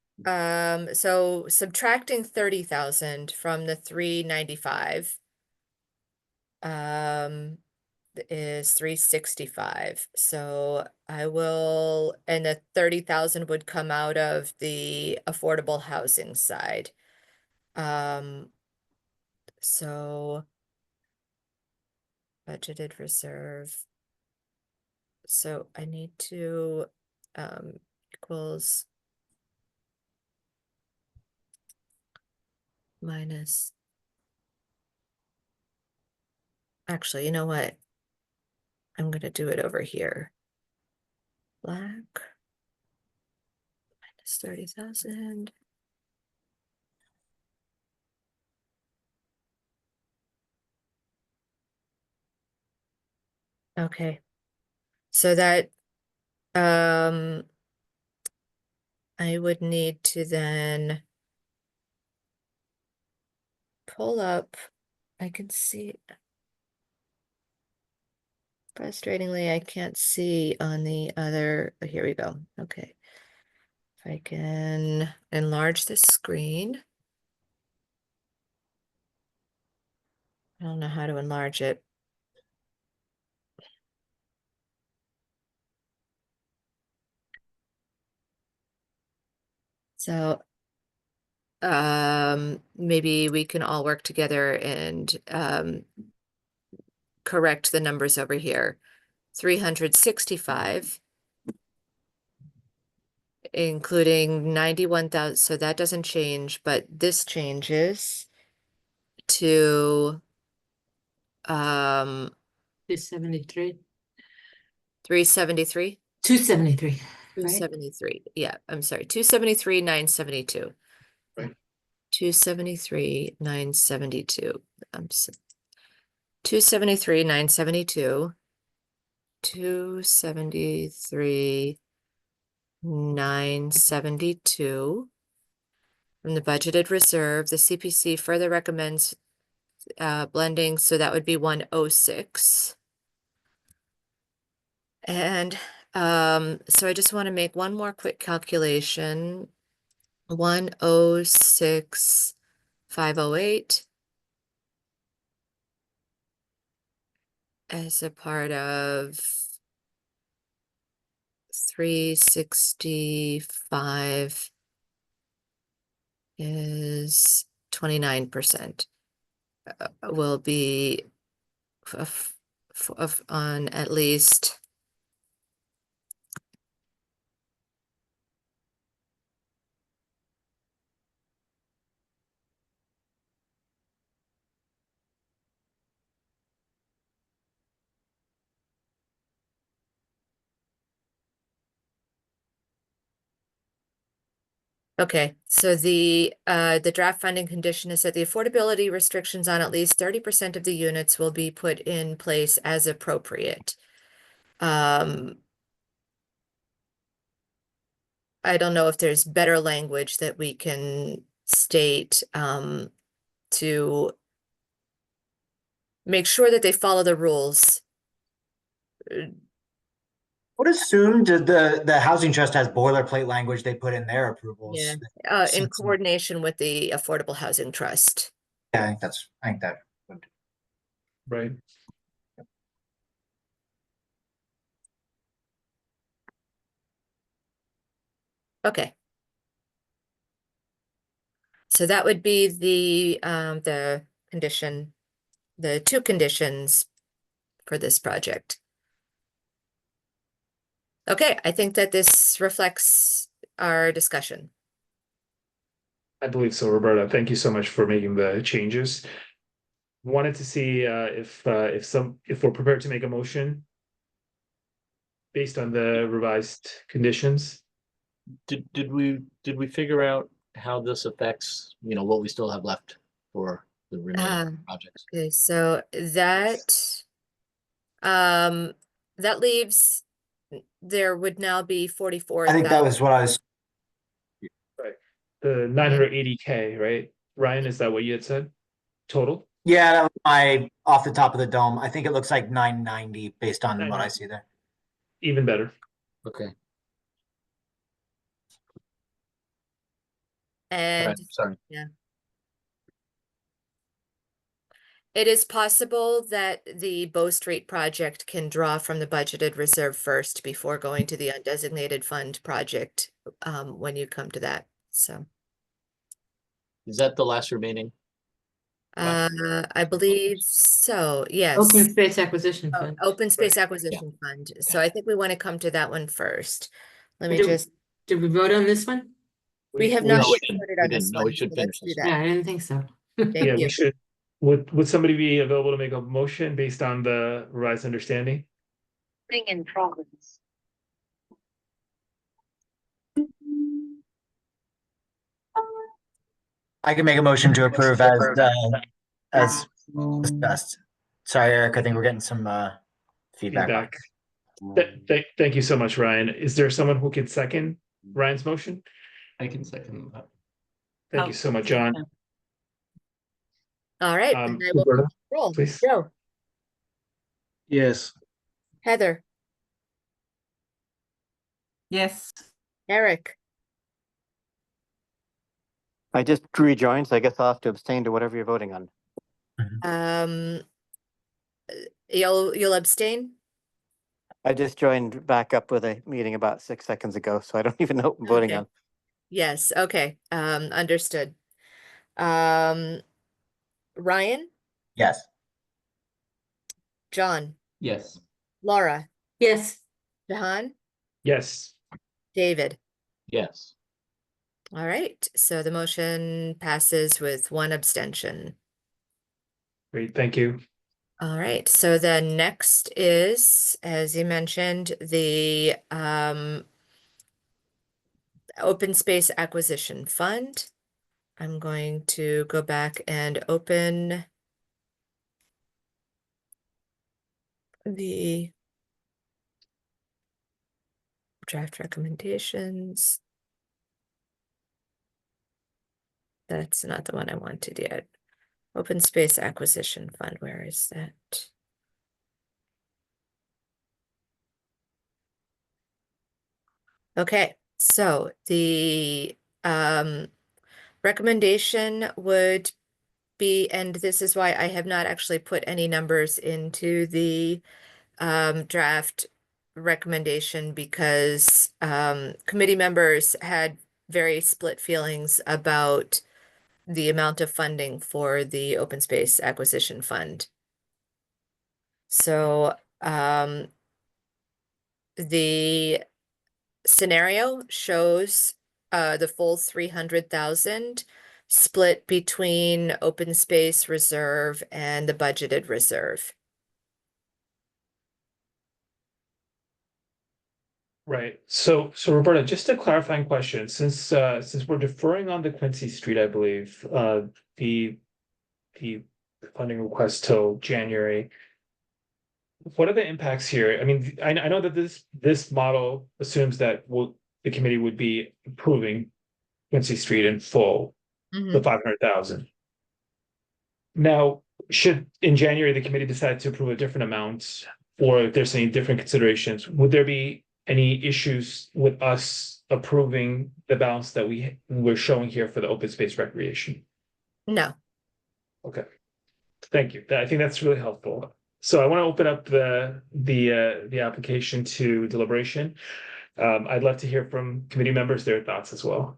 so subtracting 30,000 from the 395 is 365. So I will, and the 30,000 would come out of the affordable housing side. So budgeted reserve. So I need to equals minus. Actually, you know what? I'm going to do it over here. Black minus 30,000. Okay. So that I would need to then pull up, I can see. Frustratingly, I can't see on the other, oh, here we go. Okay. If I can enlarge the screen. I don't know how to enlarge it. So maybe we can all work together and correct the numbers over here. 365, including 91,000, so that doesn't change, but this changes to 273. 373. 273, right? 273, yeah, I'm sorry, 273, 972. Right. 273, 972. 273, 972. 273, 972. From the budgeted reserve, the CPC further recommends blending, so that would be 106. And so I just want to make one more quick calculation. 106,508 as a part of 365 is 29%. Will be on at least okay, so the draft funding condition is that the affordability restrictions on at least 30% of the units will be put in place as appropriate. I don't know if there's better language that we can state to make sure that they follow the rules. Would assume that the housing trust has boilerplate language they put in their approvals. Yeah, in Since- coordination with the Affordable Housing Trust. Yeah, I think that would. Right. Okay. So that would be the condition, the two conditions for this project. Okay, I think that this reflects our discussion. I believe so, Roberta. Thank you so much for making the changes. Wanted to see if we're prepared to make a motion based on the revised conditions. Did we figure out how this affects, what we still have left for the remaining projects? Okay, so that leaves, there would now be 44. I think that was what I was. Right. The 980K, right? Ryan, is that what you had said? Total? Yeah, that was my off the top of the dome. I think it looks like 990 based on what I see there. Even better. Okay. And Right, sorry. yeah. It is possible that the Bow Street project can draw from the budgeted reserve first before going to the undesignated fund project when you come to that, so. Is that the last remaining? I believe so, yes. Open Space Acquisition Oh, Fund. Open Space Acquisition Fund, so I think we want to come to that one first. Let me just, Did we vote on this one? we have No, not we yet didn't. voted We on this didn't. No, we one, should so finish let's do this that. Yeah, I didn't think so. Yeah, Thank we you. should. Would somebody be available to make a motion based on the revised understanding? Thing in progress. I can make a motion to approve as discussed. Sorry, Eric, I think we're getting some feedback. Thank you so much, Ryan. Is there someone who can second Ryan's motion? I can second that. Thank you so much, John. All right, then I will Roberta, roll. please. Joe, Yes. Heather, Yes. Eric, I just rejoined, so I guess I'll have to abstain to whatever you're voting on. um, you'll abstain? I just joined back up with a meeting about 6 seconds ago, so I don't even know what I'm voting Okay. on. Yes, okay, understood. Ryan, Yes. John, Yes. Laura, Yes. Jahan, Yes. David. Yes. All right, so the motion passes with one abstention. Great. Thank you. All right, so the next is, as you mentioned, the Open Space Acquisition Fund. I'm going to go back and open the draft recommendations. That's not the one I wanted yet. Open Space Acquisition Fund, where is that? Okay, so the recommendation would be, and this is why I have not actually put any numbers into the draft recommendation, because committee members had very split feelings about the amount of funding for the Open Space Acquisition Fund. So the scenario shows the full 300,000 split between open space reserve and the budgeted reserve. Right. So Roberta, just a clarifying question, since we're deferring on the Quincy Street, I believe, the funding request till January. What are the impacts here? I mean, I know that this model assumes that the committee would be approving Quincy Street in full, the 500,000. Now, should in January the committee decide to approve a different amount, or if there's any different considerations, would there be any issues with us approving the balance that we're showing here for the open space recreation? No. Okay. Thank you. I think that's really helpful. So I want to open up the application to deliberation. I'd love to hear from committee members, their thoughts as well.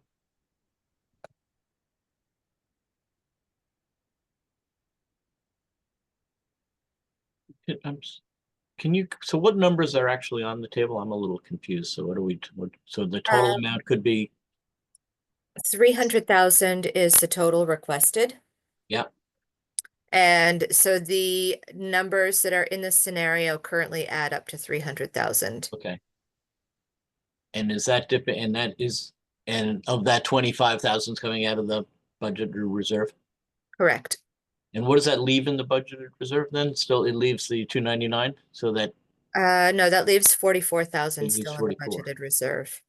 Can you, so what numbers are actually on the table? I'm a little confused. So so the total amount could be? 300,000 is the total requested. Yeah. And so the numbers that are in this scenario currently add up to 300,000. Okay. And is that and of that 25,000 is coming out of the budget reserve? Correct. And what does that leave in the budgeted reserve then? Still, it leaves the 299, so that. No, that leaves 44,000 leaves still in 44. the budgeted reserve.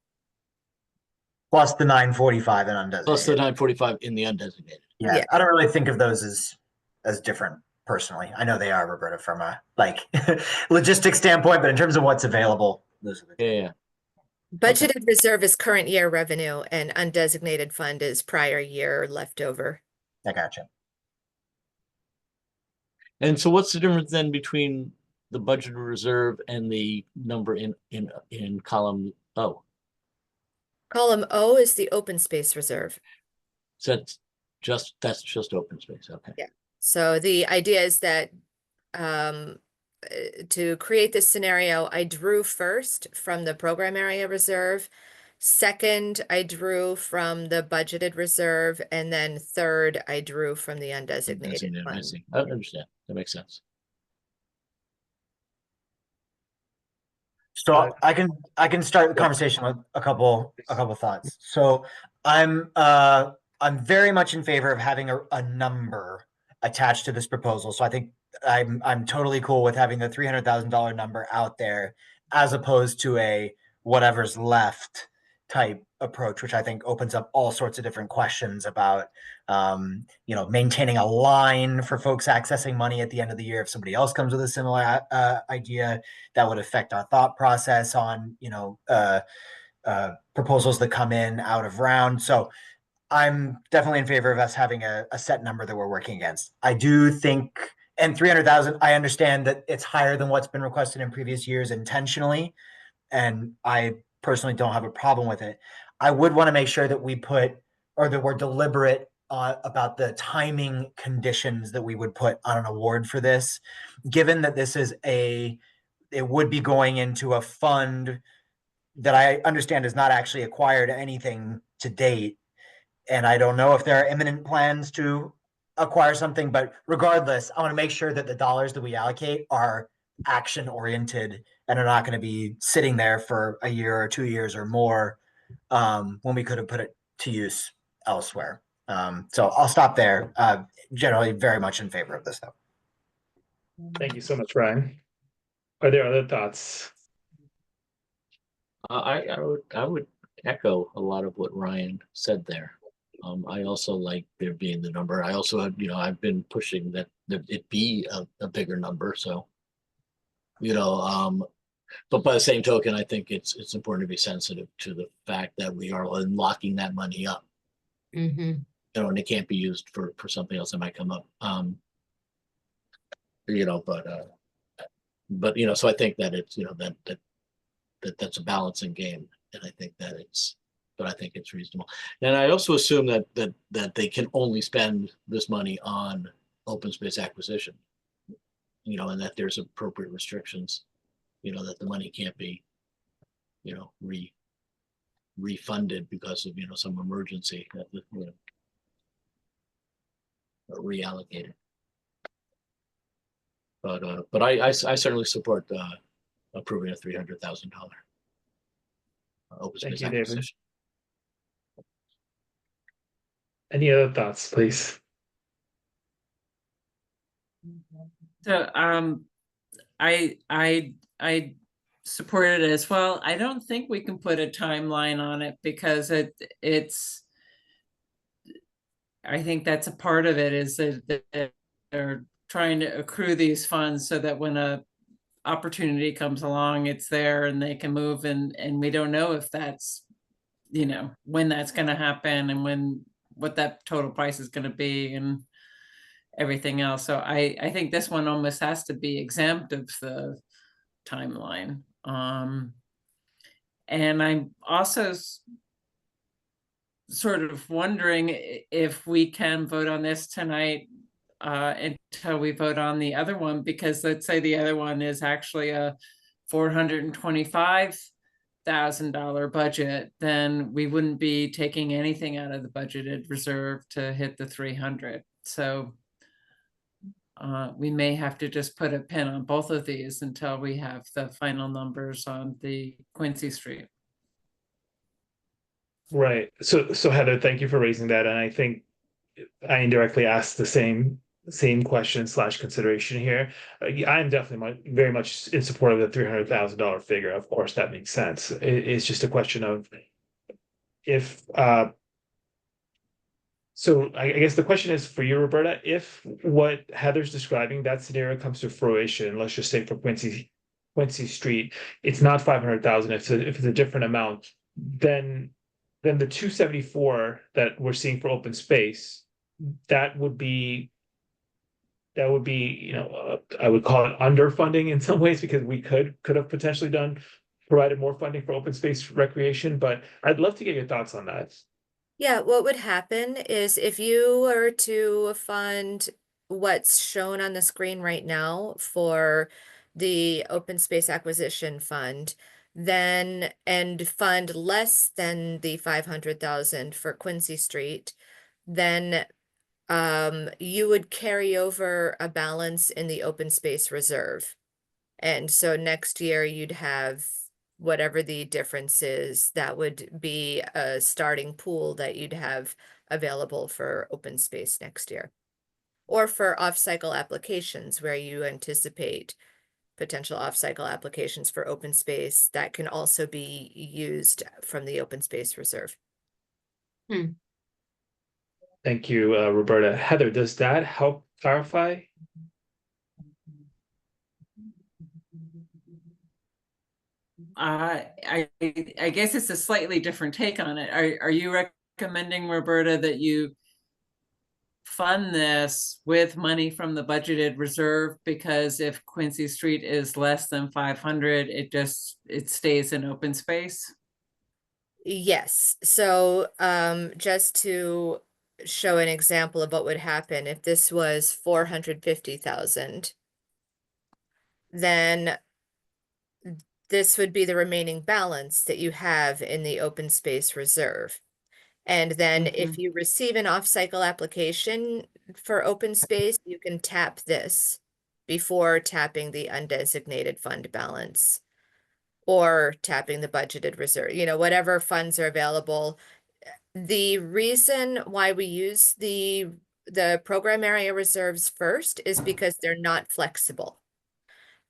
Plus the 945 and undesignated. Plus the 945 in the undesignated. Yeah, Yeah. I don't really think of those as different personally. I know they are, Roberta, from a like logistics standpoint, but in terms of what's available, those are the Yeah. Budgeted reserve is current year revenue, and undesignated fund is prior year leftover. I gotcha. And so what's the difference then between the budgeted reserve and the number in column O? Column O is the open space reserve. So that's just open space. Okay. Yeah. So the idea is that to create this scenario, I drew first from the program area reserve. Second, I drew from the budgeted reserve, and then third, I drew from the undesignated I fund. see. I understand. That makes sense. So I can start the conversation with a couple thoughts. So I'm very much in favor of having a number attached to this proposal. So I think I'm totally cool with having the $300,000 number out there as opposed to a whatever's left type approach, which I think opens up all sorts of different questions about, maintaining a line for folks accessing money at the end of the year. If somebody else comes with a similar idea, that would affect our thought process on, proposals that come in out of round. So I'm definitely in favor of us having a set number that we're working against. I do think, and 300,000, I understand that it's higher than what's been requested in previous years intentionally, and I personally don't have a problem with it. I would want to make sure that we put, or that we're deliberate about the timing conditions that we would put on an award for this, given that this is it would be going into a fund that I understand has not actually acquired anything to date. And I don't know if there are imminent plans to acquire something, but regardless, I want to make sure that the dollars that we allocate are action oriented and are not going to be sitting there for a year or 2 years or more, when we could have put it to use elsewhere. So I'll stop there. Generally very much in favor of this though. Thank you so much, Ryan. Are there other thoughts? I would echo a lot of what Ryan said there. I also like there being the number. I also have, I've been pushing that it be a bigger number. So, but by the same token, I think it's important to be sensitive to the fact that we are locking that money up. Mm-hmm. And it can't be used for something else that might come up. But so I think that it's, that's a balancing game, and I think that but I think it's reasonable. And I also assume that they can only spend this money on open space acquisition, and that there's appropriate restrictions, that the money can't be, refunded because of, some emergency, or reallocated. But I certainly support approving a $300,000 open Thank space you, David. acquisition. Any other thoughts, please? So I support it as well. I don't think we can put a timeline on it because I think that's a part of it, is that they're trying to accrue these funds so that when a opportunity comes along, it's there and they can move, and we don't know if that's, when that's going to happen and what that total price is going to be and everything else. So I think this one almost has to be exempt of the timeline. And I'm also sort of wondering if we can vote on this tonight until we vote on the other one, because let's say the other one is actually a $425,000 budget, then we wouldn't be taking anything out of the budgeted reserve to hit the 300. So we may have to just put a pin on both of these until we have the final numbers on the Quincy Street. Right. So Heather, thank you for raising that. And I think I indirectly asked the same question / consideration here. I'm definitely very much in support of the $300,000 figure. Of course, that makes sense. It's just a question of if. So I guess the question is for you, Roberta, if what Heather's describing, that scenario comes to fruition, let's just say for Quincy Street, it's not 500,000. If it's a different amount, then the 274 that we're seeing for open space, that would be, I would call it underfunding in some ways, because we could have potentially provided more funding for open space recreation, but I'd love to get your thoughts on that. Yeah, what would happen is if you were to fund what's shown on the screen right now for the open space acquisition fund, then and fund less than the 500,000 for Quincy Street, then you would carry over a balance in the open space reserve. And so next year you'd have whatever the difference is, that would be a starting pool that you'd have available for open space next year. Or for off-cycle applications where you anticipate potential off-cycle applications for open space that can also be used from the open space reserve. Thank you, Roberta. Heather, does that help clarify? I guess it's a slightly different take on it. Are you recommending, Roberta, that you fund this with money from the budgeted reserve? Because if Quincy Street is less than 500, it stays in open space? Yes, so just to show an example of what would happen if this was 450,000, then this would be the remaining balance that you have in the open space reserve. And then if you receive an off-cycle application for open space, you can tap this before tapping the undesignated fund balance or tapping the budgeted reserve, you know, whatever funds are available. The reason why we use the program area reserves first is because they're not flexible.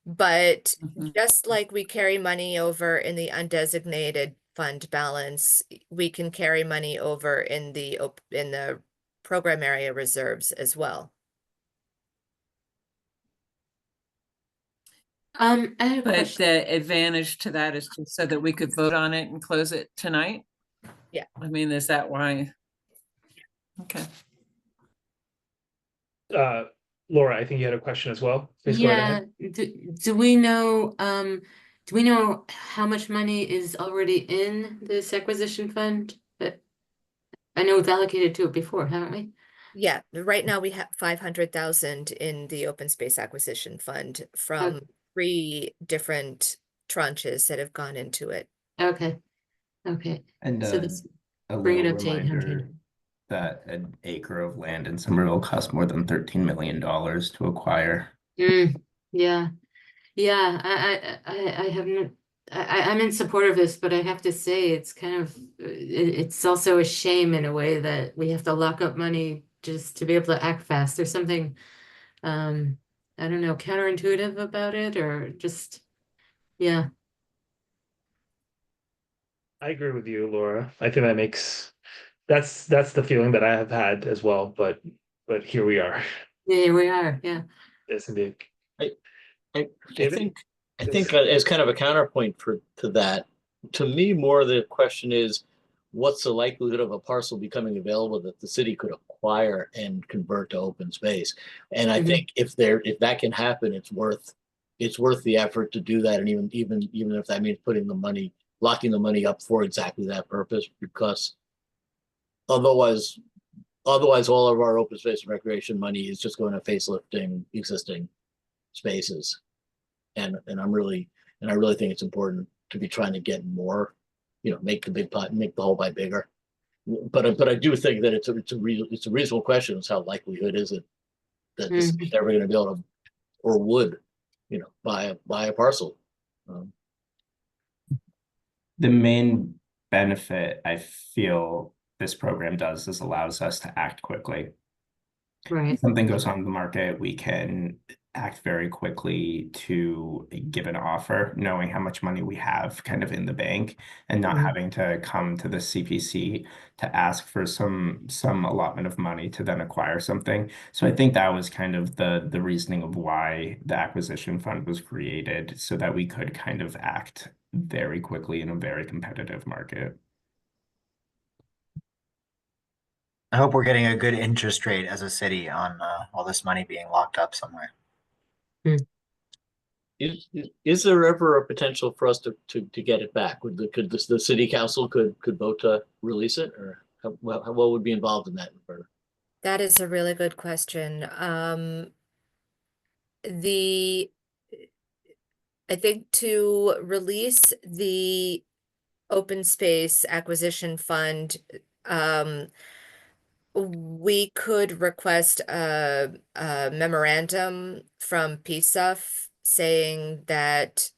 But just like we carry money over in the undesignated fund balance, we can carry money over in the program area reserves as well. I have a But question. the advantage to that is just so that we could vote on it and close it tonight? Yeah. I mean, is that why? Okay. Laura, I think you had a question as well. Please go right ahead. Do we know how much money is already in this acquisition fund? But I know we've allocated to it before, haven't we? Yeah, right now we have 500,000 in the open space acquisition fund from 3 different tranches that have gone into it. Okay. And So this a bring it little up to 800. reminder that an acre of land in Somerville costs more than $13 million to acquire. Yeah. I haven't. I'm in support of this, but I have to say it's kind of it's also a shame in a way that we have to lock up money just to be able to act fast. There's something I don't know, counterintuitive about it, or just yeah. I agree with you, Laura. I think that makes that's the feeling that I have had as well, but here we are. Yeah, here we are. Yeah. Yes, indeed. I David? think as kind of a counterpoint to that, to me, more of the question is, what's the likelihood of a parcel becoming available that the city could acquire and convert to open space? And I think if that can happen, it's worth the effort to do that, and even if that means locking the money up for exactly that purpose, because otherwise all of our open space and recreation money is just going to facelifting existing spaces. And I really think it's important to be trying to get more, make the big pot, make the whole pie bigger. But I do think that it's a reasonable question. Is how likelihood is it that this is ever going to be able to, or would, buy a parcel. The main benefit I feel this program does is allows us to act quickly. Right. If something goes on the market, we can act very quickly to give an offer, knowing how much money we have kind of in the bank, and not having to come to the CPC to ask for some allotment of money to then acquire something. So I think that was kind of the reasoning of why the acquisition fund was created, so that we could kind of act very quickly in a very competitive market. I hope we're getting a good interest rate as a city on all this money being locked up somewhere. Is there ever a potential for us to get it back? Could the city council could vote to release it, or what would be involved in that? That is a really good question. I think to release the open space acquisition fund, we could request a memorandum from PSUF saying that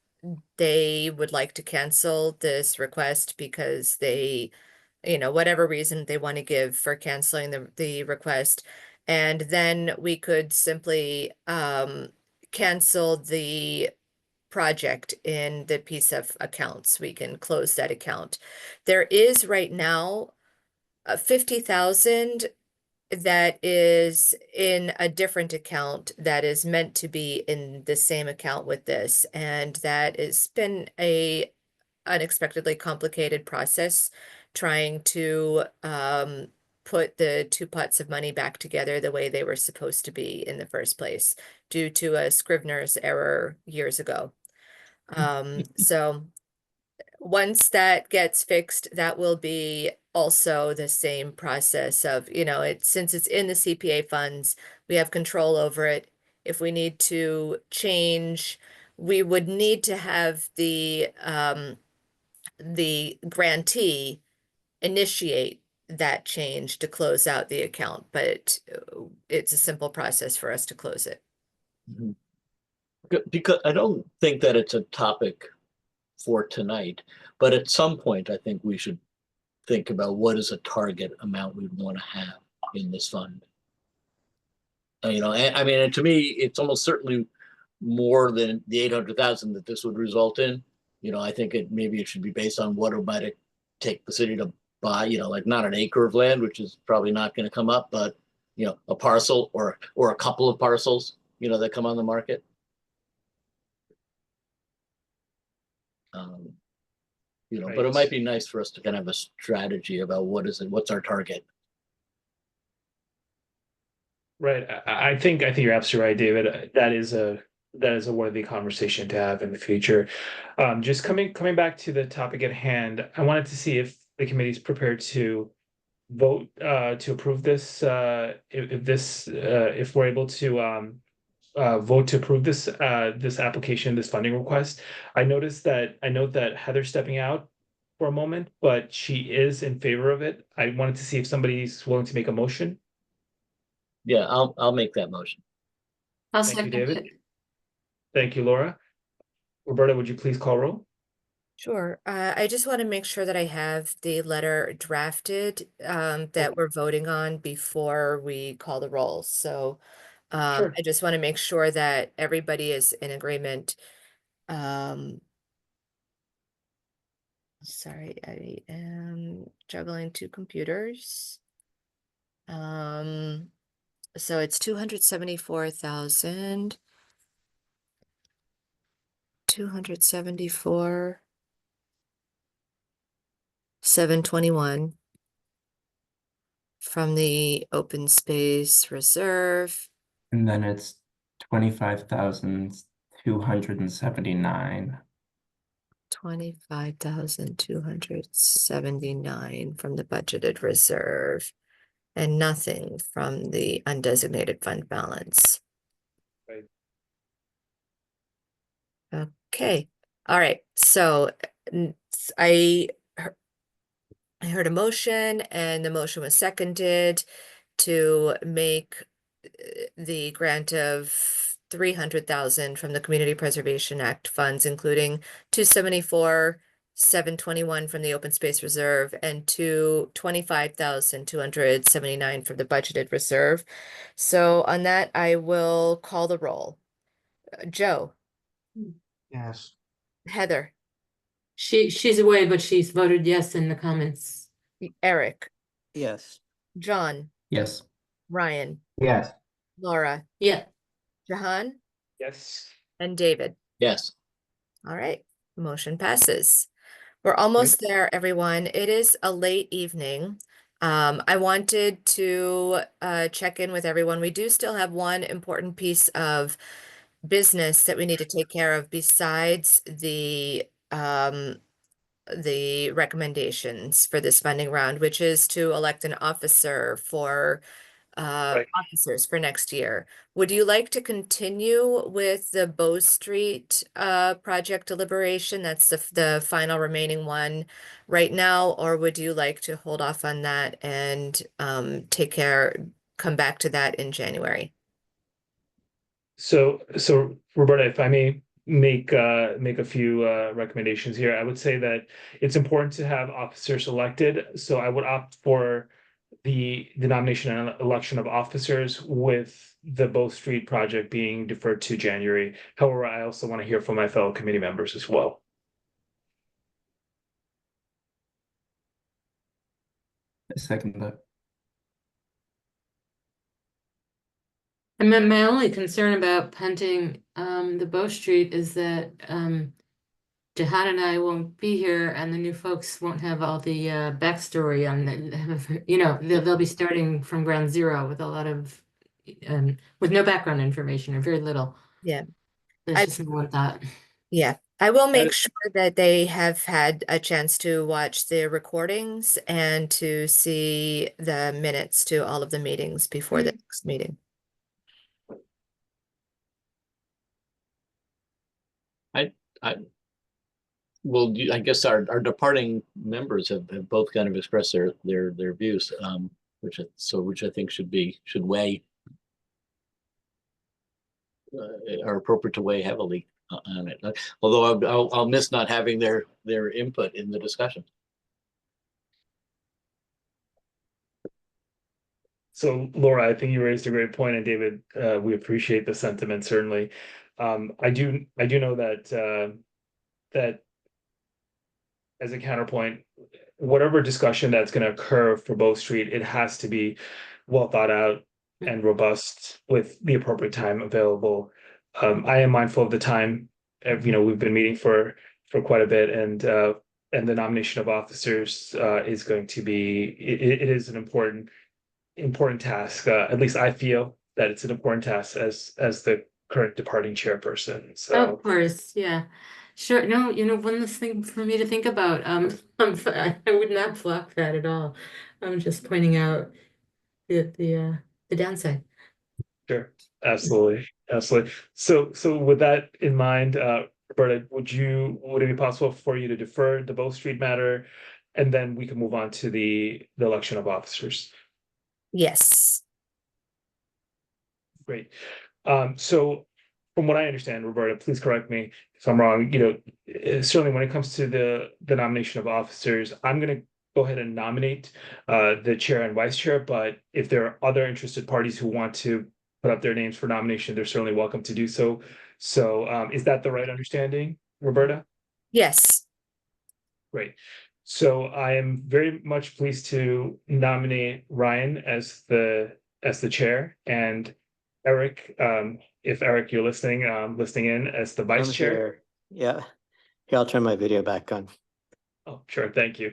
they would like to cancel this request because they, whatever reason they want to give for canceling the request. And then we could simply cancel the project in the piece of accounts, we can close that account. There is right now 50,000 that is in a different account that is meant to be in the same account with this, and that has been a unexpectedly complicated process trying to put the two pots of money back together the way they were supposed to be in the first place due to a Scrivener's error years ago. So once that gets fixed, that will be also the same process of, since it's in the CPA funds, we have control over it. If we need to change, we would need to have the grantee initiate that change to close out the account, but it's a simple process for us to close it. Because I don't think that it's a topic for tonight, but at some point, I think we should think about what is a target amount we'd want to have in this fund. And to me, it's almost certainly more than the 800,000 that this would result in. I think maybe it should be based on what it might take the city to buy, like not an acre of land, which is probably not going to come up, but a parcel or a couple of parcels, that come on the market. But it might be nice for us to kind of have a strategy about what's our target. Right. I think you're absolutely right, David. That is a worthy conversation to have in the future. Just coming back to the topic at hand, I wanted to see if the committee is prepared to vote to approve this. If we're able to vote to approve this application, this funding request. I note that Heather's stepping out for a moment, but she is in favor of it. I wanted to see if somebody's willing to make a motion. Yeah, I'll make that motion. I'll Thank you, second David. it. Thank you, Laura. Roberta, would you please call roll? Sure. I just want to make sure that I have the letter drafted that we're voting on before we call the roll. So Sure. I just want to make sure that everybody is in agreement. Sorry, I am juggling two computers. So it's 274,000. 274,721 from the open space reserve. And then it's 25,279. 25,279 from the budgeted reserve and nothing from the undesignated fund balance. Right. Okay. All right. So I heard a motion and the motion was seconded to make the grant of 300,000 from the Community Preservation Act funds, including 274,721 from the Open Space Reserve and 25,279 from the budgeted reserve. So on that, I will call the roll. Joe, Yes. Heather, She's away, but she's voted yes in the comments. Eric, Yes. John, Yes. Ryan, Yes. Laura, Yeah, Jahan, Yes. and David. Yes. All right, motion passes. We're almost there, everyone. It is a late evening. I wanted to check in with everyone. We do still have one important piece of business that we need to take care of besides the recommendations for this funding round, which is to elect an officer for Right. officers for next year. Would you like to continue with the Bow Street project deliberation? That's the final remaining one right now, or would you like to hold off on that and come back to that in January? So Roberta, if I may make a few recommendations here, I would say that it's important to have officers elected. So I would opt for the nomination and election of officers, with the Bow Street project being deferred to January. However, I also want to hear from my fellow committee members as well. I second that. And my only concern about punting the Bow Street is that Jahan and I won't be here, and the new folks won't have all the backstory on the, you know, they'll be starting from ground zero with a lot of with no background information or very little. Yeah. That's I- just not what that. Yeah, I will make is- sure that they have had a chance to watch the recordings and to see the minutes to all of the meetings before the next meeting. Well, I guess our departing members have both kind of expressed their views, which I think should weigh, are appropriate to weigh heavily on it. Although I'll miss not having their input in the discussion. So Laura, I think you raised a great point, and David, we appreciate the sentiment, certainly. I do know that that as a counterpoint, whatever discussion that's going to occur for Bow Street, it has to be well thought out and robust with the appropriate time available. I am mindful of the time. We've been meeting for quite a bit, and the nomination of officers is going to be it is an important task. At least I feel that it's an important task as the current departing chairperson. So Of course, yeah. Sure. No, one less thing for me to think about. I would not block that at all. I'm just pointing out the downside. sure, absolutely. So with that in mind, Roberta, would it be possible for you to defer the Bow Street matter, and then we can move on to the election of officers? Yes. Great. So from what I understand, Roberta, please correct me if I'm wrong, certainly when it comes to the nomination of officers, I'm going to go ahead and nominate the chair and vice chair, but if there are other interested parties who want to put up their names for nomination, they're certainly welcome to do so. So is that the right understanding, Roberta? Yes. Great. So I am very much pleased to nominate Ryan as the chair, and Eric, if Eric, you're listening in, as the vice I'm chair. here. Yeah. Here, I'll turn my video back on. Oh, sure. Thank you.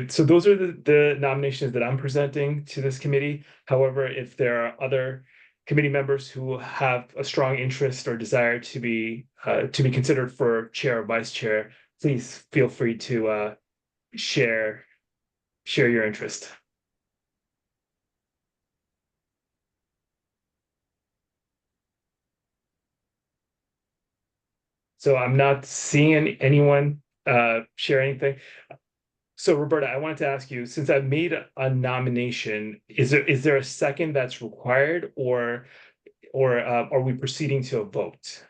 So those are the nominations that I'm presenting to this committee. However, if there are other committee members who have a strong interest or desire to be considered for chair or vice chair, please feel free to share your interest. So I'm not seeing anyone share anything. So Roberta, I wanted to ask you, since I've made a nomination, is there a second that's required, or are we proceeding to a vote?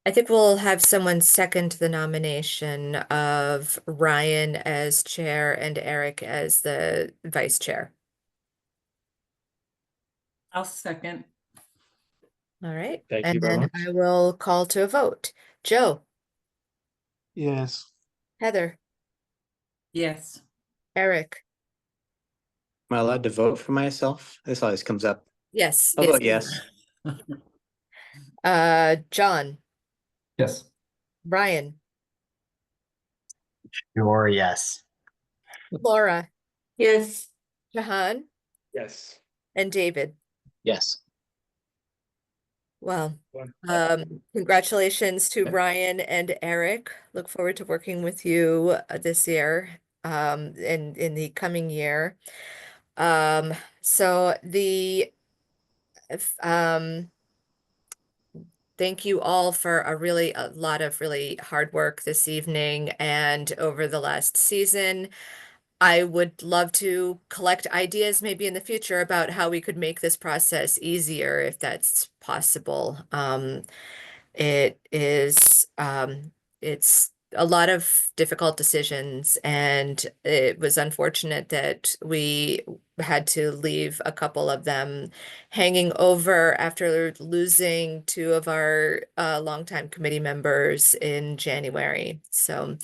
I think we'll have someone second the nomination of Ryan as chair and Eric as the vice chair. I'll second. All right. Thank you And very then much. I will call to a vote. Joe, Yes. Heather, Yes. Eric. Am I allowed to vote for myself? This always comes up. Yes. I'll yes, vote you yes. are. John, Yes. Ryan, Sure, yes. Laura, Yes. Jahan, Yes. and David. Yes. Well, One. congratulations to Ryan and Eric. Look forward to working with you this year, in the coming year. So thank you all for a lot of really hard work this evening and over the last season. I would love to collect ideas maybe in the future about how we could make this process easier if that's possible. It is, it's a lot of difficult decisions, and it was unfortunate that we had to leave a couple of them hanging over after losing two of our longtime committee members in January. So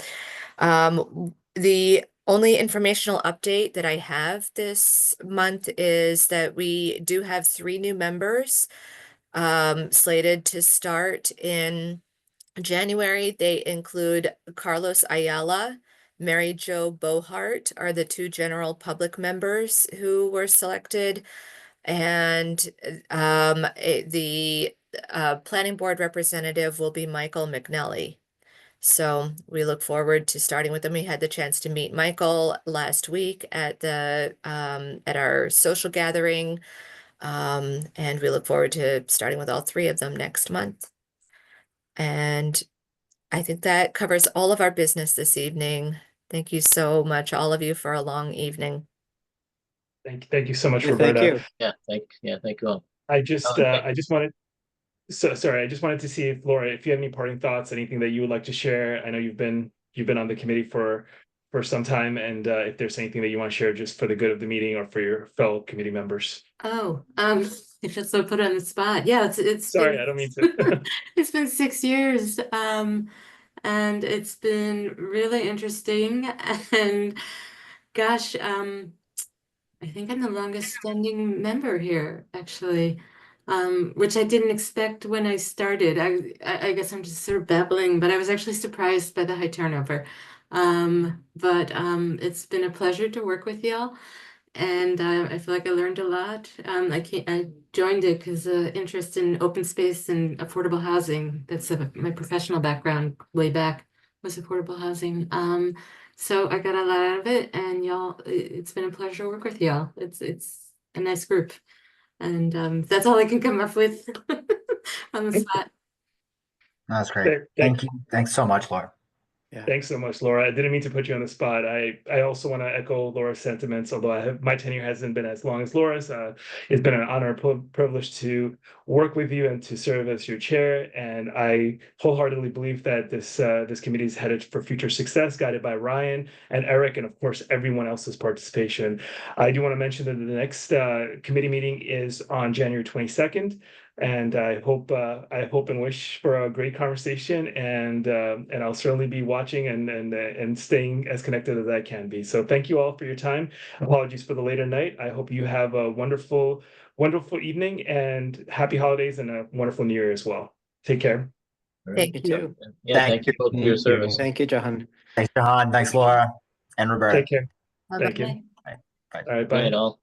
the only informational update that I have this month is that we do have 3 new members slated to start in January. They include Carlos Ayala, Mary Jo Bohart are the 2 general public members who were selected. And the planning board representative will be Michael McNally. So we look forward to starting with them. We had the chance to meet Michael last week at the at our social gathering. And we look forward to starting with all 3 of them next month. And I think that covers all of our business this evening. Thank you so much, all of you, for a long evening. Thank you so much, Thank Roberta. you. Yeah, thank you all. I just Okay. I just wanted I just wanted to see if Laura, if you have any parting thoughts, anything that you would like to share. I know you've been on the committee for some time, and if there's anything that you want to share just for the good of the meeting or for your fellow committee members. Oh, if it's so put on the spot. Yeah, it's Sorry, been I don't mean to. it's been 6 years. And it's been really interesting. And gosh, I think I'm the longest standing member here, actually. Which I didn't expect when I started. I guess I'm just sort of babbling, but I was actually surprised by the high turnover. But it's been a pleasure to work with y'all. And I feel like I learned a lot. I joined it because interest in open space and affordable housing. That's my professional background way back was affordable housing. So I got a lot out of it, and y'all, it's been a pleasure to work with y'all. It's a nice group, and that's all I can come up with on the spot. That's great. Thank you. Thanks so much, Laura. Yeah. Thanks so much, Laura. I didn't mean to put you on the spot. I also want to echo Laura's sentiments, although my tenure hasn't been as long as Laura's. It's been an honor and privilege to work with you and to serve as your chair. And I wholeheartedly believe that this committee is headed for future success, guided by Ryan and Eric, and of course, everyone else's participation. I do want to mention that the next committee meeting is on January 22nd. And I hope and wish for a great conversation, and I'll certainly be watching and staying as connected as I can be. So thank you all for your time. Apologies for the later night. I hope you have a wonderful evening, and happy holidays and a wonderful New Year as well. Take care. Thank You you. too. Yeah, Thank thank you both for your service. Thank you, Jahan. Thanks, Jahan. Thanks, Laura and Roberta. Take care. Thank you. Bye-bye. All right, Good night, bye. all.